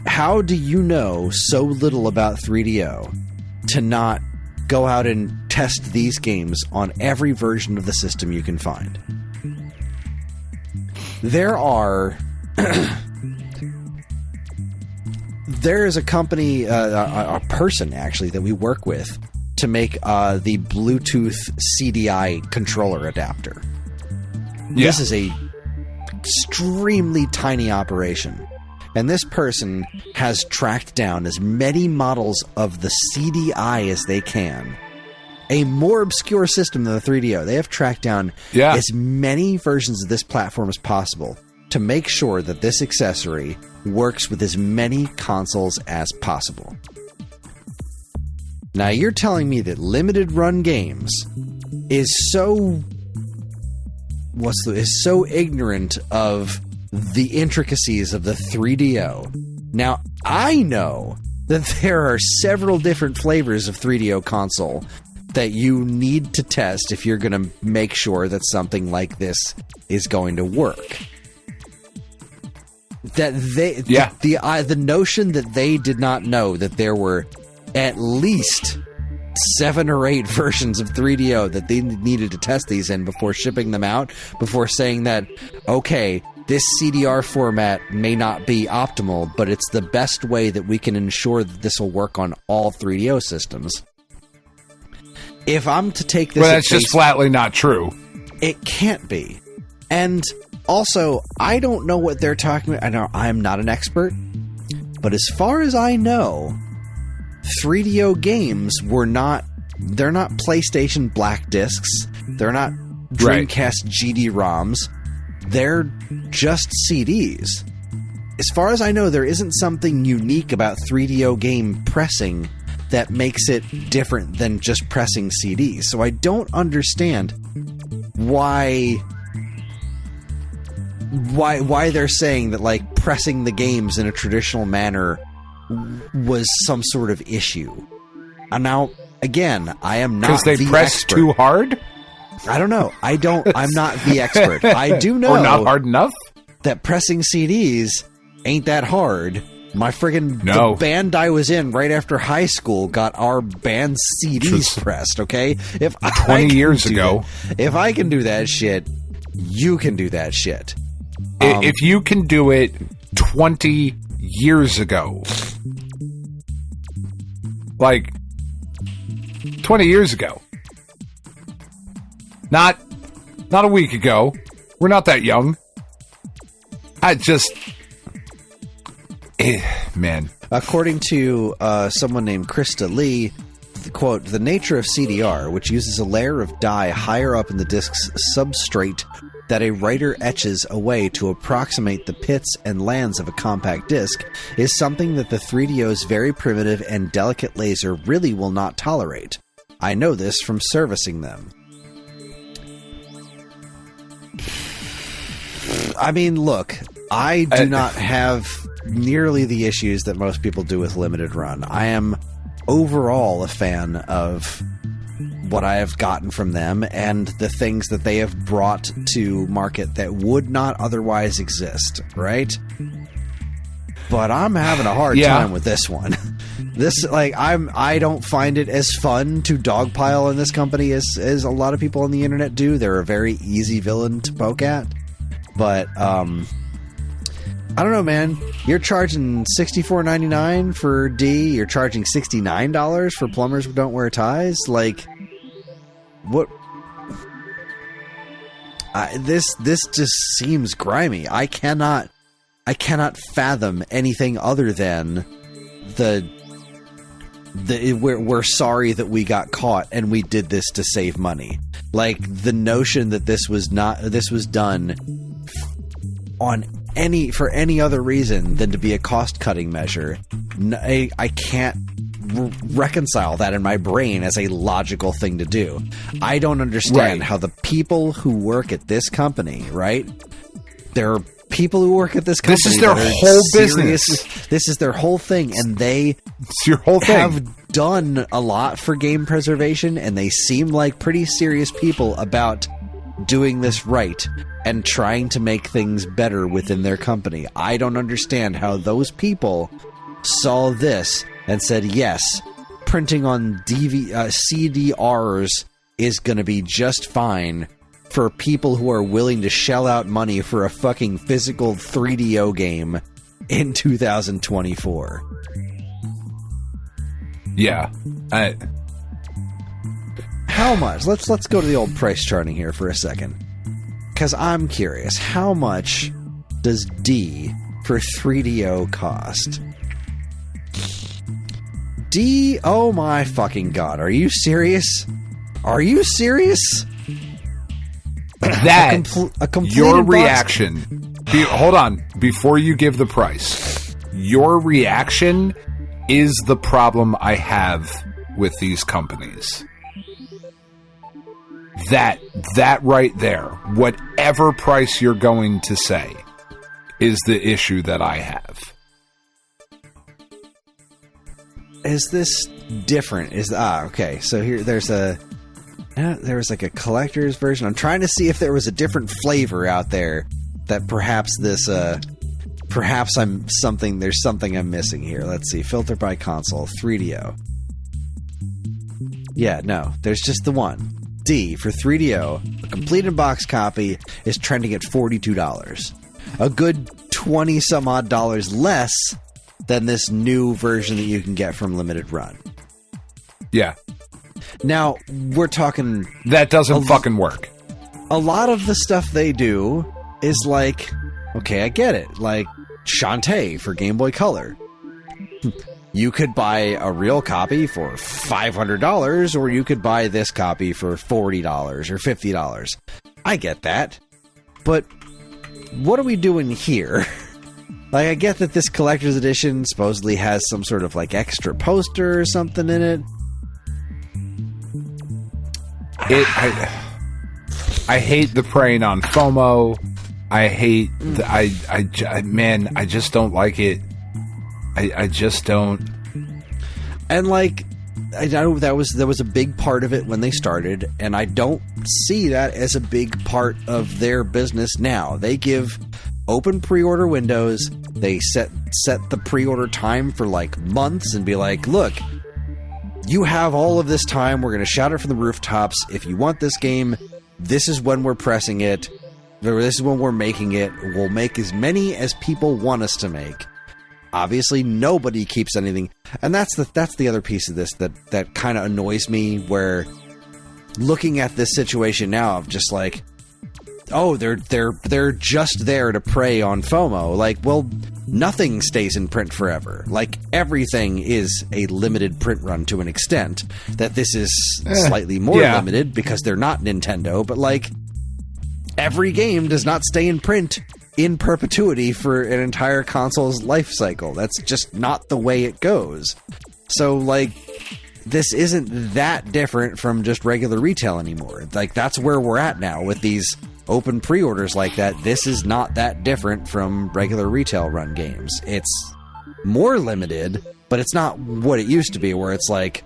B: how do you know so little about 3DO to not go out and test these games on every version of the system you can find? There is a company, a person actually, that we work with to make the Bluetooth CDI controller adapter. Yeah. This is a extremely tiny operation, and this person has tracked down as many models of the CDI as they can. A more obscure system than the 3DO. They have tracked down as many versions of this platform as possible to make sure that this accessory works with as many consoles as possible. Now, you're telling me that Limited Run Games is so ignorant of the intricacies of the 3DO. Now, I know that there are several different flavors of 3DO console that you need to test if you're going to make sure that something like this is going to work. That the notion that they did not know that there were at least 7 or 8 versions of 3DO that they needed to test these in before shipping them out, before saying that, okay, this CDR format may not be optimal, but it's the best way that we can ensure that this will work on all 3DO systems. If I'm to take this...
C: Well, that's just flatly not true.
B: It can't be. And also, I don't know what they're talking about. I know I'm not an expert, but as far as I know, 3DO games they're not PlayStation black discs. They're not Dreamcast GD-ROMs. they're just CDs. As far as I know, there isn't something unique about 3DO game pressing that makes it different than just pressing CDs. So I don't understand why they're saying that, like, pressing the games in a traditional manner was some sort of issue. And now, again, I am not the expert.
C: Because they press too hard?
B: I don't know. I'm not the expert. I do know.
C: Or not hard enough?
B: That pressing CDs ain't that hard. My friggin' the band I was in right after high school got our band's CDs pressed, okay? If
C: 20 years ago.
B: If I can do that shit, you can do that shit.
C: If you can do it 20 years ago. Like, 20 years ago. Not a week ago. We're not that young. Man.
B: According to someone named Krista Lee, quote, the nature of CDR, which uses a layer of dye higher up in the disk's substrate that a writer etches away to approximate the pits and lands of a compact disc, is something that the 3DO's very primitive and delicate laser really will not tolerate. I know this from servicing them. I mean, look, I do not have nearly the issues that most people do with limited run. I am overall a fan of what I have gotten from them and the things that they have brought to market that would not otherwise exist, right? But I'm having a hard time with this one. I don't find it as fun to dogpile on this company as a lot of people on the internet do. They're a very easy villain to poke at. But I don't know, man. You're charging $64.99 for D. You're charging $69 for plumbers who don't wear ties. Like, what? This just seems grimy. I cannot fathom anything other than we're sorry that we got caught and we did this to save money. Like, the notion that this was done for any other reason than to be a cost-cutting measure. I can't reconcile that in my brain as a logical thing to do. I don't understand how the people who work at this company, right? There are people who work at this company.
C: This is their whole business.
B: This is their whole thing, and
C: it's your whole thing.
B: Have done a lot for game preservation, and they seem like pretty serious people about doing this right and trying to make things better within their company. I don't understand how those people saw this and said, yes, printing on CDRs is going to be just fine for people who are willing to shell out money for a fucking physical 3DO game in 2024.
C: Yeah.
B: How much? Let's go to the old price charting here for a second. Because I'm curious, how much does D for 3DO cost? D, oh my fucking god, are you serious? Are you serious?
C: That, your reaction, hold on, before you give the price, your reaction is the problem I have with these companies. That right there, whatever price you're going to say, is the issue that I have.
B: Is this different? Okay. So here, there was like a collector's version. I'm trying to see if there was a different flavor out there that perhaps there's something I'm missing here. Let's see. Filter by console, 3DO. Yeah, no, there's just the one. D for 3DO, a complete in-box copy is trending at $42. A good 20 some odd dollars less than this new version that you can get from Limited Run.
C: Yeah.
B: Now, we're talking...
C: That doesn't fucking work.
B: A lot of the stuff they do is like, okay, I get it. Like, Shantae for Game Boy Color. You could buy a real copy for $500, or you could buy this copy for $40 or $50. I get that. But what are we doing here? Like, I get that this collector's edition supposedly has some sort of, like, extra poster or something in it.
C: I hate the preying on FOMO. I hate man, I just don't like it. I just don't.
B: And like, I know there was a big part of it when they started, and I don't see that as a big part of their business now. They give open pre-order windows. They set the pre-order time for like months and be like, look, you have all of this time. We're going to shout it from the rooftops. If you want this game, this is when we're pressing it. This is when we're making it. We'll make as many as people want us to make. Obviously, nobody keeps anything. And that's the other piece of this that kind of annoys me, where looking at this situation now of just like, oh, they're just there to prey on FOMO. Like, well, nothing stays in print forever. Like, everything is a limited print run to an extent. That this is slightly more limited because they're not Nintendo, but like, every game does not stay in print in perpetuity for an entire console's life cycle. That's just not the way it goes. So, like, this isn't that different from just regular retail anymore. Like, that's where we're at now with these open pre-orders like that. This is not that different from regular retail run games. It's more limited, but it's not what it used to be, where it's like,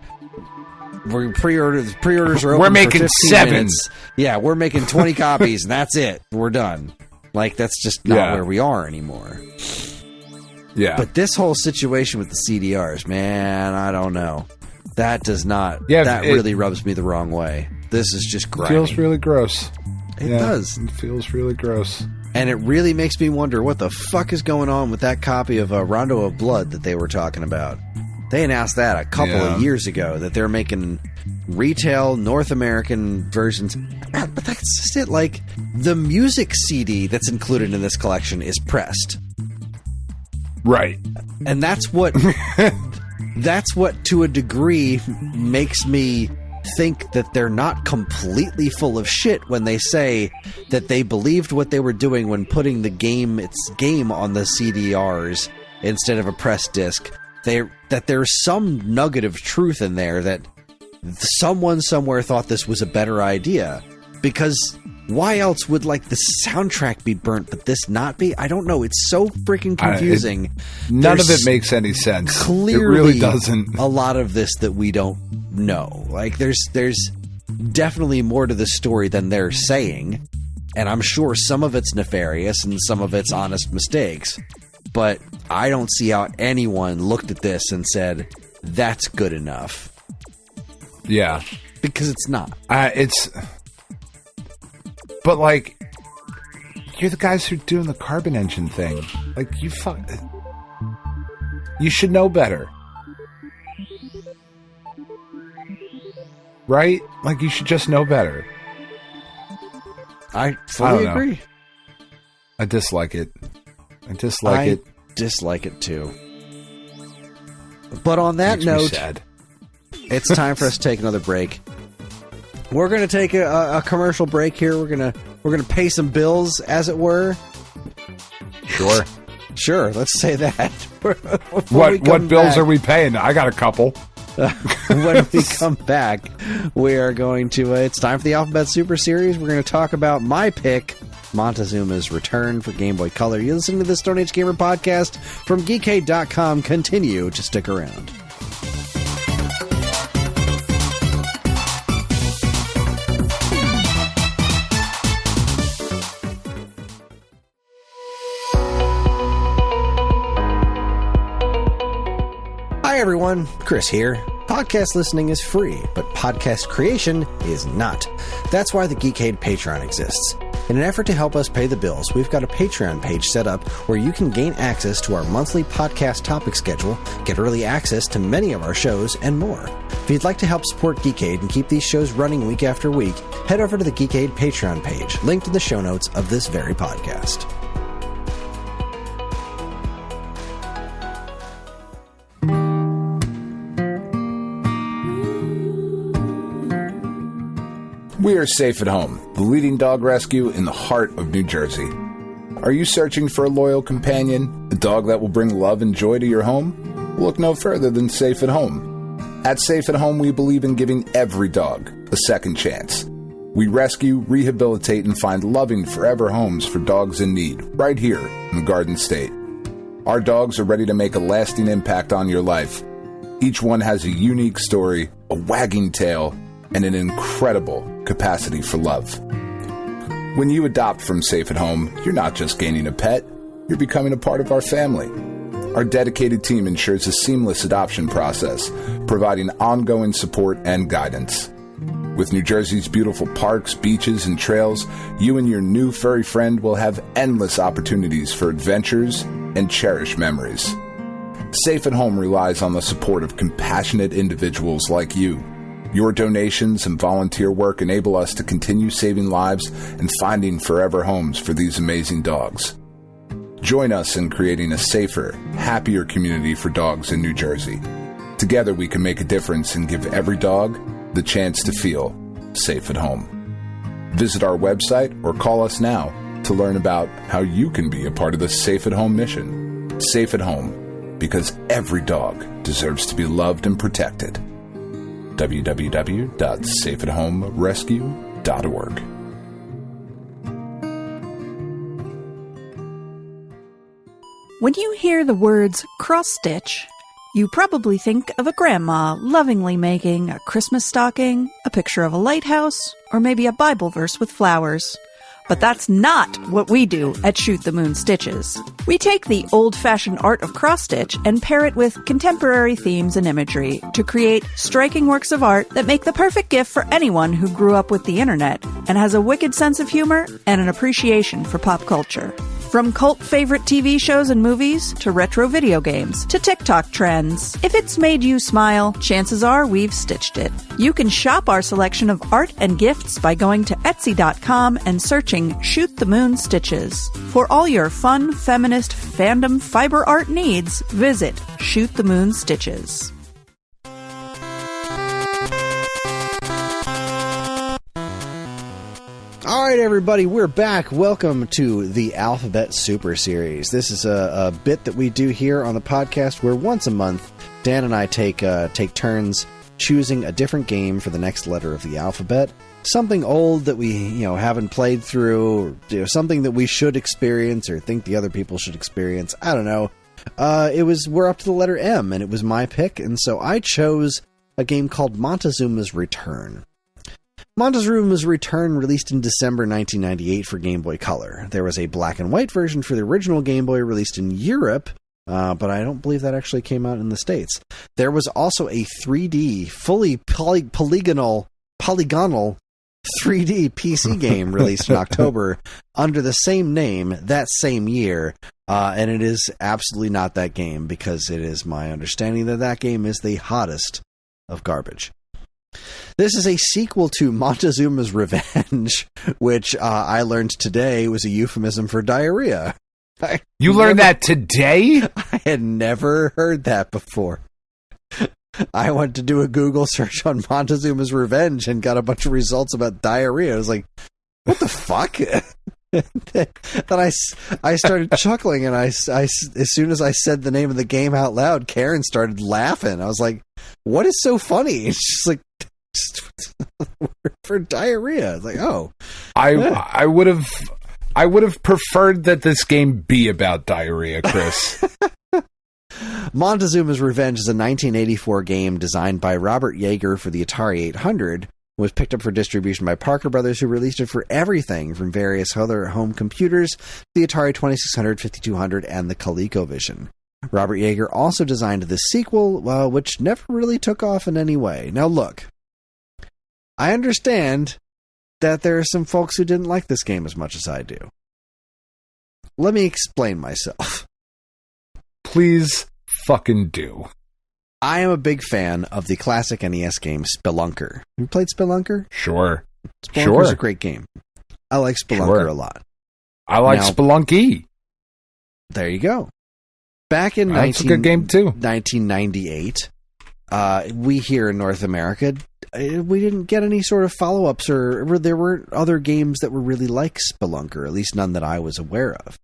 B: pre-orders are open.
C: We're making
B: for
C: 7
B: minutes. Yeah, we're making 20 copies, and that's it. We're done. Like, that's just not where we are anymore.
C: Yeah.
B: But this whole situation with the CDRs, man, I don't know. That does not.
C: Yeah,
B: that really rubs me the wrong way. This is just grimy.
C: It feels really gross.
B: It does.
C: It feels really gross.
B: And it really makes me wonder what the fuck is going on with that copy of Rondo of Blood that they were talking about. They announced that a couple of years ago, that they're making retail North American versions. But that's just it. Like, the music CD that's included in this collection is pressed.
C: Right.
B: And that's what to a degree makes me think that they're not completely full of shit when they say that they believed what they were doing when putting the game on the CDRs instead of a pressed disc. That there's some nugget of truth in there, that someone somewhere thought this was a better idea. Because why else would, like, the soundtrack be burnt but this not be? I don't know. It's so freaking confusing.
C: None of it makes any sense.
B: Clearly,
C: it really doesn't.
B: A lot of this that we don't know. Like, there's definitely more to the story than they're saying. And I'm sure some of it's nefarious and some of it's honest mistakes. But I don't see how anyone looked at this and said, that's good enough.
C: Yeah.
B: Because it's not.
C: But, like, you're the guys who are doing the carbon engine thing. Like, you should know better. Right? Like, you should just know better.
B: I fully agree.
C: I dislike it. I
B: dislike it too. But on that note, it's time for us to take another break. We're going to take a commercial break here. We're going to pay some bills, as it were. Sure. Let's say that.
C: What bills are we paying? I got a couple.
B: When we come back, we are going to. It's time for the Alphabet Super Series. We're going to talk about my pick, Montezuma's return for Game Boy Color. You're listening to the Stone Age Gamer podcast from Geekade.com. Continue to stick around. Hi everyone, Kris here. Podcast listening is free, but podcast creation is not. That's why the Geekade Patreon exists. In an effort to help us pay the bills, we've got a Patreon page set up where you can gain access to our monthly podcast topic schedule, get early access to many of our shows, and more. If you'd like to help support Geekade and keep these shows running week after week, head over to the Geekade Patreon page, linked in the show notes of this very podcast.
C: We are Safe at Home, the leading dog rescue in the heart of New Jersey. Are you searching for a loyal companion, a dog that will bring love and joy to your home? Look no further than Safe at Home. At Safe at Home, we believe in giving every dog a second chance. We rescue, rehabilitate, and find loving forever homes for dogs in need, right here in the Garden State. Our dogs are ready to make a lasting impact on your life. Each one has a unique story, a wagging tail, and an incredible capacity for love. When you adopt from Safe at Home, you're not just gaining a pet, you're becoming a part of our family. Our dedicated team ensures a seamless adoption process, providing ongoing support and guidance. With New Jersey's beautiful parks, beaches, and trails, you and your new furry friend will have endless opportunities for adventures and cherished memories. Safe at Home relies on the support of compassionate individuals like you. Your donations and volunteer work enable us to continue saving lives and finding forever homes for these amazing dogs. Join us in creating a safer, happier community for dogs in New Jersey. Together we can make a difference and give every dog the chance to feel safe at home. Visit our website or call us now to learn about how you can be a part of the Safe at Home mission. Safe at Home, because every dog deserves to be loved and protected. www.safeathomerescue.org.
D: When you hear the words cross-stitch, you probably think of a grandma lovingly making a Christmas stocking, a picture of a lighthouse, or maybe a Bible verse with flowers. But that's not what we do at Shoot the Moon Stitches. We take the old-fashioned art of cross-stitch and pair it with contemporary themes and imagery to create striking works of art that make the perfect gift for anyone who grew up with the internet and has a wicked sense of humor and an appreciation for pop culture. From cult favorite TV shows and movies, to retro video games, to TikTok trends. If it's made you smile, chances are we've stitched it. You can shop our selection of art and gifts by going to Etsy.com and searching Shoot the Moon Stitches. For all your fun, feminist, fandom fiber art needs, visit Shoot the Moon Stitches.
B: All right, everybody, we're back. Welcome to the Alphabet Super Series. This is a bit that we do here on the podcast where once a month, Dan and I take turns choosing a different game for the next letter of the alphabet. Something old that we haven't played through, or something that we should experience or think the other people should experience. I don't know. We're up to the letter M, and it was my pick, and so I chose a game called Montezuma's Return. Montezuma's Return released in December 1998 for Game Boy Color. There was a black and white version for the original Game Boy released in Europe, but I don't believe that actually came out in the States. There was also a 3D, fully polygonal 3D PC game released in October under the same name that same year, and it is absolutely not that game because it is my understanding that game is the hottest of garbage. This is a sequel to Montezuma's Revenge, which I learned today was a euphemism for diarrhea.
C: You learned that today?
B: I had never heard that before. I went to do a Google search on Montezuma's Revenge and got a bunch of results about diarrhea. I was like, what the fuck? Then I started chuckling, and as soon as I said the name of the game out loud, Karen started laughing. I was like, what is so funny? And she's like, for diarrhea. I was like, oh.
C: I would have preferred that this game be about diarrhea, Kris.
B: Montezuma's Revenge is a 1984 game designed by Robert Yeager for the Atari 800. Was picked up for distribution by Parker Brothers, who released it for everything from various other home computers to the Atari 2600, 5200, and the ColecoVision. Robert Yeager also designed the sequel, which never really took off in any way. Now look, I understand that there are some folks who didn't like this game as much as I do. Let me explain myself.
C: Please fucking do.
B: I am a big fan of the classic NES game Spelunker. Have you played Spelunker?
C: Sure.
B: Spelunker is a great game. I like Spelunker a lot.
C: I like Spelunky.
B: There you go. Back in
C: That's a good game too.
B: 1998, we here in North America, we didn't get any sort of follow-ups, or there weren't other games that were really like Spelunker, at least none that I was aware of.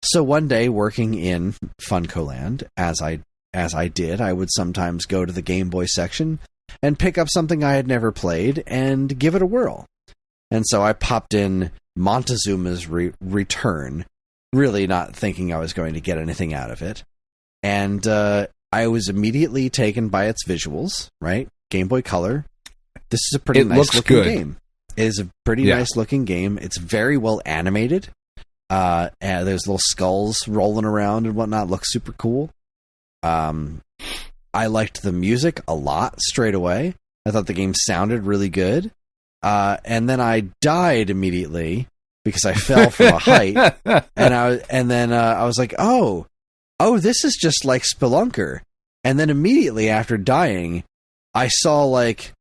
B: So one day, working in Funcoland, as I did, I would sometimes go to the Game Boy section and pick up something I had never played and give it a whirl. And so I popped in Montezuma's Return, really not thinking I was going to get anything out of it. And I was immediately taken by its visuals, right? Game Boy Color. This is a pretty nice looking game. It is a pretty nice looking game. It's very well animated. And there's little skulls rolling around and whatnot. Looks super cool. I liked the music a lot straight away. I thought the game sounded really good. And then I died immediately because I fell from a height. And then I was like, oh, this is just like Spelunker. And then immediately after dying, I saw like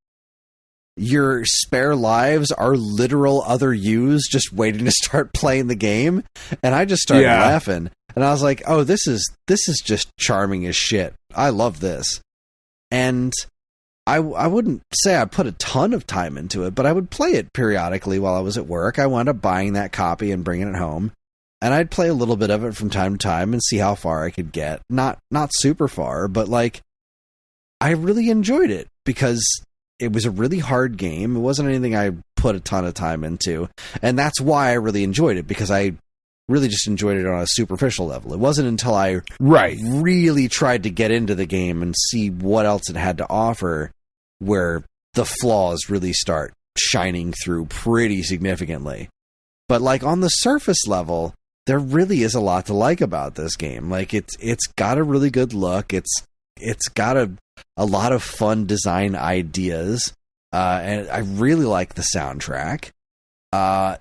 B: your spare lives are literal other yous just waiting to start playing the game. And I just started laughing. And I was like, oh, this is just charming as shit. I love this. And I wouldn't say I put a ton of time into it, but I would play it periodically while I was at work. I wound up buying that copy and bringing it home. And I'd play a little bit of it from time to time and see how far I could get. Not super far, but like I really enjoyed it because it was a really hard game. It wasn't anything I put a ton of time into. And that's why I really enjoyed it, because I really just enjoyed it on a superficial level. It wasn't until I really tried to get into the game and see what else it had to offer where the flaws really start shining through pretty significantly. But like on the surface level, there really is a lot to like about this game. Like it's got a really good look. It's got a lot of fun design ideas. And I really like the soundtrack.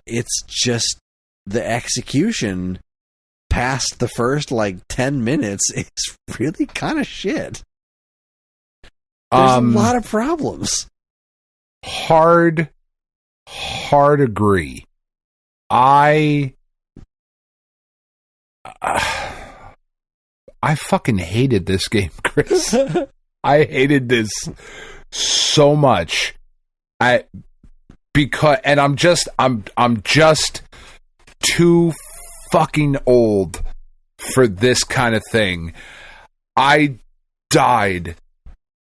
B: It's just the execution past the first like 10 minutes is really kind of shit. There's a lot of problems.
C: Hard agree. I fucking hated this game, Kris. I hated this so much. I'm just too fucking old for this kind of thing. I died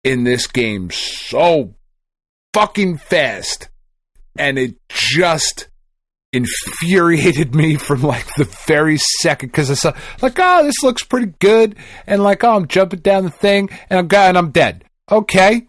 C: in this game so fucking fast, and it just infuriated me from like the very second, because I saw like, oh, this looks pretty good, and like, oh, I'm jumping down the thing and I'm dead. Okay,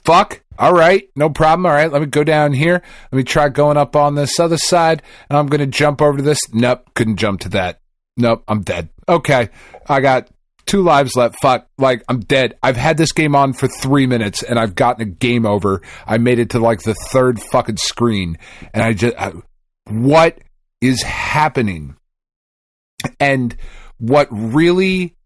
C: fuck. All right, no problem. All right, let me go down here. Let me try going up on this other side, and I'm going to jump over to this. Nope, couldn't jump to that. Nope, I'm dead. Okay, I got 2 lives left. Fuck, like, I'm dead. I've had this game on for 3 minutes, and I've gotten a game over. I made it to, like, the 3rd fucking screen, and what is happening? And what really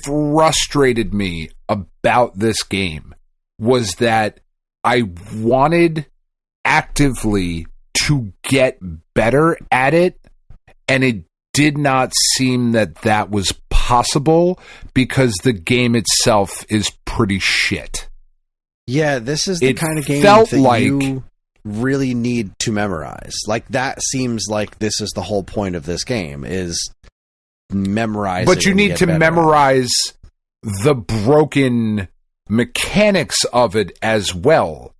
C: frustrated me about this game was that I wanted actively to get better at it, and it did not seem that was possible because the game itself is pretty shit.
B: Yeah, this is the kind of game that you really need to memorize. Like, that seems like this is the whole point of this game, is memorizing.
C: But you need to memorize the broken mechanics of it as well.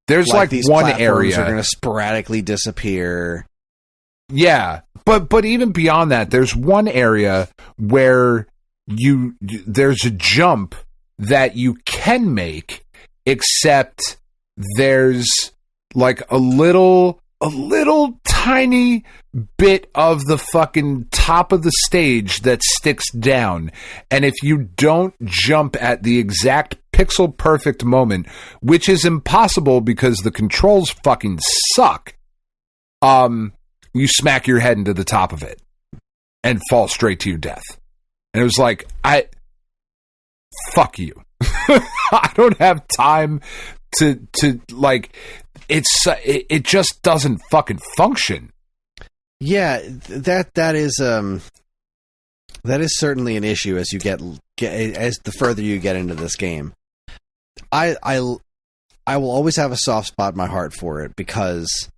C: There's like
B: these
C: one area
B: are going to sporadically disappear.
C: Yeah, but even beyond that, there's one area where there's a jump that you can make, except there's like a little tiny bit of the fucking top of the stage that sticks down, and if you don't jump at the exact pixel perfect moment, which is impossible because the controls fucking suck, you smack your head into the top of it and fall straight to your death. And it was like, fuck you. I don't have time to like, it just doesn't fucking function.
B: Yeah, that is certainly an issue as you get as the further you get into this game. I will always have a soft spot in my heart for it because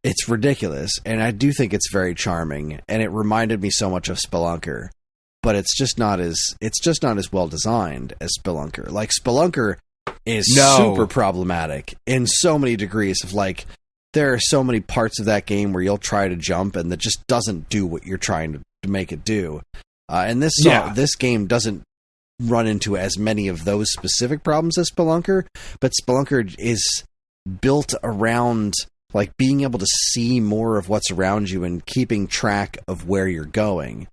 B: it's ridiculous, and I do think it's very charming, and it reminded me so much of Spelunker, but it's just not as well designed as Spelunker. Like, Spelunker is super problematic in so many degrees of, like, there are so many parts of that game where you'll try to jump and that just doesn't do what you're trying to make it do. And this game doesn't run into as many of those specific problems as Spelunker, but Spelunker is built around, like, being able to see more of what's around you and keeping track of where you're going.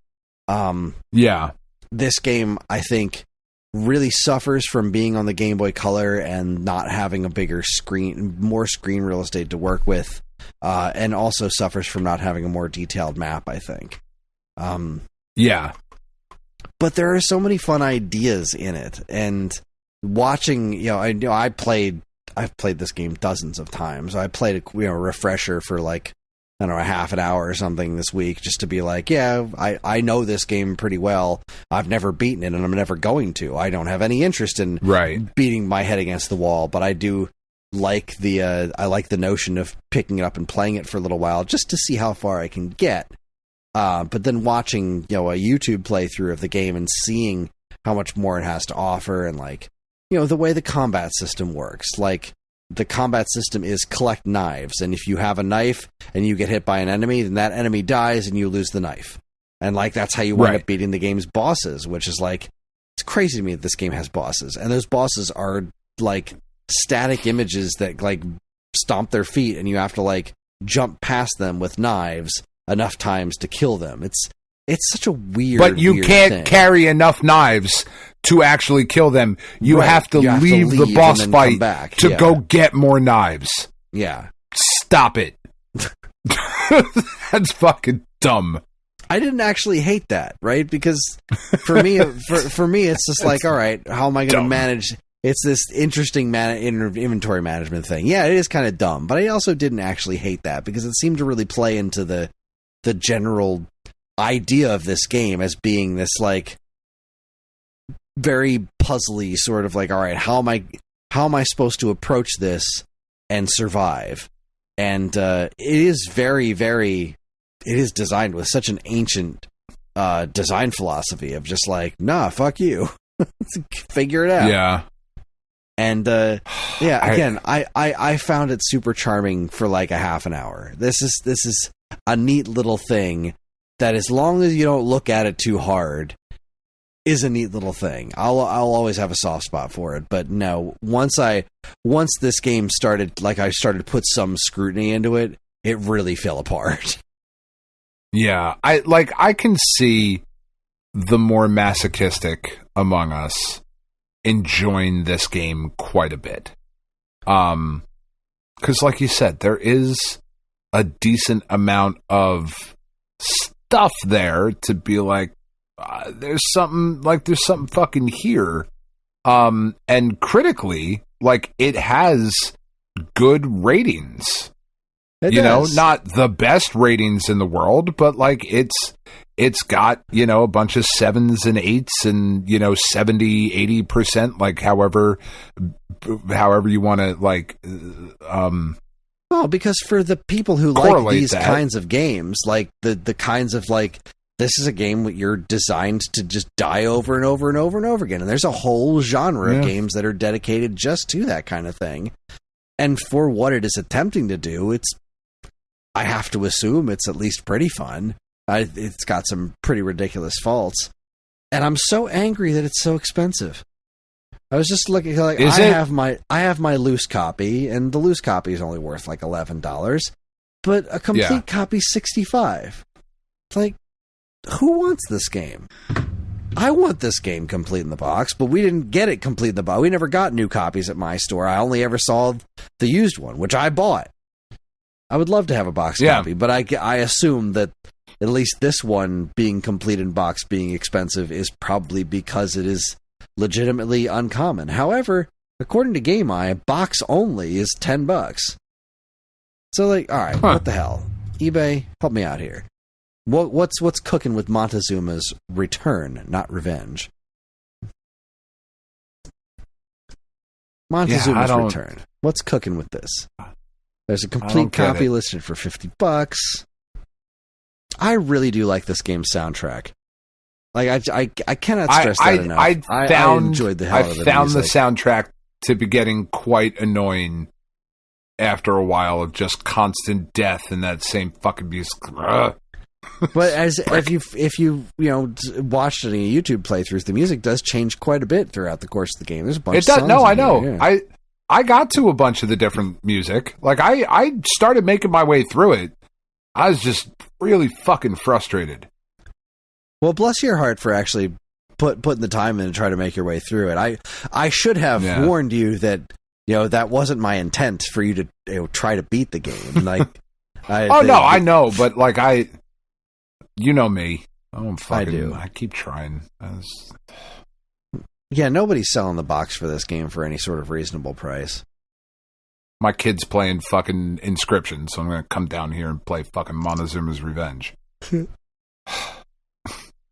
B: This game, I think, really suffers from being on the Game Boy Color and not having a bigger screen, more screen real estate to work with, and also suffers from not having a more detailed map, I think. But there are so many fun ideas in it, and watching, I've played this game dozens of times. I played a refresher for, like, I don't know, a half an hour or something this week, just to be like, I know this game pretty well. I've never beaten it, and I'm never going to. I don't have any interest in beating my head against the wall, but I do like the notion of picking it up and playing it for a little while, just to see how far I can get. But then watching, a YouTube playthrough of the game and seeing how much more it has to offer, and, like, the way the combat system works, like, the combat system is collect knives, and if you have a knife and you get hit by an enemy, then that enemy dies and you lose the knife. And, like, that's how you wind up beating the game's bosses, which is, like, it's crazy to me that this game has bosses. And those bosses are, like, static images that, like, stomp their feet, and you have to, like, jump past them with knives enough times to kill them. It's such a weird
C: But you can't
B: thing.
C: carry enough knives to actually kill them. You have to leave the boss fight to go get more knives.
B: Yeah.
C: Stop it. That's fucking dumb.
B: I didn't actually hate that, right? Because for me, it's just like, all right, how am I going to manage? It's this interesting inventory management thing. Yeah, it is kind of dumb, but I also didn't actually hate that because it seemed to really play into the general idea of this game as being this, like, very puzzly sort of, like, all right, how am I supposed to approach this and survive? And it is very, very, it is designed with such an ancient design philosophy of just like, nah, fuck you, figure it out.
C: Yeah.
B: And again, I found it super charming for like a half an hour. This is a neat little thing that, as long as you don't look at it too hard, is a neat little thing. I'll always have a soft spot for it. But no, once this game started, like, I started to put some scrutiny into it, it really fell apart.
C: Yeah, I can see the more masochistic among us enjoying this game quite a bit. Because like you said, there is a decent amount of stuff there to be like, there's something fucking here. And critically, like, it has good ratings.
B: It
C: does. Not the best ratings in the world, but like it's got, a bunch of 7s and 8s and, 70-80%, like however you want to, like,
B: well, because for the people who like these kinds of games, like the kinds of, like, this is a game that you're designed to just die over and over and over and over again. And there's a whole genre of games that are dedicated just to that kind of thing. And for what it is attempting to do, I have to assume it's at least pretty fun. It's got some pretty ridiculous faults. And I'm so angry that it's so expensive. I was just looking, like, I have my loose copy, and the loose copy is only worth like $11, but a complete copy $65. It's like, who wants this game? I want this game complete in the box, but we didn't get it complete in the box. We never got new copies at my store. I only ever saw the used one, which I bought. I would love to have a box copy, but I assume that at least this one being complete in box being expensive is probably because it is legitimately uncommon. However, according to GameEye, box only is $10. So, like, all right, what the hell? eBay, help me out here. What's cooking with Montezuma's Return, not Revenge? Montezuma's Return. What's cooking with this? There's a complete copy listed for $50. I really do like this game's soundtrack. Like I cannot stress that enough. I enjoyed the hell out of it. I found
C: the soundtrack to be getting quite annoying after a while of just constant death and that same fucking music.
B: But if you watched any YouTube playthroughs, the music does change quite a bit throughout the course of the game. There's a bunch. It does.
C: No, I know. Yeah. I got to a bunch of the different music. Like I started making my way through it. I was just really fucking frustrated.
B: Well, bless your heart for actually putting the time in to try to make your way through it. I should have warned you that that wasn't my intent for you to try to beat the game. Like,
C: I know, but like you know me.
B: I do.
C: I keep trying.
B: Yeah, nobody's selling the box for this game for any sort of reasonable price.
C: My kid's playing fucking Inscription, so I'm going to come down here and play fucking Montezuma's Revenge.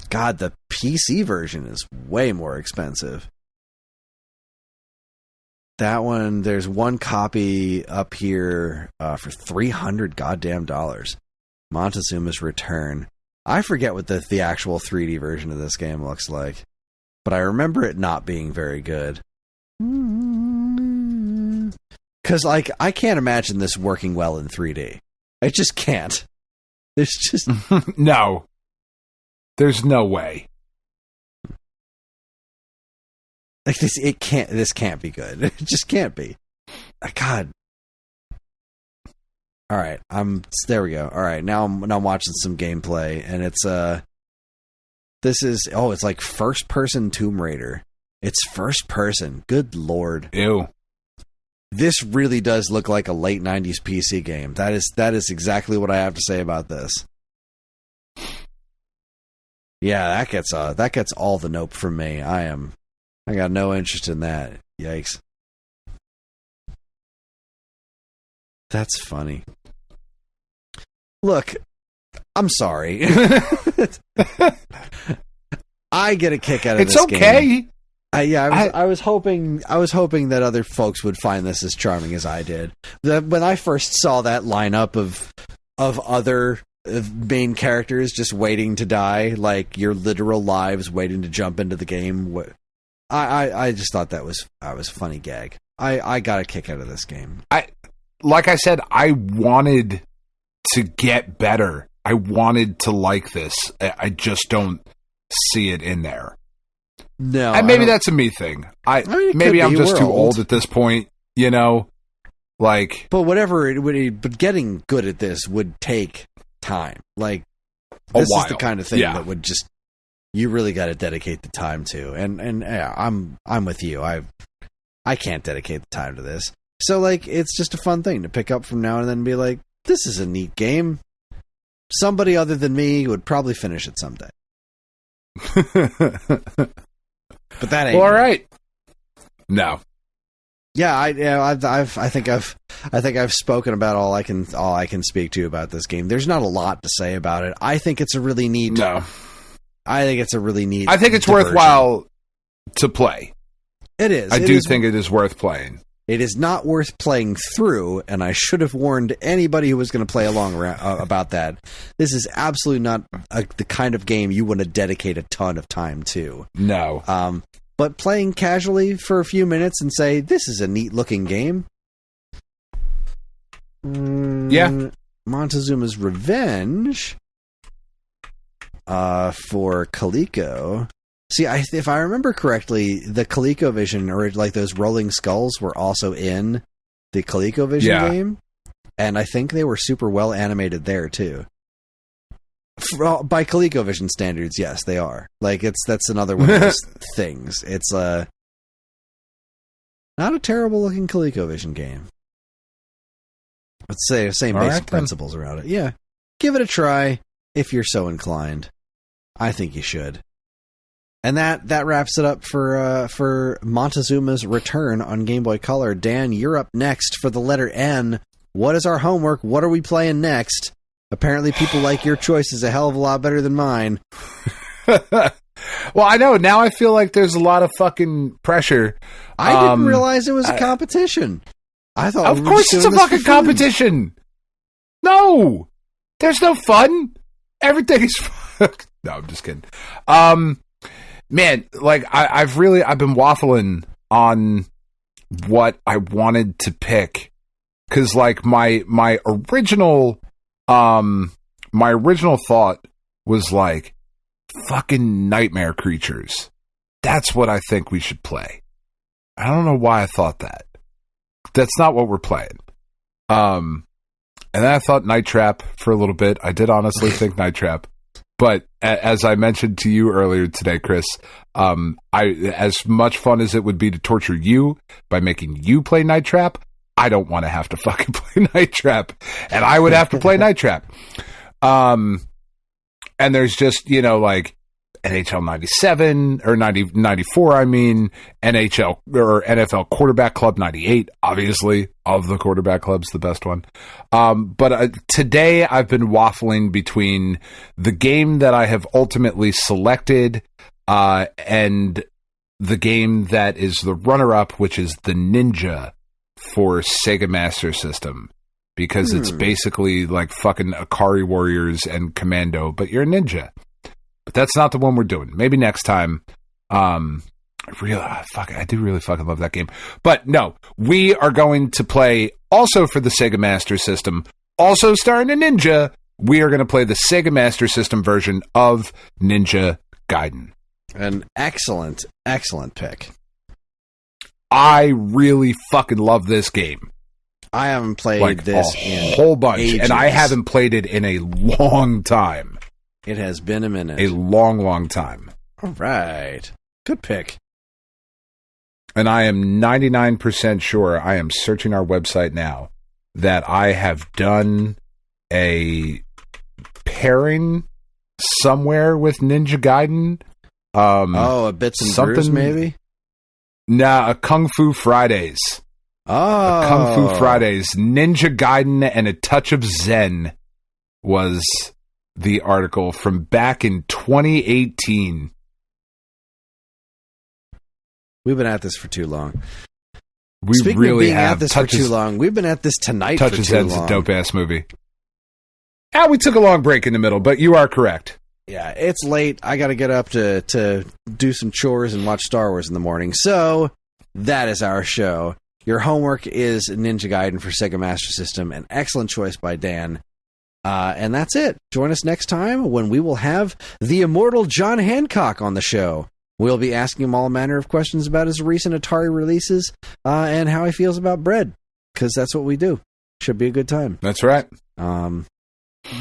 B: God, the PC version is way more expensive. That one, there's one copy up here for $300 goddamn dollars. Montezuma's Return. I forget what the actual 3D version of this game looks like, but I remember it not being very good. Because, like, I can't imagine this working well in 3D. I just can't. There's just...
C: No. There's no way.
B: Like, this can't be good. It just can't be. God. All right, there we go. All right, now I'm watching some gameplay, and it's it's like first person Tomb Raider. It's first person. Good lord.
C: Ew.
B: This really does look like a late 90s PC game. That is exactly what I have to say about this. Yeah, that gets all the nope from me. I got no interest in that. Yikes. That's funny. Look, I'm sorry. I get a kick out of this game. It's okay. I was hoping that other folks would find this as charming as I did. When I first saw that lineup of other main characters just waiting to die, like your literal lives waiting to jump into the game, I just thought that was a funny gag. I got a kick out of this game.
C: Like I said, I wanted to get better. I wanted to like this. I just don't see it in there.
B: No,
C: and maybe that's a me thing. Maybe I'm just too old at this point, like.
B: But whatever it would, but getting good at this would take time. Like, this is the kind of thing that would just, you really got to dedicate the time to. And yeah, I'm with you. I can't dedicate the time to this. So, like, it's just a fun thing to pick up from now and then and be like, this is a neat game. Somebody other than me would probably finish it someday. But that ain't
C: all right. No.
B: Yeah, I think I've spoken about all I can speak to about this game. There's not a lot to say about it. I think it's a really neat.
C: No.
B: I think it's a really neat.
C: I think it's worthwhile to play.
B: It is.
C: I do think it is worth playing.
B: It is not worth playing through, and I should have warned anybody who was going to play along about that. This is absolutely not the kind of game you want to dedicate a ton of time to.
C: No.
B: But playing casually for a few minutes and say, this is a neat-looking game.
C: Yeah.
B: Montezuma's Revenge for Coleco. See, if I remember correctly, the ColecoVision, or like those rolling skulls, were also in the ColecoVision game, and I think they were super well animated there too. By ColecoVision standards, yes, they are. Like that's another one of those things. It's not a terrible looking ColecoVision game. Let's say same basic principles around it. Yeah, give it a try if you're so inclined. I think you should. And that wraps it up for Montezuma's Return on Game Boy Color. Dan, you're up next for the letter N. What is our homework? What are we playing next? Apparently people like your choices a hell of a lot better than mine.
C: Well, I know. Now I feel like there's a lot of fucking pressure.
B: I didn't realize it was a competition. I thought
C: of course it's a fucking competition. No, there's no fun. Everything is fun. No, I'm just kidding. Man, like I've been waffling on what I wanted to pick, because like my original thought was like fucking Nightmare Creatures. That's what I think we should play. I don't know why I thought that. That's not what we're playing. And then I thought Night Trap for a little bit. I did honestly think Night Trap. But as I mentioned to you earlier today, Kris, as much fun as it would be to torture you by making you play Night Trap, I don't want to have to fucking play Night Trap. And I would have to play Night Trap. And there's just, like NHL 97 or 94, I mean, NHL or NFL Quarterback Club 98, obviously, of the quarterback clubs, the best one. But today I've been waffling between the game that I have ultimately selected and the game that is the runner-up, which is the Ninja for Sega Master System. Because it's basically like fucking Akari Warriors and Commando, but you're a ninja. But that's not the one we're doing. Maybe next time. I do really fucking love that game. But no, we are going to play also for the Sega Master System, also starring a ninja. We are going to play the Sega Master System version of Ninja Gaiden.
B: An excellent, excellent pick.
C: I really fucking love this game.
B: I haven't played this in
C: a whole bunch,
B: ages.
C: and I haven't played it in a long time.
B: It has been a minute.
C: A long, long time.
B: All right. Good pick.
C: And I am 99% sure, I am searching our website now, that I have done a pairing somewhere with Ninja Gaiden.
B: A Bits and Brews, maybe?
C: Nah, a Kung Fu Fridays.
B: Oh.
C: A Kung Fu Fridays. Ninja Gaiden and a Touch of Zen was the article from back in 2018.
B: We've been at this for too long.
C: Speaking really
B: of being
C: have.
B: At this for too long. We've been at this tonight
C: Touch
B: for
C: of
B: too
C: Zen's
B: long.
C: a dope-ass movie. We took a long break in the middle, but you are correct.
B: Yeah, it's late. I got to get up to do some chores and watch Star Wars in the morning. So that is our show. Your homework is Ninja Gaiden for Sega Master System. An excellent choice by Dan. And that's it. Join us next time when we will have the immortal John Hancock on the show. We'll be asking him all manner of questions about his recent Atari releases and how he feels about bread, because that's what we do. Should be a good time.
C: That's right.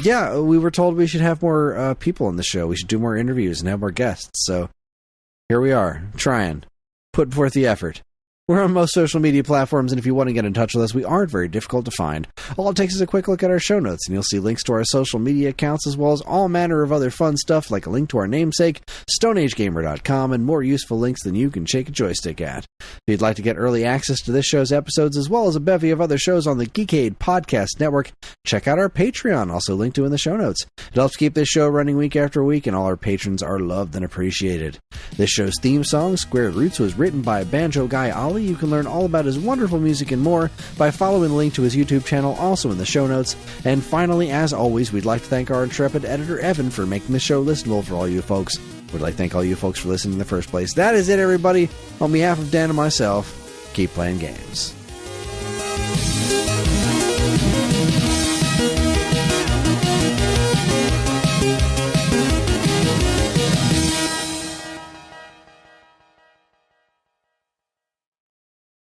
B: Yeah, we were told we should have more people on the show. We should do more interviews and have more guests. So here we are, trying, putting forth the effort. We're on most social media platforms, and if you want to get in touch with us, we aren't very difficult to find. All it takes is a quick look at our show notes, and you'll see links to our social media accounts, as well as all manner of other fun stuff, like a link to our namesake, StoneAgeGamer.com, and more useful links than you can shake a joystick at. If you'd like to get early access to this show's episodes, as well as a bevy of other shows on the Geekade Podcast Network, check out our Patreon, also linked to in the show notes. It helps keep this show running week after week, and all our patrons are loved and appreciated. This show's theme song, Squared Roots, was written by Banjo Guy Ollie. You can learn all about his wonderful music and more by following the link to his YouTube channel, also in the show notes. And finally, as always, we'd like to thank our intrepid editor, Evan, for making the show listenable for all you folks. We'd like to thank all you folks for listening in the first place. That is it, everybody. On behalf of Dan and myself, keep playing games.